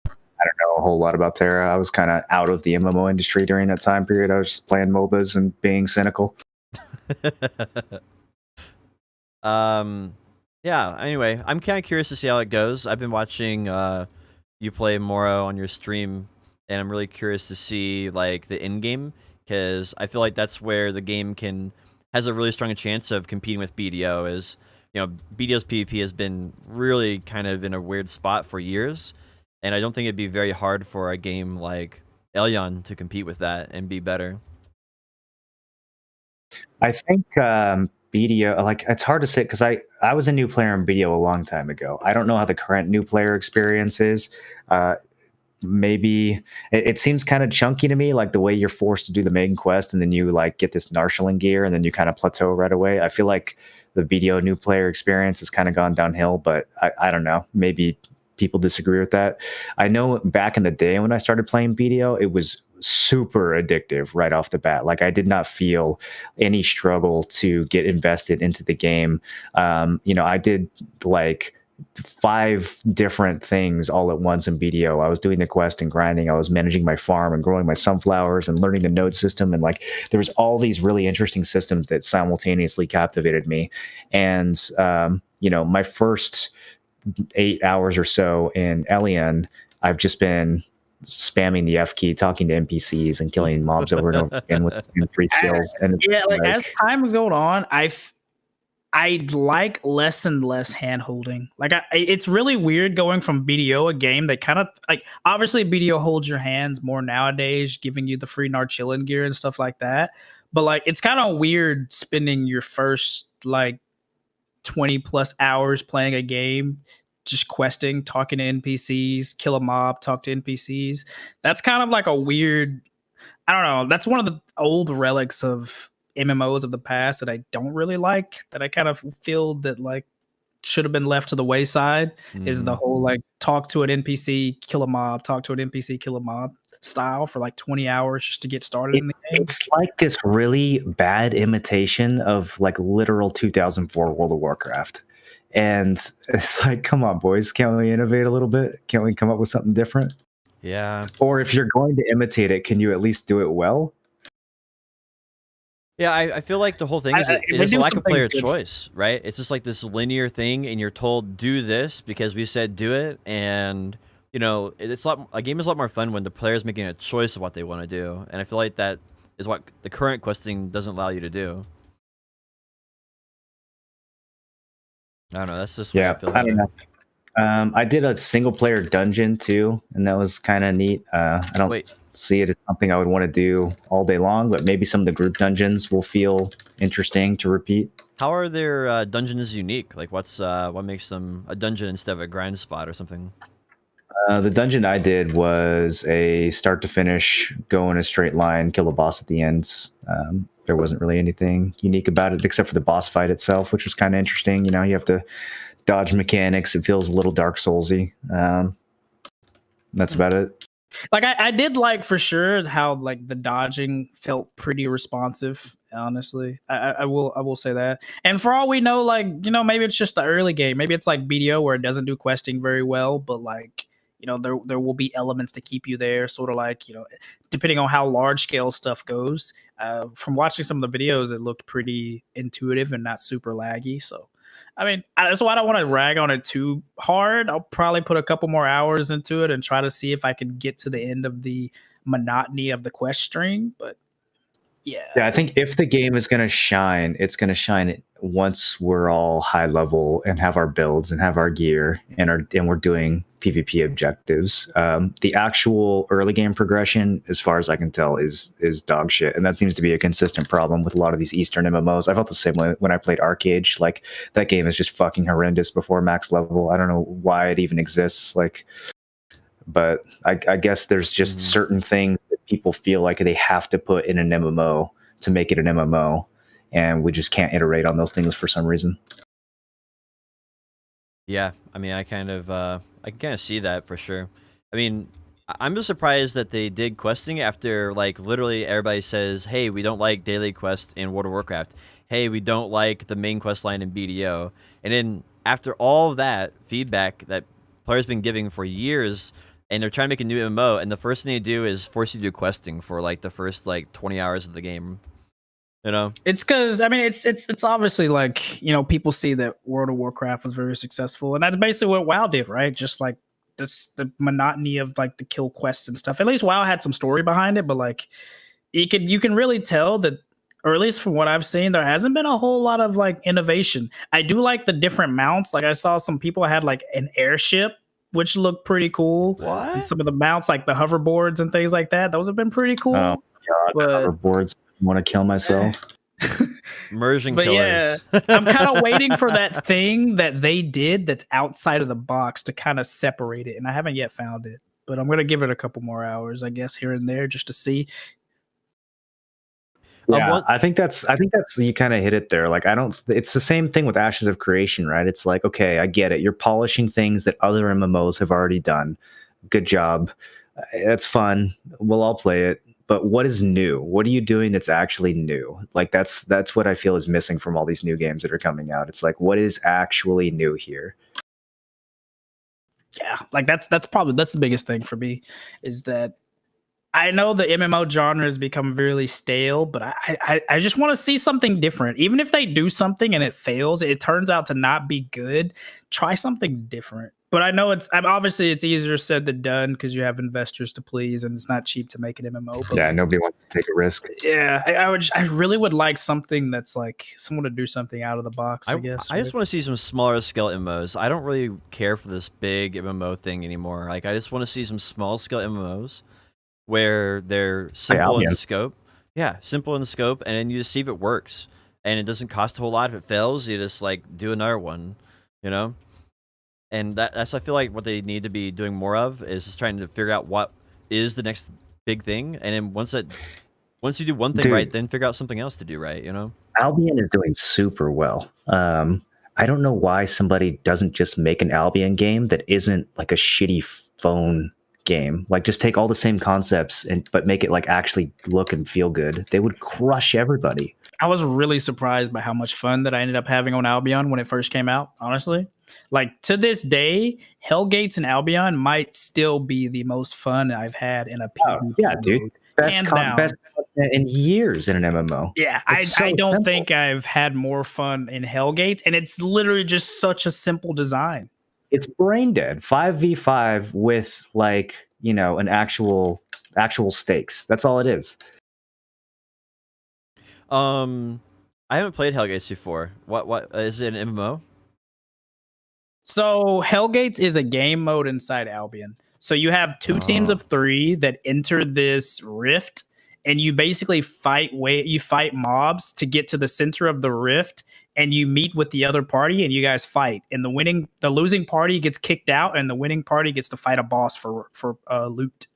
I don't know a whole lot about Terra. I was kind of out of the MMO industry during that time period. I was just playing MOBAs and being cynical. um, yeah. Anyway, I'm kind of curious to see how it goes. I've been watching you play Moro on your stream, and I'm really curious to see like the in game, because I feel like that's where the game has a really strong chance of competing with BDO. Is BDO's PvP has been really kind of in a weird spot for years, and I don't think it'd be very hard for a game like Elyon to compete with that and be better. I think BDO, like, it's hard to say because I was a new player in BDO a long time ago. I don't know how the current new player experience is. Maybe it seems kind of chunky to me, like the way you're forced to do the main quest and then you like get this Narshaling gear and then you kind of plateau right away. I feel like the BDO new player experience has kind of gone downhill, but I don't know. Maybe people disagree with that. I know back in the day when I started playing BDO, it was super addictive right off the bat. Like, I did not feel any struggle to get invested into the game. I did like 5 different things all at once in BDO. I was doing the quest and grinding. I was managing my farm and growing my sunflowers and learning the node system. And like, there was all these really interesting systems that simultaneously captivated me. And, my first 8 hours or so in Elian, I've just been spamming the F key, talking to NPCs and killing mobs over and over again with the same 3 skills. And yeah, like as time is going on, I like less and less hand holding. Like it's really weird going from BDO, a game that kind of like, obviously BDO holds your hands more nowadays, giving you the free Narchillin gear and stuff like that. But like, it's kind of weird spending your first like 20 plus hours playing a game, just questing, talking to NPCs, kill a mob, talk to NPCs. That's kind of like a weird, I don't know. That's one of the old relics of MMOs of the past that I don't really like, that I kind of feel that like should have been left to the wayside. Is the whole like talk to an NPC, kill a mob, talk to an NPC, kill a mob style for like 20 hours just to get started in the game. It's like this really bad imitation of like literal 2004 World of Warcraft. And it's like, come on, boys, can't we innovate a little bit? Can't we come up with something different? Yeah. Or if you're going to imitate it, can you at least do it well? Yeah, I feel like the whole thing is we there's a do lack some of player things good. choice, right? It's just like this linear thing, and you're told do this because we said do it, and a game is a lot more fun when the player's making a choice of what they want to do, and I feel like that is what the current questing doesn't allow you to do. I don't know. That's just what I feel. I don't know. I did a single player dungeon too, and that was kind of neat. I don't see it as something I would want to do all day long, but maybe some of the group dungeons will feel interesting to repeat. How are their dungeons unique? Like, what makes them a dungeon instead of a grind spot or something? The dungeon I did was a start to finish, go in a straight line, kill a boss at the end. There wasn't really anything unique about it except for the boss fight itself, which was kind of interesting. You have to dodge mechanics. It feels a little Dark Soulsy. That's about it. Like I did like for sure how like the dodging felt pretty responsive. Honestly, I will say that. And for all we know, like maybe it's just the early game. Maybe it's like BDO where it doesn't do questing very well, but like there will be elements to keep you there. Sort of like depending on how large scale stuff goes. From watching some of the videos, it looked pretty intuitive and not super laggy. So. I mean, so I don't want to rag on it too hard. I'll probably put a couple more hours into it and try to see if I can get to the end of the monotony of the quest string. But yeah, I think if the game is going to shine, it's going to shine once we're all high level and have our builds and have our gear and we're doing PvP objectives. The actual early game progression, as far as I can tell, is dog shit, and that seems to be a consistent problem with a lot of these Eastern MMOs. I felt the same way when I played Arcade. Like, that game is just fucking horrendous before max level. I don't know why it even exists. But I guess there's just certain things that people feel like they have to put in an MMO to make it an MMO, and we just can't iterate on those things for some reason. Yeah, I mean, I can kind of see that for sure. I mean, I'm just surprised that they did questing after like literally everybody says, "Hey, we don't like daily quest in World of Warcraft," hey, we don't like the main quest line in BDO. And then after all of that feedback that players been giving for years, and they're trying to make a new MMO, and the first thing they do is force you to do questing for like the first like 20 hours of the game. You know, It's because I mean it's obviously like, you know, people see that World of Warcraft was very successful, and that's basically what WoW did, right? Just like the monotony of like the kill quests and stuff. At least WoW had some story behind it, but like you can really tell that, or at least from what I've seen, there hasn't been a whole lot of like innovation. I do like the different mounts. Like I saw some people had like an airship, which looked pretty cool. What? And some of the mounts, like the hoverboards and things like that, those have been pretty cool. Oh God, But hoverboards. Want to kill myself? immersion but killers. yeah, I'm kind of waiting for that thing that they did that's outside of the box to kind of separate it, and I haven't yet found it. But I'm gonna give it a couple more hours, I guess, here and there, just to see. Yeah, I think that's you kind of hit it there. Like it's the same thing with Ashes of Creation, right? It's like, okay, I get it. You're polishing things that other MMOs have already done. Good job. That's fun. We'll all play it. But what is new? What are you doing that's actually new? Like that's what I feel is missing from all these new games that are coming out. It's like, what is actually new here? Yeah, like that's the biggest thing for me, is that I know the MMO genre has become really stale, but I just want to see something different. Even if they do something and it fails, it turns out to not be good, try something different. But I know obviously it's easier said than done because you have investors to please and it's not cheap to make an MMO. But Yeah, like, nobody wants to take a risk. yeah, I really would like something that's like someone to do something out of the box, I guess. I just want to see some smaller scale MMOs. I don't really care for this big MMO thing anymore. Like I just want to see some small scale MMOs where they're simple in scope. Yeah, simple in scope, and then you just see if it works. And it doesn't cost a whole lot. If it fails, you just like do another one, you know? And that's I feel like what they need to be doing more of is just trying to figure out what is the next big thing, and then once you do one thing right, then figure out something else to do right, you know? Albion is doing super well. I don't know why somebody doesn't just make an Albion game that isn't like a shitty phone game. Like just take all the same concepts but make it like actually look and feel good. They would crush everybody. I was really surprised by how much fun that I ended up having on Albion when it first came out, honestly. Like to this day, Hellgates and Albion might still be the most fun I've had in a PvP. Yeah, dude. Mode. Best in years in an MMO. Yeah, I don't think I've had more fun in Hellgate, and it's literally just such a simple design. It's brain dead. 5v5 with like, you know, an actual stakes. That's all it is. I haven't played Hellgates before. What is it, an MMO? So Hellgates is a game mode inside Albion. So you have two teams of 3 that enter this rift, and you basically fight mobs to get to the center of the rift, and you meet with the other party and you guys fight. And the losing party gets kicked out, and the winning party gets to fight a boss for loot.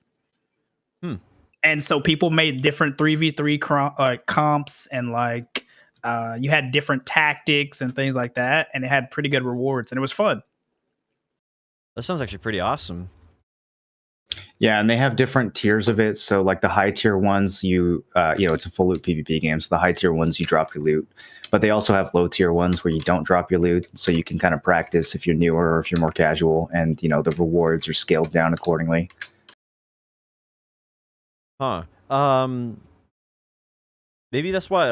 And so people made different 3v3 comps, and like you had different tactics and things like that, and it had pretty good rewards, and it was fun. That sounds actually pretty awesome. Yeah, and they have different tiers of it. So like the high tier ones, you know, it's a full loot PvP game. So the high tier ones, you drop your loot. But they also have low tier ones where you don't drop your loot. So you can kind of practice if you're newer or if you're more casual. And, you know, the rewards are scaled down accordingly. Huh. Maybe that's what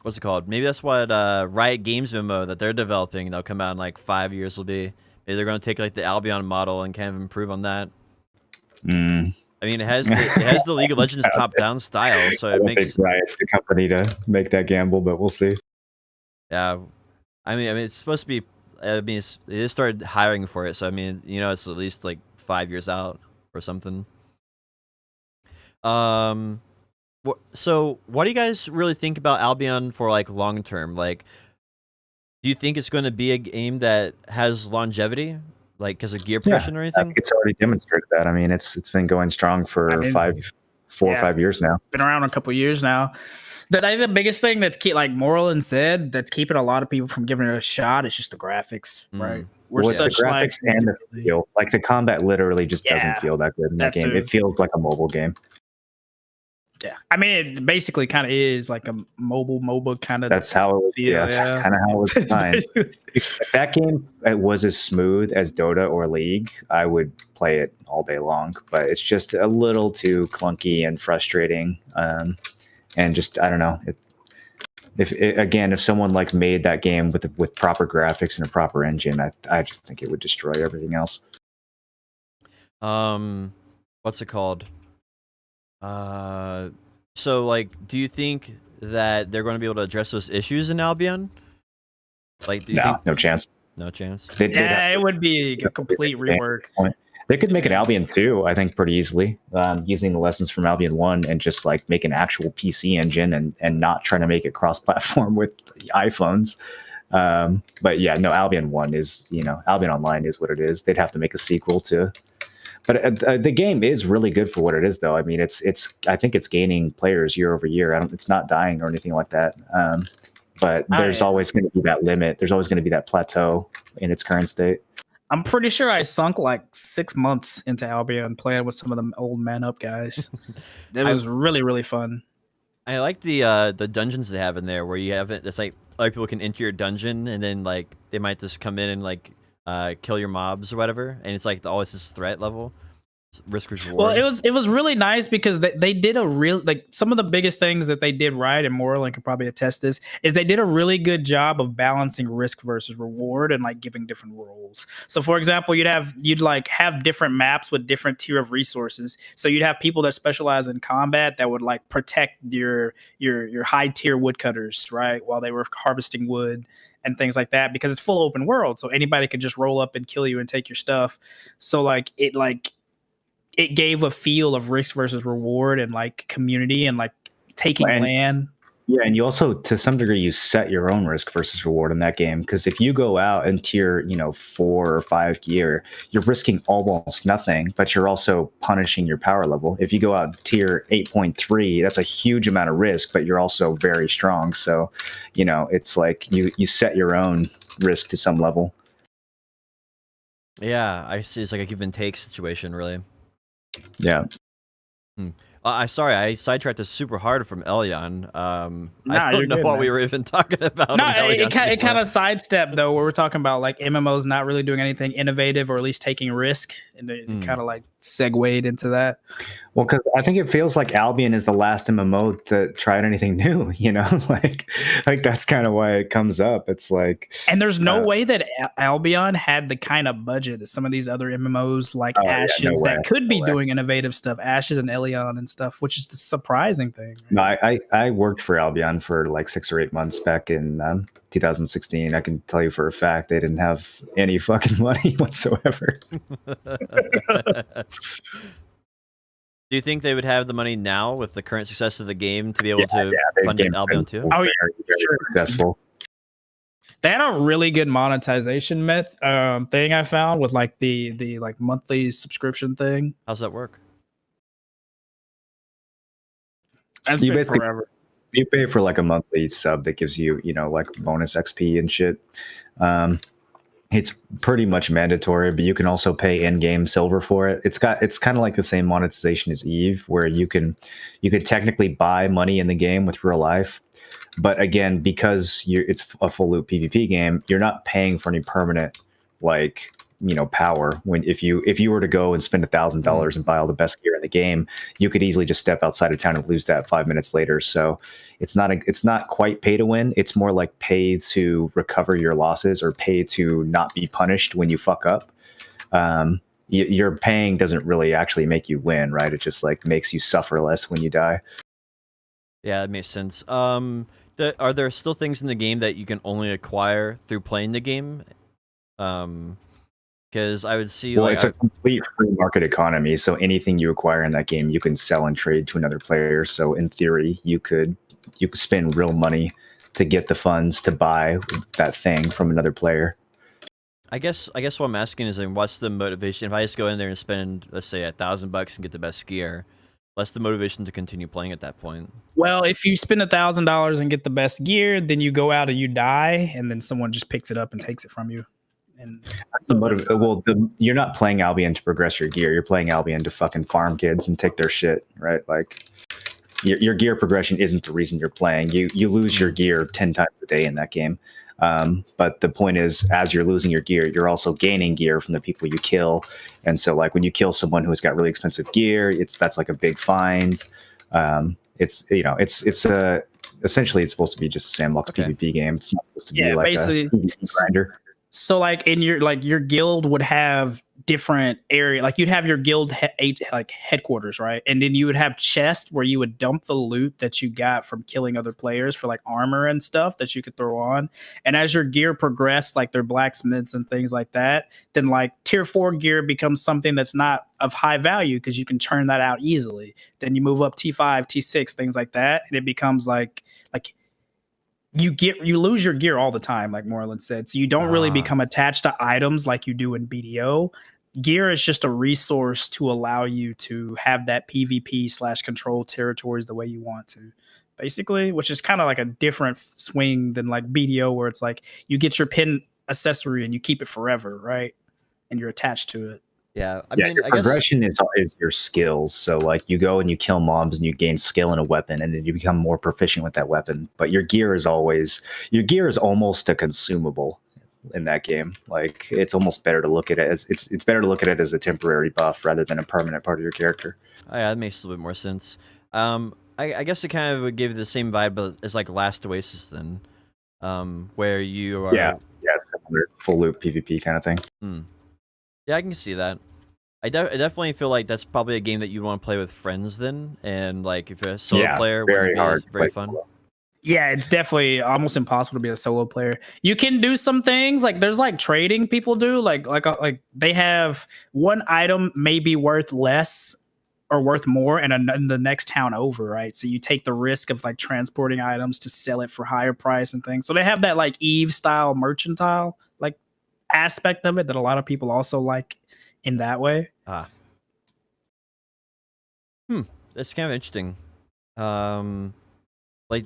what's it called? Maybe that's what Riot Games MMO that they're developing. They'll come out in like 5 years. Will be maybe they're going to take like the Albion model and kind of improve on that. I mean, it has the League of Legends top down style, so it makes Riot's the company to make that gamble, but we'll see. Yeah, I mean, it's supposed to be. I mean, they just started hiring for it, so I mean, you know, it's at least like 5 years out or something. So what do you guys really think about Albion for like long term? Like, do you think it's going to be a game that has longevity, like because of gear progression or anything? It's already demonstrated that. I mean, it's been going strong for 4 or 5 years now. Been around a couple years now. That I think the biggest thing that's like Moreland said that's keeping a lot of people from giving it a shot is just the graphics, right? What's the graphics and the feel? Like the combat literally just doesn't feel that good in that game. It feels like a mobile game. Yeah, I mean, it basically kind of is like a mobile MOBA kind of. That's how it was. feel, Yeah, that's kind of how it was designed. If that game was as smooth as Dota or League, I would play it all day long. But it's just a little too clunky and frustrating, and just I don't know. If someone like made that game with proper graphics and a proper engine, I just think it would destroy everything else. What's it called? So like, do you think that they're going to be able to address those issues in Albion? Like, do you think No chance. no chance? Yeah, it would be a complete rework. They could make an Albion 2, I think, pretty easily, using the lessons from Albion 1 and just like make an actual PC engine and not trying to make it cross-platform with iPhones. But yeah, no, Albion 1 is, Albion Online is what it is. They'd have to make a sequel to. But the game is really good for what it is, though. I mean, I think it's gaining players year over year. It's not dying or anything like that. But there's always going to be that limit. There's always going to be that plateau in its current state. I'm pretty sure I sunk like 6 months into Albion playing with some of the old man up guys. It was really, really fun. I like the dungeons they have in there where you have it. It's like other people can enter your dungeon and then like they might just come in and like kill your mobs or whatever, and it's like always this threat level. Risk reward. Well, it was really nice because they did a real like some of the biggest things that they did right, and Moreland can probably attest this, is they did a really good job of balancing risk versus reward and like giving different roles. So for example, you'd have different maps with different tier of resources. So you'd have people that specialize in combat that would like protect your high tier woodcutters, right, while they were harvesting wood and things like that, because it's full open world. So anybody could just roll up and kill you and take your stuff. So it gave a feel of risk versus reward and like community and like taking land. Yeah, and you also, to some degree, you set your own risk versus reward in that game. Because if you go out in tier, 4 or 5 gear, you're risking almost nothing, but you're also punishing your power level. If you go out in tier 8.3, that's a huge amount of risk, but you're also very strong. So, it's like you set your own risk to some level. Yeah, I see. It's like a give and take situation, really. Yeah. Sorry, I sidetracked this super hard from Elyon. I you're don't know good, what man. we were even talking about. No, it kind of sidestepped though, where we're talking about like MMOs not really doing anything innovative or at least taking risk, and it kind of like segued into that. Well, because I think it feels like Albion is the last MMO to try anything new, like that's kind of why it comes up. It's like, and there's no way that Albion had the kind of budget that some of these other MMOs like Ashes that could be doing innovative stuff, Ashes and Elyon and stuff, which is the surprising thing. Right? No, I worked for Albion for like 6 or 8 months back in 2016. I can tell you for a fact they didn't have any fucking money whatsoever. Do you think they would have the money now with the current success of the game to be able to fund an Albion too? Very successful. They had a really good monetization thing I found with like the like monthly subscription thing. How's that work? That's been forever. You pay for like a monthly sub that gives you, like bonus XP and shit. It's pretty much mandatory, but you can also pay in-game silver for it. It's kind of like the same monetization as EVE, where you can technically buy money in the game with real life. But again, because it's a full loop PvP game, you're not paying for any permanent like power. If you were to go and spend $1,000 and buy all the best gear in the game, you could easily just step outside of town and lose that 5 minutes later. So it's not quite pay to win. It's more like pay to recover your losses or pay to not be punished when you fuck up. Your paying doesn't really actually make you win, right? It just like makes you suffer less when you die. Yeah, that makes sense. Are there still things in the game that you can only acquire through playing the game? Because I would see it's a complete free market economy, so anything you acquire in that game you can sell and trade to another player. So in theory you could spend real money to get the funds to buy that thing from another player. I guess what I'm asking is, what's the motivation if I just go in there and spend, let's say, $1,000 and get the best gear? What's the motivation to continue playing at that point? Well, if you spend $1,000 and get the best gear, then you go out and you die, and then someone just picks it up and takes it from you. And that's the motive. Well, you're not playing Albion to progress your gear. You're playing Albion to fucking farm kids and take their shit, right? Like, your gear progression isn't the reason you're playing. You lose your gear 10 times a day in that game. But the point is, as you're losing your gear, you're also gaining gear from the people you kill. And so, like when you kill someone who's got really expensive gear, that's like a big find. It's essentially it's supposed to be just a sandbox PvP game. It's not supposed to be like basically a PvP grinder. So like in your guild would have different area, like you'd have your guild headquarters, right? And then you would have chests where you would dump the loot that you got from killing other players for like armor and stuff that you could throw on. And as your gear progressed, like their blacksmiths and things like that, then like tier 4 gear becomes something that's not of high value because you can churn that out easily. Then you move up T5, T6, things like that, and it becomes like you lose your gear all the time, like Moreland said. So you don't really become attached to items like you do in BDO. Gear is just a resource to allow you to have that PvP / control territories the way you want to, basically, which is kind of like a different swing than like BDO, where it's like you get your pin accessory and you keep it forever, right? And you're attached to it. Yeah, I mean, your progression is your skills. So like you go and you kill mobs and you gain skill in a weapon, and then you become more proficient with that weapon. But your gear is almost a consumable in that game. Like it's almost better to look at it as it's better to look at it as a temporary buff rather than a permanent part of your character. Oh, yeah, that makes a little bit more sense. I guess it kind of would give the same vibe as like Last Oasis then, where you are similar full loop PvP kind of thing. Yeah, I can see that. I definitely feel like that's probably a game that you want to play with friends then, and like if you're a solo player, very hard, very fun. Yeah, it's definitely almost impossible to be a solo player. You can do some things like there's like trading people do, like they have one item may be worth less or worth more in the next town over, right? So you take the risk of like transporting items to sell it for higher price and things. So they have that like Eve style mercantile like aspect of it that a lot of people also like in that way. That's kind of interesting. Like,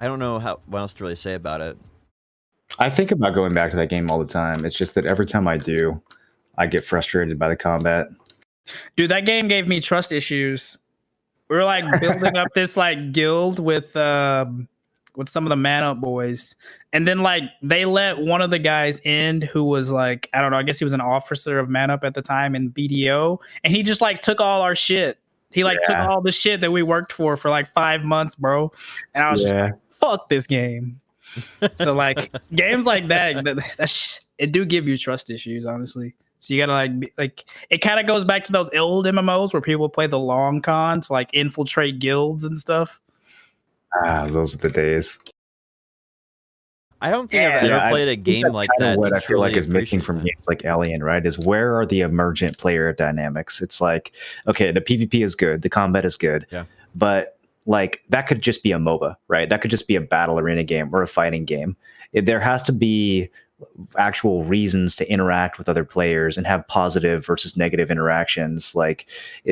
I don't know what else to really say about it. I think about going back to that game all the time. It's just that every time I do, I get frustrated by the combat. Dude, that game gave me trust issues. We were like building up this like guild with some of the Man Up boys, and then like they let one of the guys in who was like, I don't know, I guess he was an officer of Man Up at the time in BDO, and he just like took all our shit. He like took all the shit that we worked for like 5 months, bro. And I was just like, fuck this game. So like games like that it do give you trust issues, honestly. So you gotta like it kind of goes back to those old MMOs where people play the long con to like infiltrate guilds and stuff. Those are the days. I don't think I've ever played a game like that. What I feel like is missing from games like Alien, right, is where are the emergent player dynamics? It's like, okay, the PvP is good, the combat is good, but like that could just be a MOBA, right? That could just be a battle arena game or a fighting game. There has to be actual reasons to interact with other players and have positive versus negative interactions. Like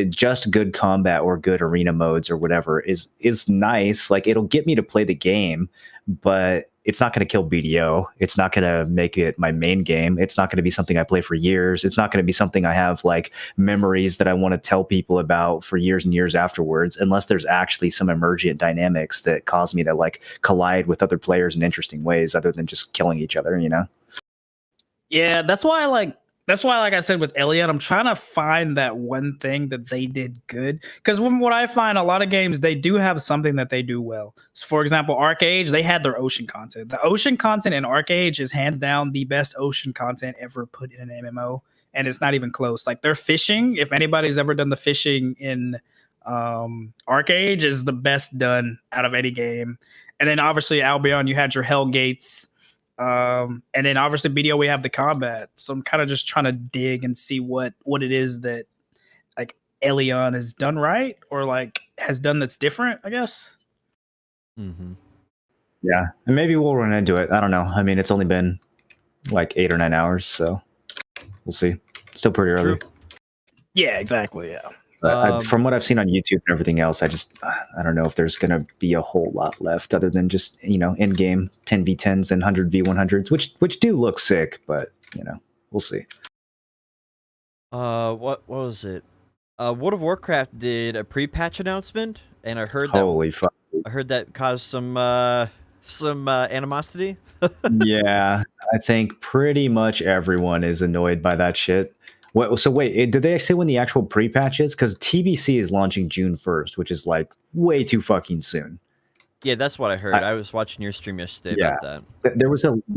just good combat or good arena modes or whatever is nice. Like it'll get me to play the game, but it's not going to kill BDO. It's not going to make it my main game. It's not going to be something I play for years. It's not going to be something I have like memories that I want to tell people about for years and years afterwards, unless there's actually some emergent dynamics that cause me to like collide with other players in interesting ways other than just killing each other, you know? Yeah, that's why like I said with Elliot, I'm trying to find that one thing that they did good. Because what I find, a lot of games, they do have something that they do well. So for example, Arcade, they had their ocean content. The ocean content in Arcade is hands down the best ocean content ever put in an MMO. And it's not even close. Like their fishing, if anybody's ever done the fishing in Arcade, is the best done out of any game. And then obviously Albion, you had your Hell Gates. And then obviously BDO, we have the combat. So I'm kind of just trying to dig and see what it is that like Elion has done right or like has done that's different, I guess. Yeah, and maybe we'll run into it. I don't know. I mean, it's only been like 8 or 9 hours, so we'll see. It's still pretty early. True. Yeah, exactly. Yeah. From what I've seen on YouTube and everything else, I don't know if there's going to be a whole lot left other than just, you know, in-game 10v10s and 100v100s, which do look sick, but, you know, we'll see. What was it? World of Warcraft did a pre-patch announcement, and Holy fuck. I heard that caused some animosity. Yeah, I think pretty much everyone is annoyed by that shit. What, so wait, did they say when the actual pre-patch is? Because TBC is launching June 1st, which is like way too fucking soon. Yeah, that's what I heard. I was watching your stream yesterday Yeah. about that. There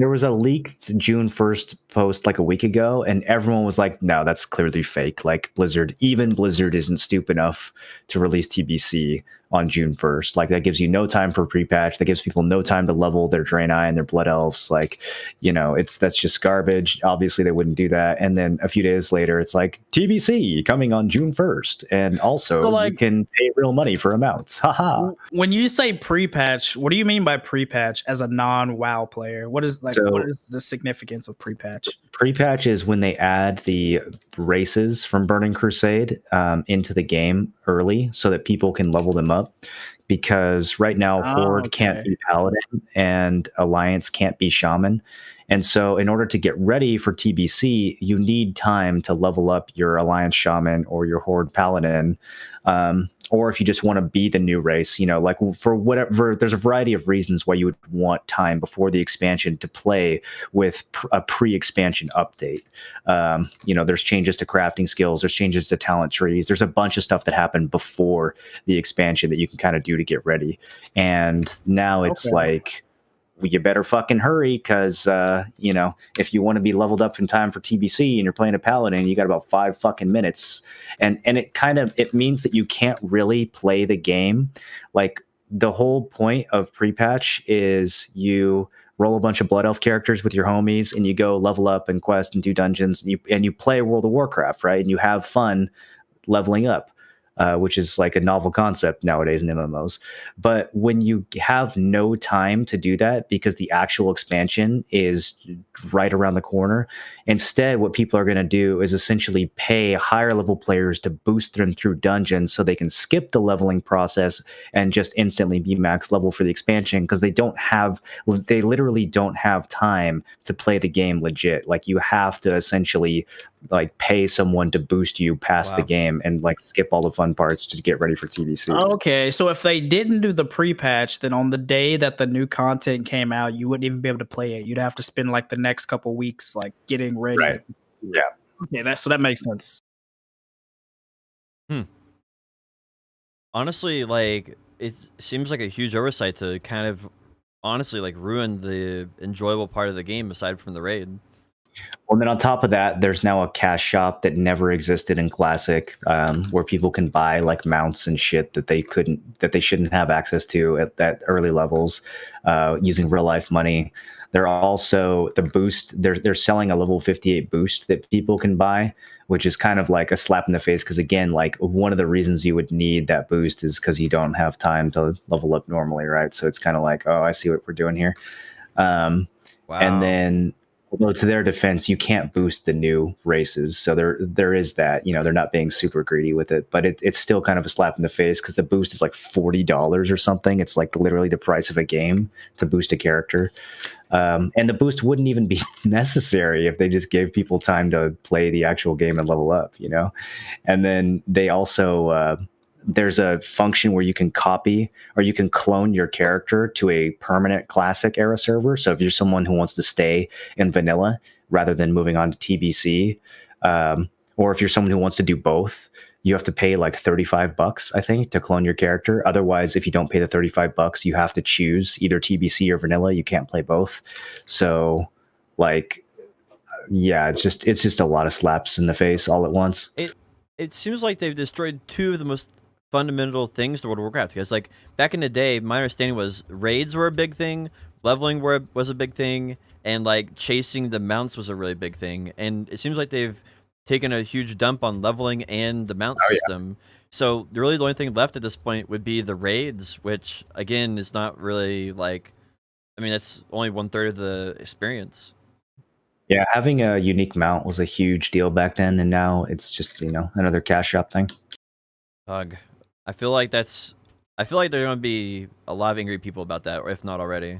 was a leaked June 1st post like a week ago, and everyone was like, "No, that's clearly fake." Like even Blizzard isn't stupid enough to release TBC on June 1st. Like that gives you no time for pre-patch. That gives people no time to level their Draenei and their Blood Elves. Like, that's just garbage. Obviously, they wouldn't do that. And then a few days later, it's like TBC coming on June 1st, and also So, like, you can pay real money for amounts. Haha. when you say pre-patch, what do you mean by pre-patch as a non-WoW player? What is So what is the significance of pre-patch? pre-patch is when they add the races from Burning Crusade into the game early so that people can level them up. Because right now, Horde can't be Paladin and Alliance can't be Shaman. And so, in order to get ready for TBC, you need time to level up your Alliance Shaman or your Horde Paladin. Or if you just want to be the new race, like for whatever, there's a variety of reasons why you would want time before the expansion to play with a pre-expansion update. There's changes to crafting skills, there's changes to talent trees, there's a bunch of stuff that happened before the expansion that you can kind of do to get ready. And now it's like, you better fucking hurry because if you want to be leveled up in time for TBC and you're playing a paladin, you got about 5 fucking minutes, and it means that you can't really play the game. Like the whole point of pre-patch is you roll a bunch of Blood Elf characters with your homies and you go level up and quest and do dungeons, and you play World of Warcraft, right? And you have fun leveling up. Which is like a novel concept nowadays in MMOs. But when you have no time to do that because the actual expansion is right around the corner, instead, what people are going to do is essentially pay higher level players to boost them through dungeons so they can skip the leveling process and just instantly be max level for the expansion because they literally don't have time to play the game legit. Like you have to essentially like pay someone to boost you past the game and like skip all the fun parts to get ready for TBC. Okay, so if they didn't do the pre-patch, then on the day that the new content came out, you wouldn't even be able to play it. You'd have to spend like the next couple weeks like getting ready. Right. Yeah. Okay, that makes sense. Honestly, like it seems like a huge oversight to kind of honestly like ruin the enjoyable part of the game aside from the raid. Well, and then on top of that, there's now a cash shop that never existed in Classic, where people can buy like mounts and shit that they shouldn't have access to at early levels, using real life money. They're also the boost. They're selling a level 58 boost that people can buy, which is kind of like a slap in the face. Because again, like one of the reasons you would need that boost is because you don't have time to level up normally, right? So it's kind of like, oh, I see what we're doing here. Wow. And then, although to their defense, you can't boost the new races, so there is that. They're not being super greedy with it, but it's still kind of a slap in the face because the boost is like $40 or something. It's like literally the price of a game to boost a character, and the boost wouldn't even be necessary if they just gave people time to play the actual game and level up. And then they also. There's a function where you can copy or you can clone your character to a permanent Classic era server. So if you're someone who wants to stay in vanilla rather than moving on to TBC, or if you're someone who wants to do both, you have to pay like $35, I think, to clone your character. Otherwise, if you don't pay the $35, you have to choose either TBC or vanilla. You can't play both. So, like, yeah, it's just a lot of slaps in the face all at once. It seems like they've destroyed two of the most fundamental things to World of Warcraft, because like back in the day, my understanding was raids were a big thing, leveling was a big thing, and like chasing the mounts was a really big thing. And it seems like they've taken a huge dump on leveling and the mount system. So really the only thing left at this point would be the raids, which again is not really like, I mean, that's only 1/3 of the experience. Yeah, having a unique mount was a huge deal back then, and now it's just another cash shop thing. Ugh. I feel like there are going to be a lot of angry people about that, or if not already.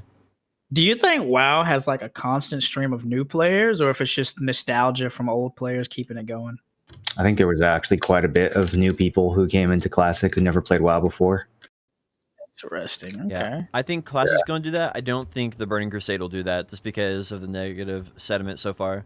Do you think WoW has like a constant stream of new players, or if it's just nostalgia from old players keeping it going? I think there was actually quite a bit of new people who came into Classic who never played WoW before. Interesting. Okay. Yeah, I think Classic's going to do that. I don't think the Burning Crusade will do that, just because of the negative sentiment so far.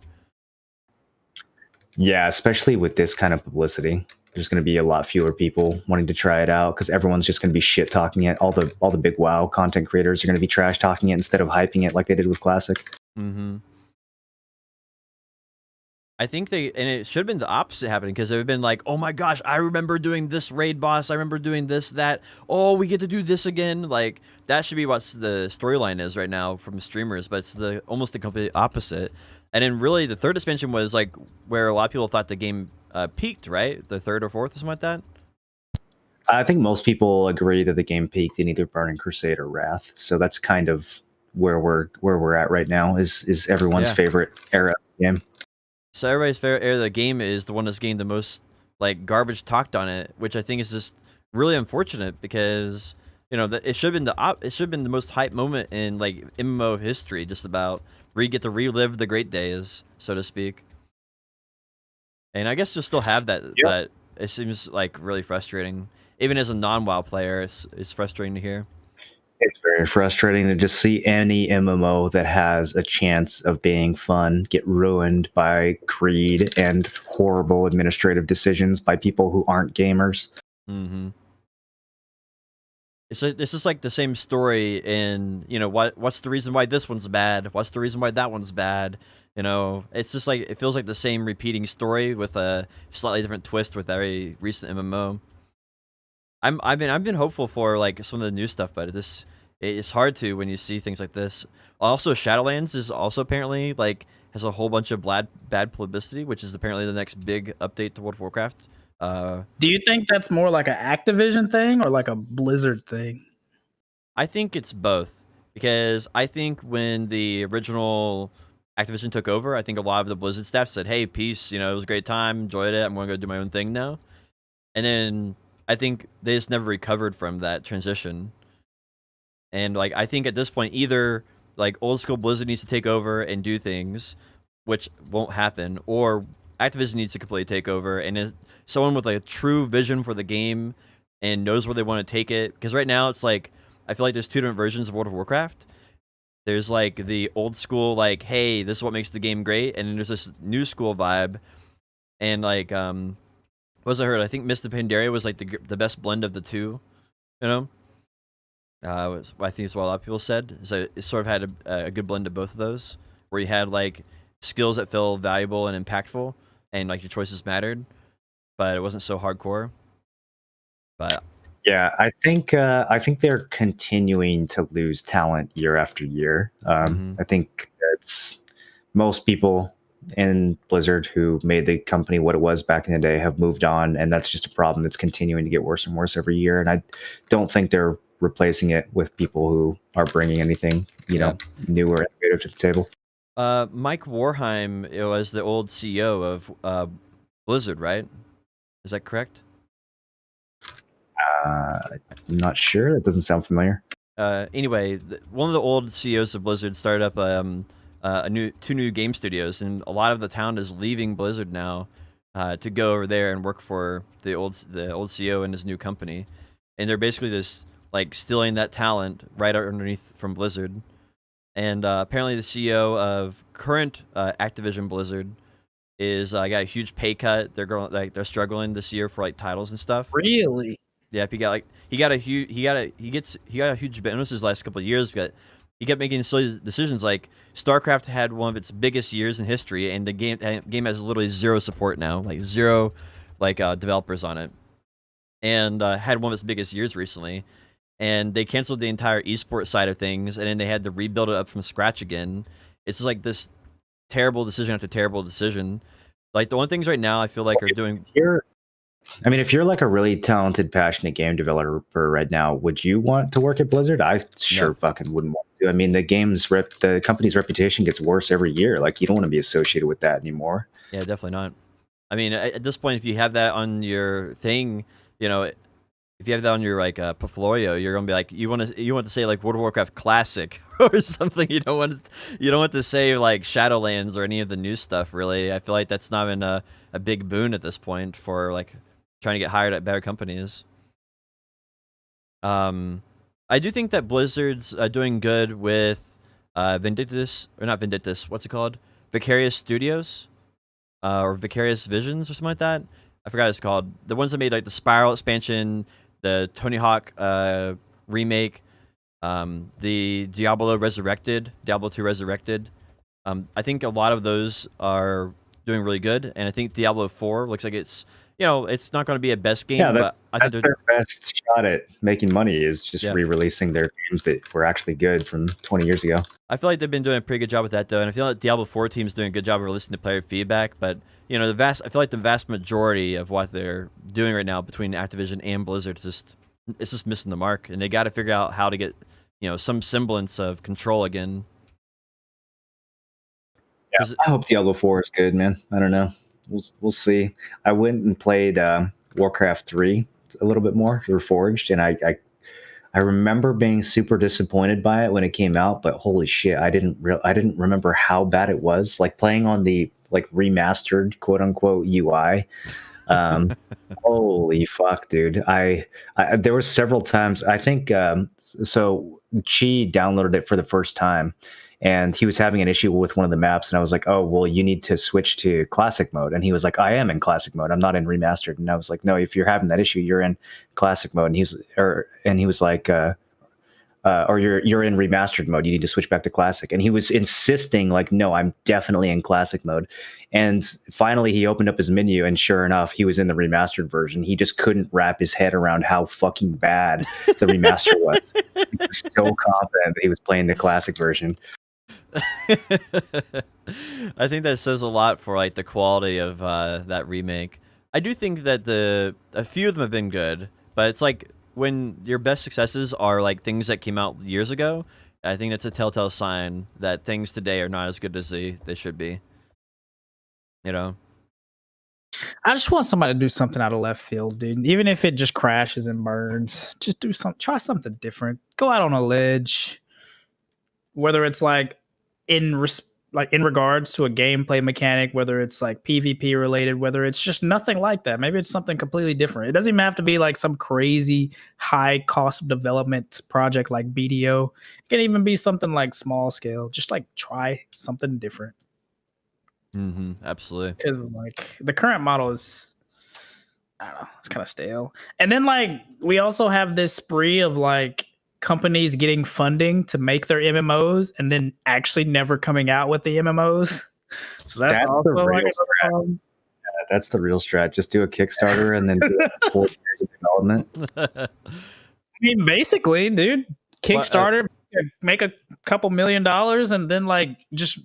Yeah, especially with this kind of publicity, there's going to be a lot fewer people wanting to try it out because everyone's just going to be shit talking it. All the big WoW content creators are going to be trash talking it instead of hyping it like they did with Classic. Mm-hmm. I think and it should have been the opposite happening, because they've been like, oh my gosh, I remember doing this raid boss, I remember doing this, that, oh, we get to do this again. Like, that should be what the storyline is right now from streamers, but it's almost the complete opposite. And then really the third expansion was like where a lot of people thought the game peaked, right? The third or fourth or something like that. I think most agree that the game peaked in either Burning Crusade or Wrath. So that's kind of where we're at right now. Is everyone's favorite era of the game. So everybody's favorite era of the game is the one that's getting the most like garbage talked on it, which I think is just really unfortunate, because it should have been the most hype moment in like MMO history, just about where you get to relive the great days, so to speak. And I guess you'll still have that, but it seems like really frustrating. Even as a non-WoW player, it's frustrating to hear. It's very frustrating to just see any MMO that has a chance of being fun get ruined by greed and horrible administrative decisions by people who aren't gamers. Mm-hmm. It's just like the same story in, what's the reason why this one's bad? What's the reason why that one's bad? It's just like, it feels like the same repeating story with a slightly different twist with every recent MMO. I've been hopeful for like some of the new stuff, but it's hard to when you see things like this. Also, Shadowlands is also apparently like has a whole bunch of bad publicity, which is apparently the next big update to World of Warcraft. Do you think that's more like an Activision thing or like a Blizzard thing? I think it's both, because I think when the original Activision took over, I think a lot of the Blizzard staff said, "Hey, peace. It was a great time. Enjoyed it. I'm going to go do my own thing now." And then I think they just never recovered from that transition. And like, I think at this point, either like old school Blizzard needs to take over and do things, which won't happen, or Activision needs to completely take over, and someone with like a true vision for the game and knows where they want to take it. Because right now it's like, I feel like there's two different versions of World of Warcraft. There's like the old school, like, hey, this is what makes the game great, and then there's this new school vibe. And like, what was I heard? I think Mist of Pandaria was like the best blend of the two, I think it's what a lot of people said. So it sort of had a good blend of both of those, where you had like skills that feel valuable and impactful, and like your choices mattered, but it wasn't so hardcore. But yeah, I think they're continuing to lose talent year after year. I think that's most people in Blizzard who made the company what it was back in the day have moved on, and that's just a problem that's continuing to get worse and worse every year. And I don't think they're replacing it with people who are bringing anything new or innovative to the table. Mike Warheim was the old CEO of Blizzard, right? Is that correct? I'm not sure. That doesn't sound familiar. Anyway, one of the old CEOs of Blizzard started up two new game studios, and a lot of the town is leaving Blizzard now to go over there and work for the old CEO and his new company, and they're basically just like stealing that talent right underneath from Blizzard. And apparently the CEO of current Activision Blizzard is got a huge pay cut. They're struggling this year for like titles and stuff. Really? Yeah, he got a huge bonuses last couple of years, but he kept making silly decisions. Like StarCraft had one of its biggest years in history, and the game has literally zero support now, like zero developers on it, and had one of its biggest years recently. And they canceled the entire esports side of things, and then they had to rebuild it up from scratch again. It's just like this terrible decision after terrible decision. Like the one things right now I feel like are doing. If you're like a really talented, passionate game developer right now, would you want to work at Blizzard? I sure fucking wouldn't want to. I mean, the company's reputation gets worse every year. Like, you don't want to be associated with that anymore. Yeah, definitely not. I mean, at this point, if you have that on your thing, if if you have that on your like portfolio, you're gonna be like you want to say like World of Warcraft Classic or something. You don't want to say like Shadowlands or any of the new stuff. Really, I feel like that's not even a big boon at this point for like trying to get hired at better companies. I do think that Blizzard's doing good with Vindictus, or not Vindictus. What's it called? Vicarious Studios, or Vicarious Visions, or something like that. I forgot what it's called. The ones that made like the Spiral expansion, the Tony Hawk remake, the Diablo 2 Resurrected. I think a lot of those are doing really good, and I think Diablo 4 looks like it's it's not going to be a best game, but I think that's their best shot at making money is just re-releasing their games that were actually good from 20 years ago. I feel like they've been doing a pretty good job with that, though, and I feel like Diablo 4 team's doing a good job of listening to player feedback, but I feel like the vast majority of what they're doing right now between Activision and Blizzard is just missing the mark, and they got to figure out how to get some semblance of control again. Yeah, I hope Diablo 4 is good, man. I don't know. We'll see. I went and played Warcraft 3 a little bit more, Reforged, and I remember being super disappointed by it when it came out. But holy shit, I didn't remember how bad it was. Like playing on the like remastered quote unquote UI. Holy fuck, dude! I there were several times. I think so. Chi downloaded it for the first time, and he was having an issue with one of the maps, and I was like, "Oh, well, you need to switch to classic mode." And he was like, "I am in classic mode. I'm not in remastered." And I was like, "No, if you're having that issue, you're in classic mode." And he was like, "Or you're in remastered mode. You need to switch back to classic." And he was insisting, like, "No, I'm definitely in classic mode." And finally, he opened up his menu, and sure enough, he was in the remastered version. He just couldn't wrap his head around how fucking bad the remaster was. He was so confident that he was playing the classic version. I think that says a lot for like the quality of that remake. I do think that a few of them have been good, but it's like when your best successes are like things that came out years ago, I think that's a telltale sign that things today are not as good as they should be. I just want somebody to do something out of left field, dude. Even if it just crashes and burns, just try something different. Go out on a ledge. Whether it's like in regards to a gameplay mechanic, whether it's like PvP related, whether it's just nothing like that. Maybe it's something completely different. It doesn't even have to be like some crazy high cost of development project like BDO. It can even be something like small scale. Just like try something different. Absolutely. Because like the current model is, I don't know, it's kind of stale. And then like we also have this spree of like companies getting funding to make their MMOs and then actually never coming out with the MMOs. So that's also like that's the real strat. Just do a Kickstarter and then do 4 years of development. I mean, basically, dude, Kickstarter, make a couple $1 million and then like just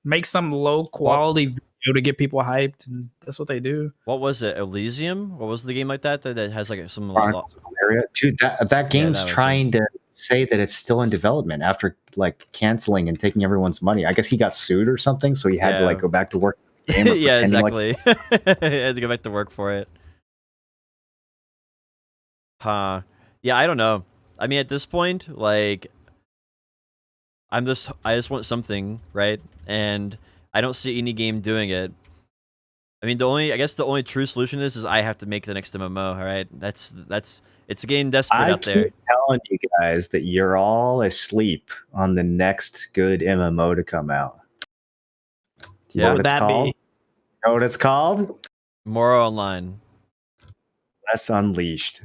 make some low quality video to get people hyped, and that's what they do. What was it? Elysium? What was the game like that has like some dude, that game's trying to say that it's still in development after like canceling and taking everyone's money. I guess he got sued or something, so he had to like go back to work. Yeah, exactly. He had to go back to work for it. Yeah, I don't know. I mean, at this point, like, I just want something, right? And I don't see any game doing it. I mean, I guess the only true solution is I have to make the next MMO. All right, it's getting desperate out there. I keep telling you guys that you're all asleep on the next good MMO to come out. What would that be? You know what it's called? More Online. Less Unleashed.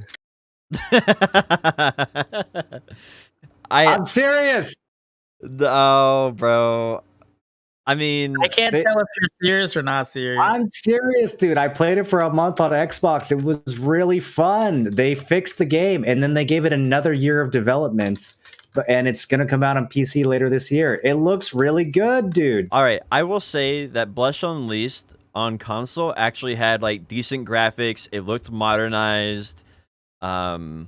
I'm serious. Oh, bro. I mean, I can't tell if you're serious or not serious. I'm serious, dude. I played it for a month on Xbox. It was really fun. They fixed the game, and then they gave it another year of development, and it's going to come out on PC later this year. It looks really good, dude. All right. I will say that Blush Unleashed on console actually had like decent graphics. It looked modernized. I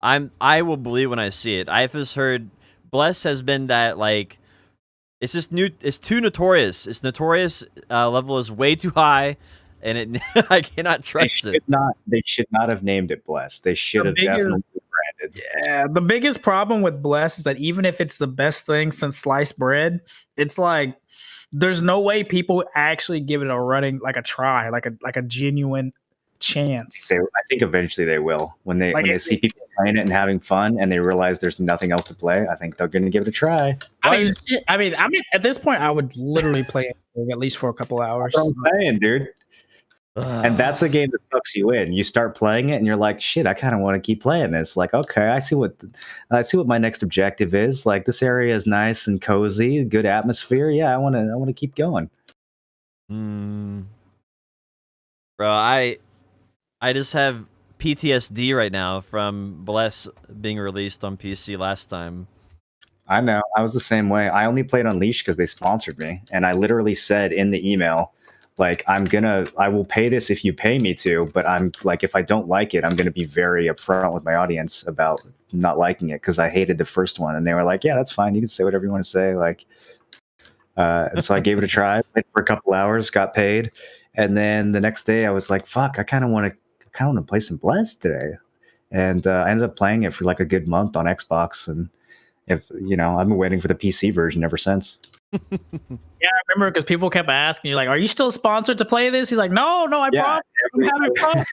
will believe when I see it. I've just heard Bless has been that like, it's just new. It's too notorious. Its notorious level is way too high, and it I cannot trust it. They should not have named it Blessed. They should The have biggest- definitely branded. Yeah, the biggest problem with Bless is that even if it's the best thing since sliced bread, it's like there's no way people actually give it a try, like a genuine chance. I think eventually they will when they Like see people playing it and having fun, and they realize there's nothing else to play. I think they're going to give it a try. Why- I mean, at this point, I would literally play it at least for a couple hours. That's what I'm saying, dude. And that's a game that sucks you in. You start playing it, and you're like, "Shit, I kind of want to keep playing this." Like, okay, I see what my next objective is. Like, this area is nice and cozy, good atmosphere. Yeah, I want to keep going. Bro, I just have PTSD right now from Bless being released on PC last time. I know. I was the same way. I only played Unleashed because they sponsored me, and I literally said in the email, like, I will pay this if you pay me to, but I'm like, if I don't like it, I'm gonna be very upfront with my audience about not liking it because I hated the first one, and they were like, yeah, that's fine. You can say whatever you want to say, like. And so I gave it a try, played for a couple hours, got paid, and then the next day I was like, fuck, I kind of want to play some Blessed today, and I ended up playing it for like a good month on Xbox, and I've been waiting for the PC version ever since. Yeah, I remember because people kept asking, "You're like, are you still sponsored to play this?" He's like, "No, I promise, I'm having fun."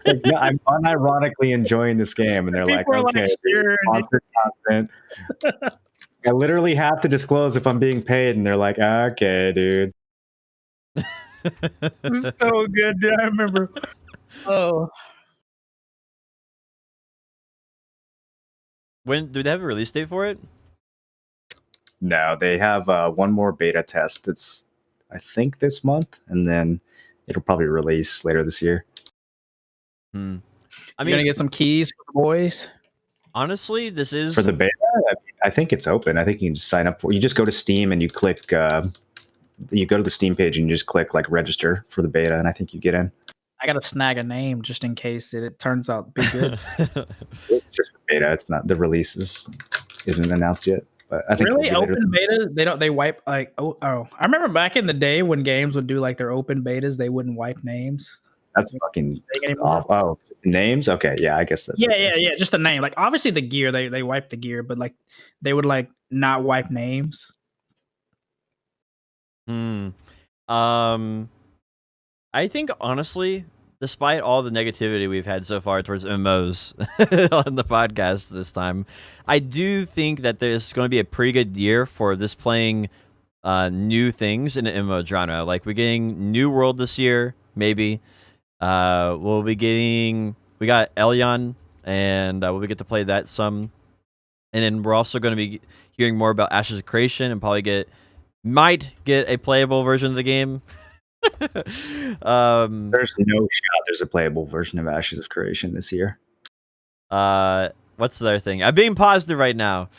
Like, yeah, I'm unironically enjoying this game, and they're People are like, "Okay, sure, sponsored content." I literally have to disclose if I'm being paid, and they're like, "Okay, dude." It's so good, dude. I remember. Oh, When do they have a release date for it? No, they have one more beta test. It's I think this month, and then it'll probably release later this year. I you're mean, gonna get some keys for the boys. honestly, this is For the beta, I think it's open. I think you can just sign up for. You just go to Steam and you click. You go to the Steam page and you just click like register for the beta, and I think you get in. I gotta snag a name just in case it turns out to be good. It's just for beta. It's not the release isn't announced yet. But I think Really, it'll be later. open betas? They wipe like oh. I remember back in the day when games would do like their open betas, they wouldn't wipe names. That's fucking Anymore. off. Oh, names? Okay, yeah, I guess that's Yeah. Just the name. Like obviously the gear, they wipe the gear, but like they would like not wipe names. I think honestly, despite all the negativity we've had so far towards MMOs on the podcast this time, I do think that there's going to be a pretty good year for this playing new things in the MMO genre. Like we're getting New World this year, maybe. We got Elyon, and we'll get to play that some. And then we're also going to be hearing more about Ashes of Creation and probably might get a playable version of the game. There's no shot there's a playable version of Ashes of Creation this year. What's the other thing? I'm being positive right now.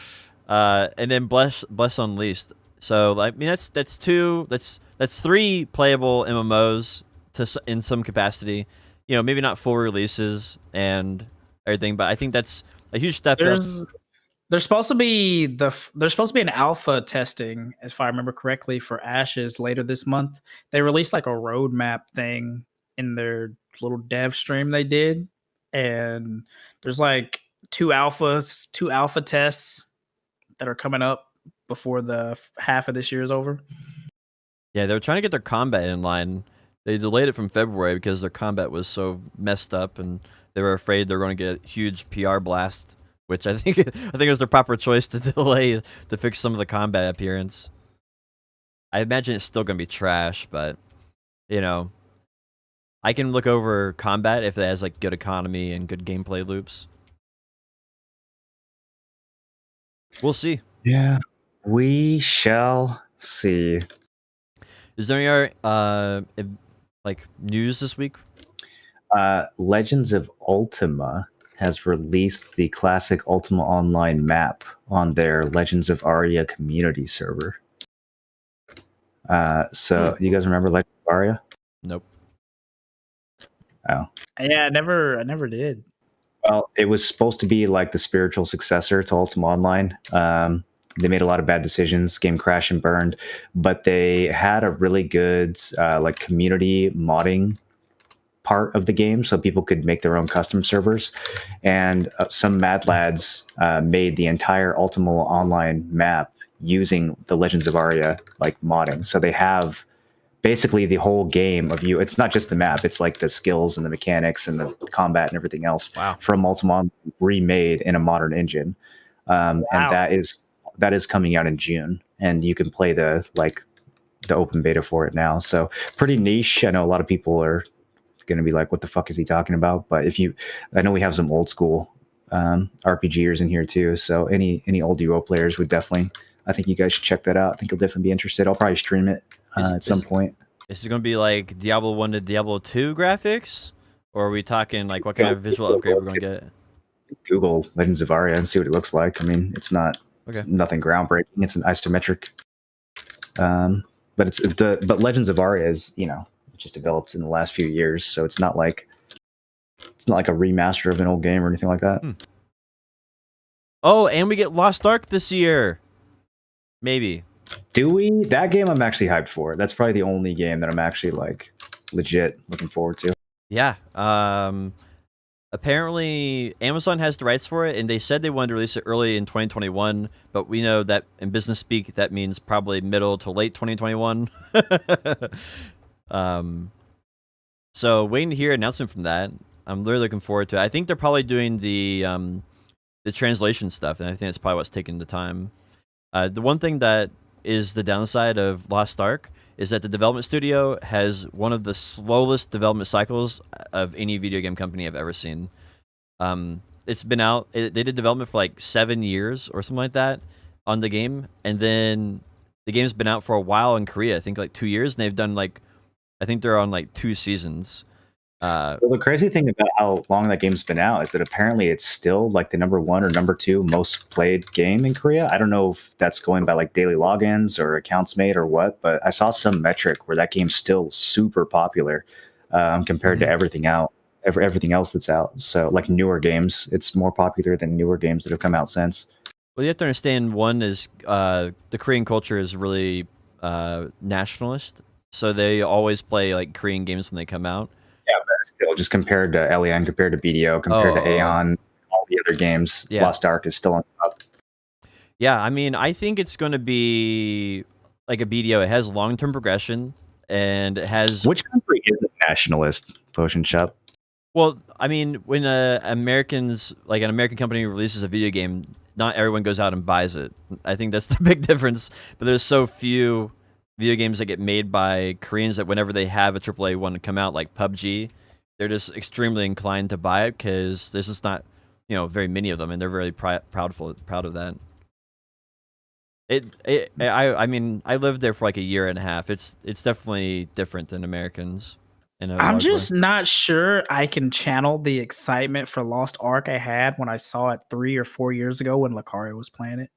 And then Bless Unleashed. So I mean that's three playable MMOs in some capacity. Maybe not full releases and everything, but I think that's a huge step up. There's supposed to be an alpha testing, if I remember correctly, for Ashes later this month. They released like a roadmap thing in their little dev stream they did, and there's like two alpha tests that are coming up before the half of this year is over. Yeah, they were trying to get their combat in line. They delayed it from February because their combat was so messed up, and they were afraid they're going to get a huge PR blast. Which I think it was the proper choice to delay to fix some of the combat appearance. I imagine it's still going to be trash, but I can look over combat if it has like good economy and good gameplay loops. We'll see. Yeah, we shall see. Is there any like news this week? Legends of Ultima has released the classic Ultima Online map on their Legends of Aria community server. So you guys remember Legends of Aria? Nope. Oh. Yeah, I never did. Well, it was supposed to be like the spiritual successor to Ultima Online. They made a lot of bad decisions. Game crashed and burned, but they had a really good like community modding part of the game, so people could make their own custom servers. And some mad lads made the entire Ultima Online map using the Legends of Aria like modding. So they have basically the whole game of you. It's not just the map; it's like the skills and the mechanics and the combat and everything else from Ultima remade in a modern engine. And that is coming out in June, and you can play the open beta for it now. So pretty niche. I know a lot of people are going to be like, what the fuck is he talking about? But I know we have some old school RPGers in here too. So any old UO players would definitely, I think you guys should check that out. I think you'll definitely be interested. I'll probably stream it at some point. Is it going to be like Diablo 1 to Diablo 2 graphics? Or are we talking like what kind of visual upgrade we're going to get? Google Legends of Aria and see what it looks like. I mean, it's nothing groundbreaking. It's an isometric, but Legends of Aria is, just developed in the last few years, so it's not like a remaster of an old game or anything like that. Oh, and we get Lost Ark this year. Maybe. Do we? That game I'm actually hyped for. That's probably the only game that I'm actually like legit looking forward to. Yeah. Apparently Amazon has the rights for it, and they said they wanted to release it early in 2021, but we know that in business speak that means probably middle to late 2021. So waiting to hear an announcement from that. I'm really looking forward to it. I think they're probably doing the translation stuff, and I think that's probably what's taking the time. The one thing that is the downside of Lost Ark is that the development studio has one of the slowest development cycles of any video game company I've ever seen. It's been out. They did development for like 7 years or something like that on the game, and then the game's been out for a while in Korea. I think like 2 years, and they've done I think they're on like 2 seasons. Well, the crazy thing about how long that game's been out is that apparently it's still like the number 1 or number 2 most played game in Korea. I don't know if that's going by like daily logins or accounts made or what, but I saw some metric where that game's still super popular compared to everything else that's out. So like newer games, it's more popular than newer games that have come out since. Well, you have to understand, one is the Korean culture is really nationalist, so they always play like Korean games when they come out. Yeah, but still, just compared to Elian, compared to BDO, compared to Aeon, all the other games, Lost Ark is still on top. Yeah, I mean, I think it's going to be like a BDO. It has long-term progression, and it has... Which country isn't nationalist, Potion Shop? Well, I mean, when Americans, like an American company releases a video game, not everyone goes out and buys it. I think that's the big difference. But there's so few video games that get made by Koreans that whenever they have a AAA one to come out, like PUBG, they're just extremely inclined to buy it because there's just not, very many of them, and they're very proud of that. I mean, I lived there for like a year and a half. It's definitely different than Americans. I'm just not sure I can channel the excitement for Lost Ark I had when I saw it 3 or 4 years ago when Lucario was playing it.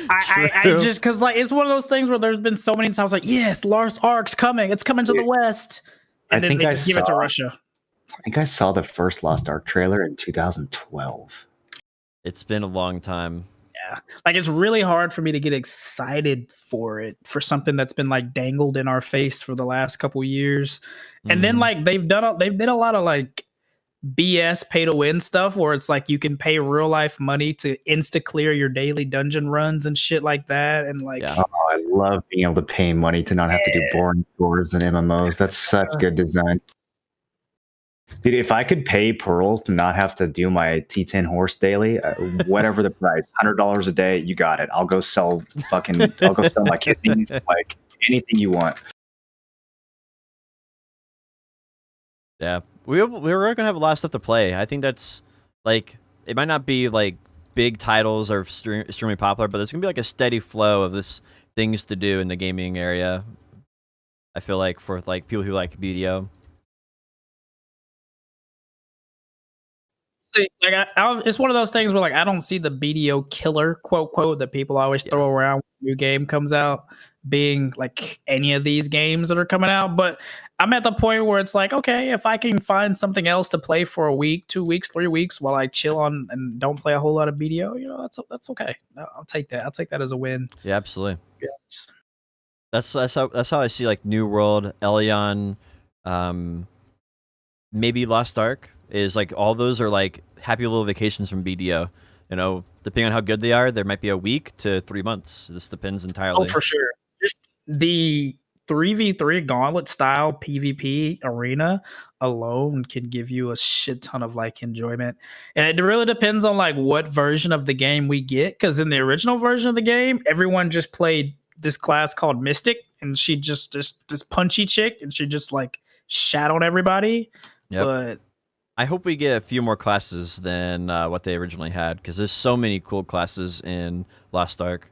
I just, because like it's one of those things where there's been so many times like, yes, Lost Ark's coming. It's coming to the West. And then they just give it to Russia. I think I saw the first Lost Ark trailer in 2012. It's been a long time. Yeah. Like it's really hard for me to get excited for it, for something that's been like dangled in our face for the last couple years. And then like they've did a lot of like BS pay to win stuff where it's like you can pay real life money to insta clear your daily dungeon runs and shit like that. And like, I love being able to pay money to not have to do boring chores and MMOs. That's such good design. Dude, if I could pay Pearl to not have to do my T10 horse daily, whatever the price, $100 a day, you got it. I'll go sell my kidneys, like anything you want. Yeah, we're gonna have a lot of stuff to play. I think that's like, it might not be like big titles or extremely popular, but there's gonna be like a steady flow of this things to do in the gaming area. I feel like for like people who like BDO. See, like it's one of those things where like I don't see the BDO killer quote that people always throw around when a new game comes out being like any of these games that are coming out. But I'm at the point where it's like, okay, if I can find something else to play for a week, 2 weeks, 3 weeks while I chill on and don't play a whole lot of BDO, that's okay. I'll take that. I'll take that as a win. Yeah, absolutely. Yes. That's how I see like New World, Elion, maybe Lost Ark is like all those are like happy little vacations from BDO. You know, depending on how good they are, there might be a week to 3 months. This depends entirely. Oh, for sure. Just the 3v3 gauntlet style PvP arena alone can give you a shit ton of like enjoyment. And it really depends on like what version of the game we get. Because in the original version of the game, everyone just played this class called Mystic, and she just this punchy chick, and she just like shat on everybody. Yep. But I hope we get a few more classes than what they originally had, because there's so many cool classes in Lost Ark.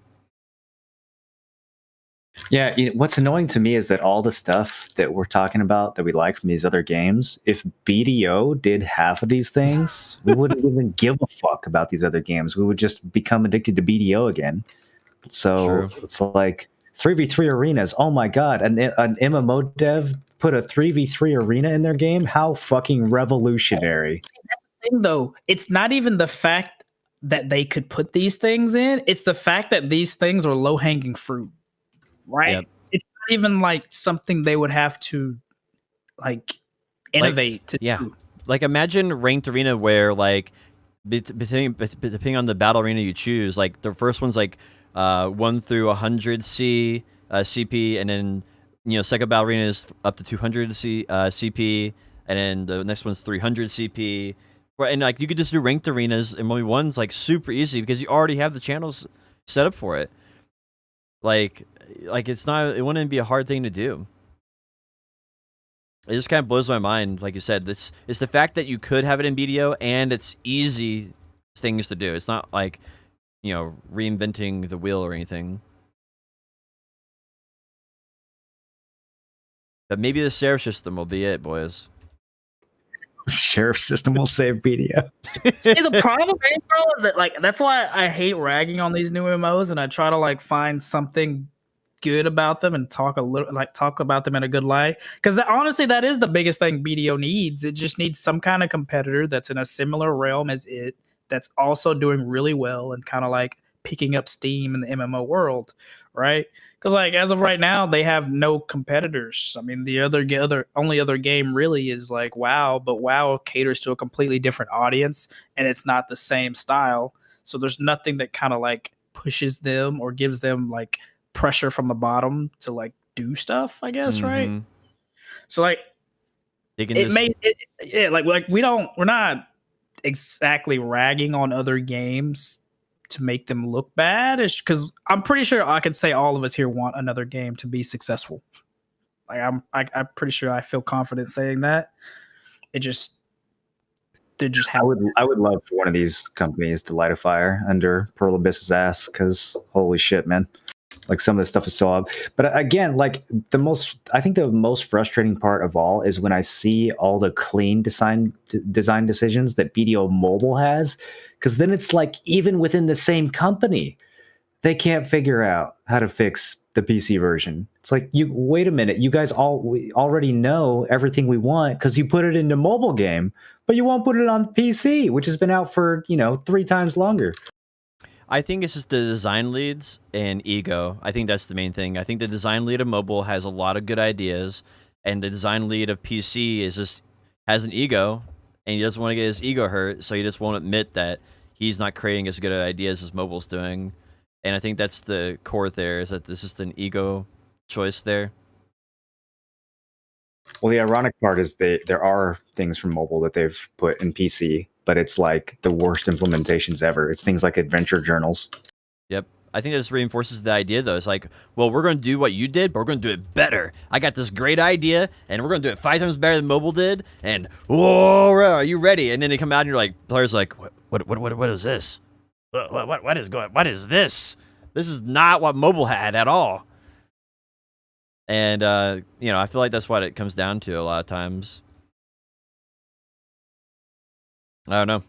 Yeah, what's annoying to me is that all the stuff that we're talking about that we like from these other games, if BDO did half of these things, we wouldn't even give a fuck about these other games. We would just become addicted to BDO again. So True. It's like 3v3 arenas. Oh my god, an MMO dev put a 3v3 arena in their game? How fucking revolutionary. See, that's the thing, though. It's not even the fact that they could put these things in, it's the fact that these things are low hanging fruit. Right? Yep. It's not even like something they would have to like innovate to do. Like imagine ranked arena where like depending on the battle arena you choose, like the first one's like 1 through 100 C CP, and then second battle arena is up to 200 CP, and then the next one's 300 CP. And like you could just do ranked arenas, and only one's like super easy because you already have the channels set up for it. Like it wouldn't be a hard thing to do. It just kind of blows my mind. Like you said, it's the fact that you could have it in BDO and it's easy things to do. It's not like reinventing the wheel or anything. But maybe the sheriff system will be it, boys. Sheriff system will save BDO. See, the problem is, bro, is that like that's why I hate ragging on these new MMOs, and I try to like find something good about them and talk about them in a good light, because honestly that is the biggest thing BDO needs. It just needs some kind of competitor that's in a similar realm as it, that's also doing really well and kind of like picking up steam in the MMO world, right? Because like as of right now they have no competitors. I mean, the only other game really is like WoW, but WoW caters to a completely different audience and it's not the same style, so there's nothing that kind of like pushes them or gives them like pressure from the bottom to like do stuff, I guess, right? So like we're not exactly ragging on other games to make them look bad, because I'm pretty sure I could say all of us here want another game to be successful. Like I'm pretty sure I feel confident saying that. I would love for one of these companies to light a fire under Pearl Abyss's ass, because holy shit, man. Like some of this stuff is so odd. But again, like I think the most frustrating part of all is when I see all the clean design decisions that BDO Mobile has, because then it's like even within the same company, they can't figure out how to fix the PC version. It's like, wait a minute, you guys we already know everything we want because you put it in the mobile game, but you won't put it on PC, which has been out for 3 times longer. I think it's just the design leads and ego. I think that's the main thing. I think the design lead of mobile has a lot of good ideas, and the design lead of PC has an ego, and he doesn't want to get his ego hurt, so he just won't admit that he's not creating as good ideas as mobile's doing. And I think that's the core there, is that this is an ego choice there. Well, the ironic part is there are things from mobile that they've put in PC, but it's like the worst implementations ever. It's things like adventure journals. Yep. I think that just reinforces the idea, though. It's like, well, we're going to do what you did, but we're going to do it better. I got this great idea, and we're going to do it 5 times better than mobile did, and whoa, are you ready? And then they come out, and you're like, players like, what is this? What is this? This is not what mobile had at all. And, I feel like that's what it comes down to a lot of times. I don't know.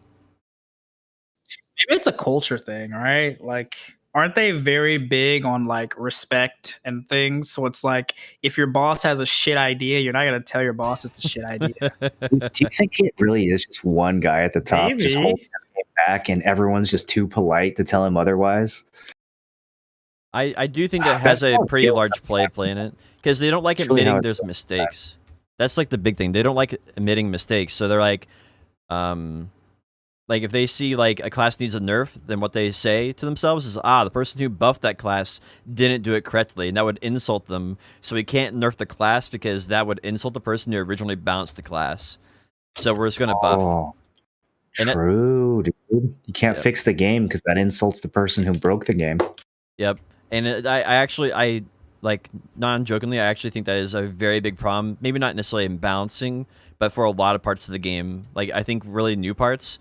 it's a culture thing, right? Like, aren't they very big on like respect and things? So it's like if your boss has a shit idea, you're not gonna tell your boss it's a shit idea. Do you think it really is just one guy at the top just Maybe. holding his game back, and everyone's just too polite to tell him otherwise? I do think that That's has a how pretty guilt large play in it because they don't like It's really how admitting it there's goes. mistakes. That's like the big thing. They don't like admitting mistakes, so they're like if they see like a class needs a nerf, then what they say to themselves is, the person who buffed that class didn't do it correctly, and that would insult them. So we can't nerf the class because that would insult the person who originally bounced the class. So we're just gonna buff. Oh, And true, dude. You can't Yep. fix the game because that insults the person who broke the game. Yep. And I actually like non-jokingly, I actually think that is a very big problem. Maybe not necessarily in balancing, but for a lot of parts of the game. Like I think really new parts.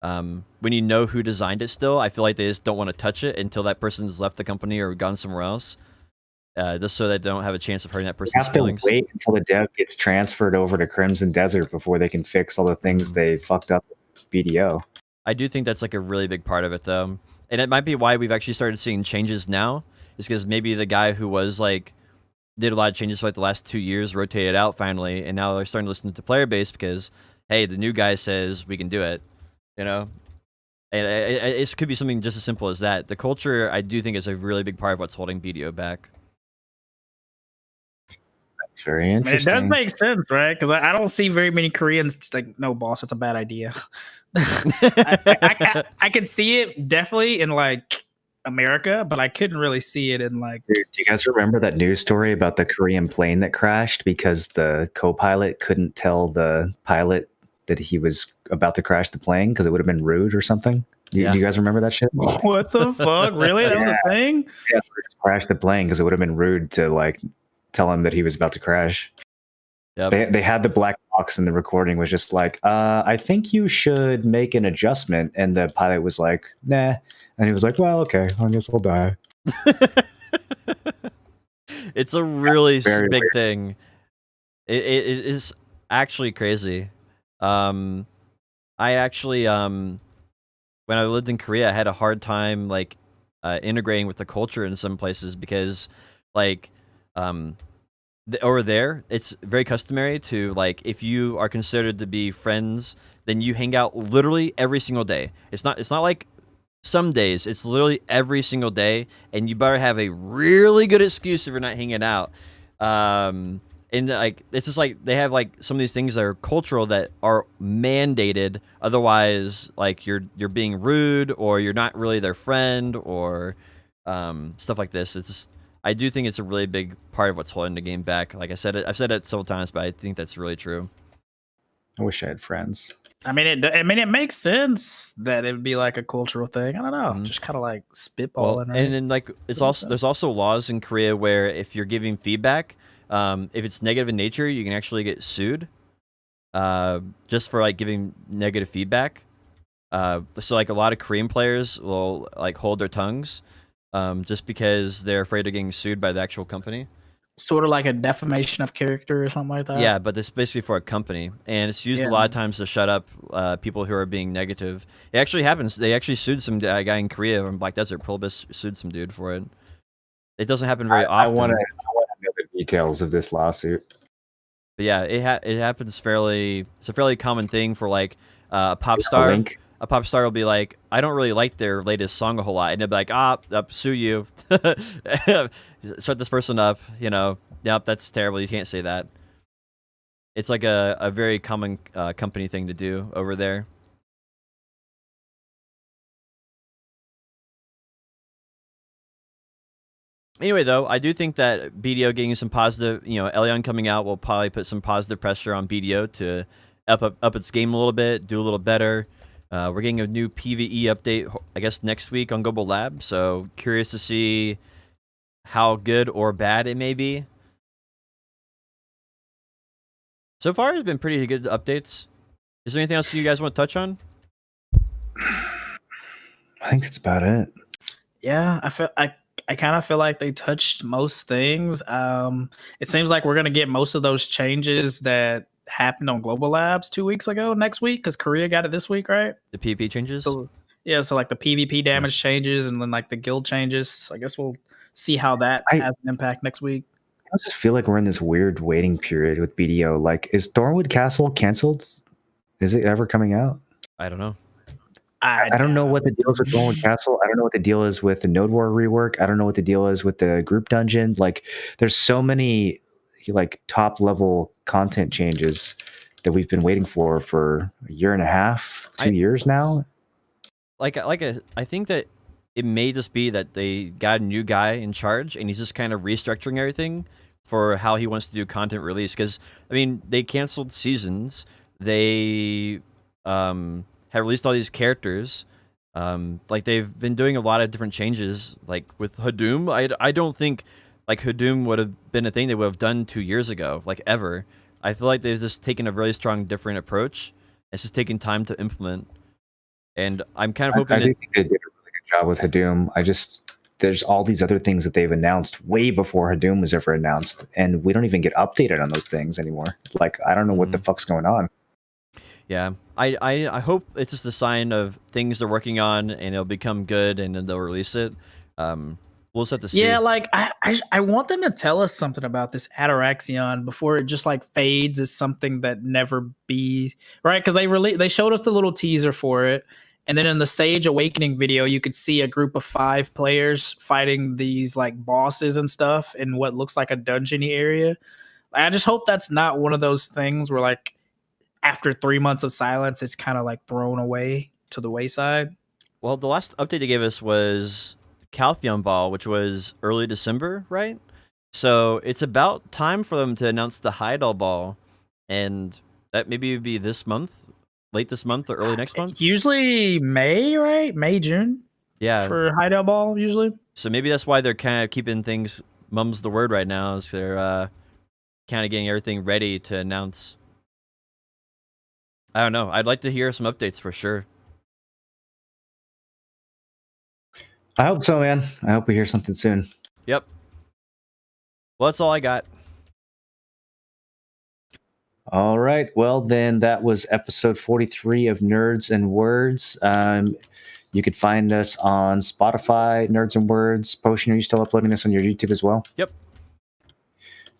When you know who designed it still, I feel like they just don't want to touch it until that person's left the company or gone somewhere else. Just so they don't have a chance of hurting that You person's have to feelings. wait until the dev gets transferred over to Crimson Desert before they can fix all the things they fucked up with BDO. I do think that's like a really big part of it though. And it might be why we've actually started seeing changes now, is because maybe the guy who was like did a lot of changes for like the last 2 years rotated out finally, and now they're starting to listen to player base because hey, the new guy says we can do it, you know. And it could be something just as simple as that. The culture, I do think, is a really big part of what's holding BDO back. That's very I mean, it interesting. does make sense, right? Because I don't see very many Koreans like, no, boss, that's a bad idea. I could see it definitely in like America, but I couldn't really see it in like. Dude, do you guys remember that news story about the Korean plane that crashed because the co-pilot couldn't tell the pilot that he was about to crash the plane because it would have been rude or something? Do you guys remember that shit? What the fuck? Really? That was a thing? Yeah, just crashed the plane because it would have been rude to like tell him that he was about to crash. Yep. They had the black box and the recording was just like, I think you should make an adjustment. And the pilot was like, nah. And he was like, well, okay, I guess I'll die. It's a really Very big weird. thing. It is actually crazy. I actually when I lived in Korea, I had a hard time like integrating with the culture in some places because like over there it's very customary to like if you are considered to be friends, then you hang out literally every single day. It's not like some days, it's literally every single day, and you better have a really good excuse if you're not hanging out. And like it's just like they have like some of these things that are cultural that are mandated. Otherwise, like you're being rude or you're not really their friend or stuff like this. It's just, I do think it's a really big part of what's holding the game back. Like I said, I've said it several times, but I think that's really true. I wish I had friends. I mean, it makes sense that it would be like a cultural thing. I don't know, Mhm. just kind of like spitballing. Well, Right? and then like it's That makes also there's sense. also laws in Korea where if you're giving feedback, if it's negative in nature, you can actually get sued, just for like giving negative feedback. So like a lot of Korean players will like hold their tongues, just because they're afraid of getting sued by the actual company. Sort of like a defamation of character or something like that. Yeah, but it's basically for a company, and it's used a lot of times to shut up people who are being negative. It actually happens. They actually sued some guy in Korea in Black Desert. Probus sued some dude for it. It doesn't happen very I often. want to know the details of this lawsuit. But yeah, it happens fairly. It's a fairly common thing for like a pop A star. link? A pop star will be like, I don't really like their latest song a whole lot, and they'll be like, sue you, shut this person up. You know, yep, that's terrible. You can't say that. It's like a very common company thing to do over there. Anyway, though, I do think that BDO getting some positive, you know, Elion coming out will probably put some positive pressure on BDO to up its game a little bit, do a little better. We're getting a new PvE update, I guess, next week on Global Lab. So curious to see how good or bad it may be. So far, it's been pretty good updates. Is there anything else you guys want to touch on? I think that's about it. Yeah, I kind of feel like they touched most things. It seems like we're gonna get most of those changes that happened on Global Labs 2 weeks ago next week because Korea got it this week, right? The PvP changes? So Yeah, so like the PvP damage changes and then like the guild changes. So I guess we'll see how that has an impact next week. I just feel like we're in this weird waiting period with BDO. Like, is Thornwood Castle canceled? Is it ever coming out? I don't know. I don't know what the deal is with Thornwood Castle. I don't know what the deal is with the Node War rework. I don't know what the deal is with the group dungeon. Like, there's so many like top level content changes that we've been waiting for a year and a half, 2 years now. I think that it may just be that they got a new guy in charge and he's just kind of restructuring everything for how he wants to do content release. Because I mean, they canceled seasons. They have released all these characters. Like they've been doing a lot of different changes. Like with Hadoom, I don't think like Hadoom would have been a thing they would have done 2 years ago, like ever. I feel like they've just taken a really strong, different approach. It's just taking time to implement. And I'm kind of hoping I think they did a really good job with Hadoom. There's all these other things that they've announced way before Hadoom was ever announced, and we don't even get updated on those things anymore. Like, I don't know what the fuck's going on. Yeah, I hope it's just a sign of things they're working on, and it'll become good, and then they'll release it. We'll just have to see. Yeah, like I want them to tell us something about this Ataraxion before it just like fades as something that never be right. Because they showed us the little teaser for it, and then in the Sage Awakening video, you could see a group of 5 players fighting these like bosses and stuff in what looks like a dungeony area. I just hope that's not one of those things where like after 3 months of silence, it's kind of like thrown away to the wayside. Well, the last update they gave us was Caltheon Ball, which was early December, right? So it's about time for them to announce the Heidel Ball, and that maybe would be this month, late this month or early next month. Usually May, right? May, June. Yeah, for Heidel Ball usually. So maybe that's why they're kind of keeping things mum's the word right now. Is they're kind of getting everything ready to announce. I don't know. I'd like to hear some updates for sure. I hope so, man. I hope we hear something soon. Yep. Well, that's all I got. All right. Well, then that was episode 43 of Nerds and Words. You could find us on Spotify, Nerds and Words. Potion, are you still uploading this on your YouTube as well? Yep.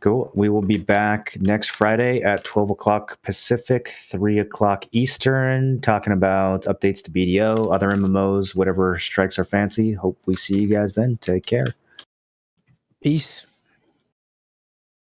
Cool. We will be back next Friday at 12 o'clock Pacific, 3 o'clock Eastern, talking about updates to BDO, other MMOs, whatever strikes our fancy. Hope we see you guys then. Take care. Peace.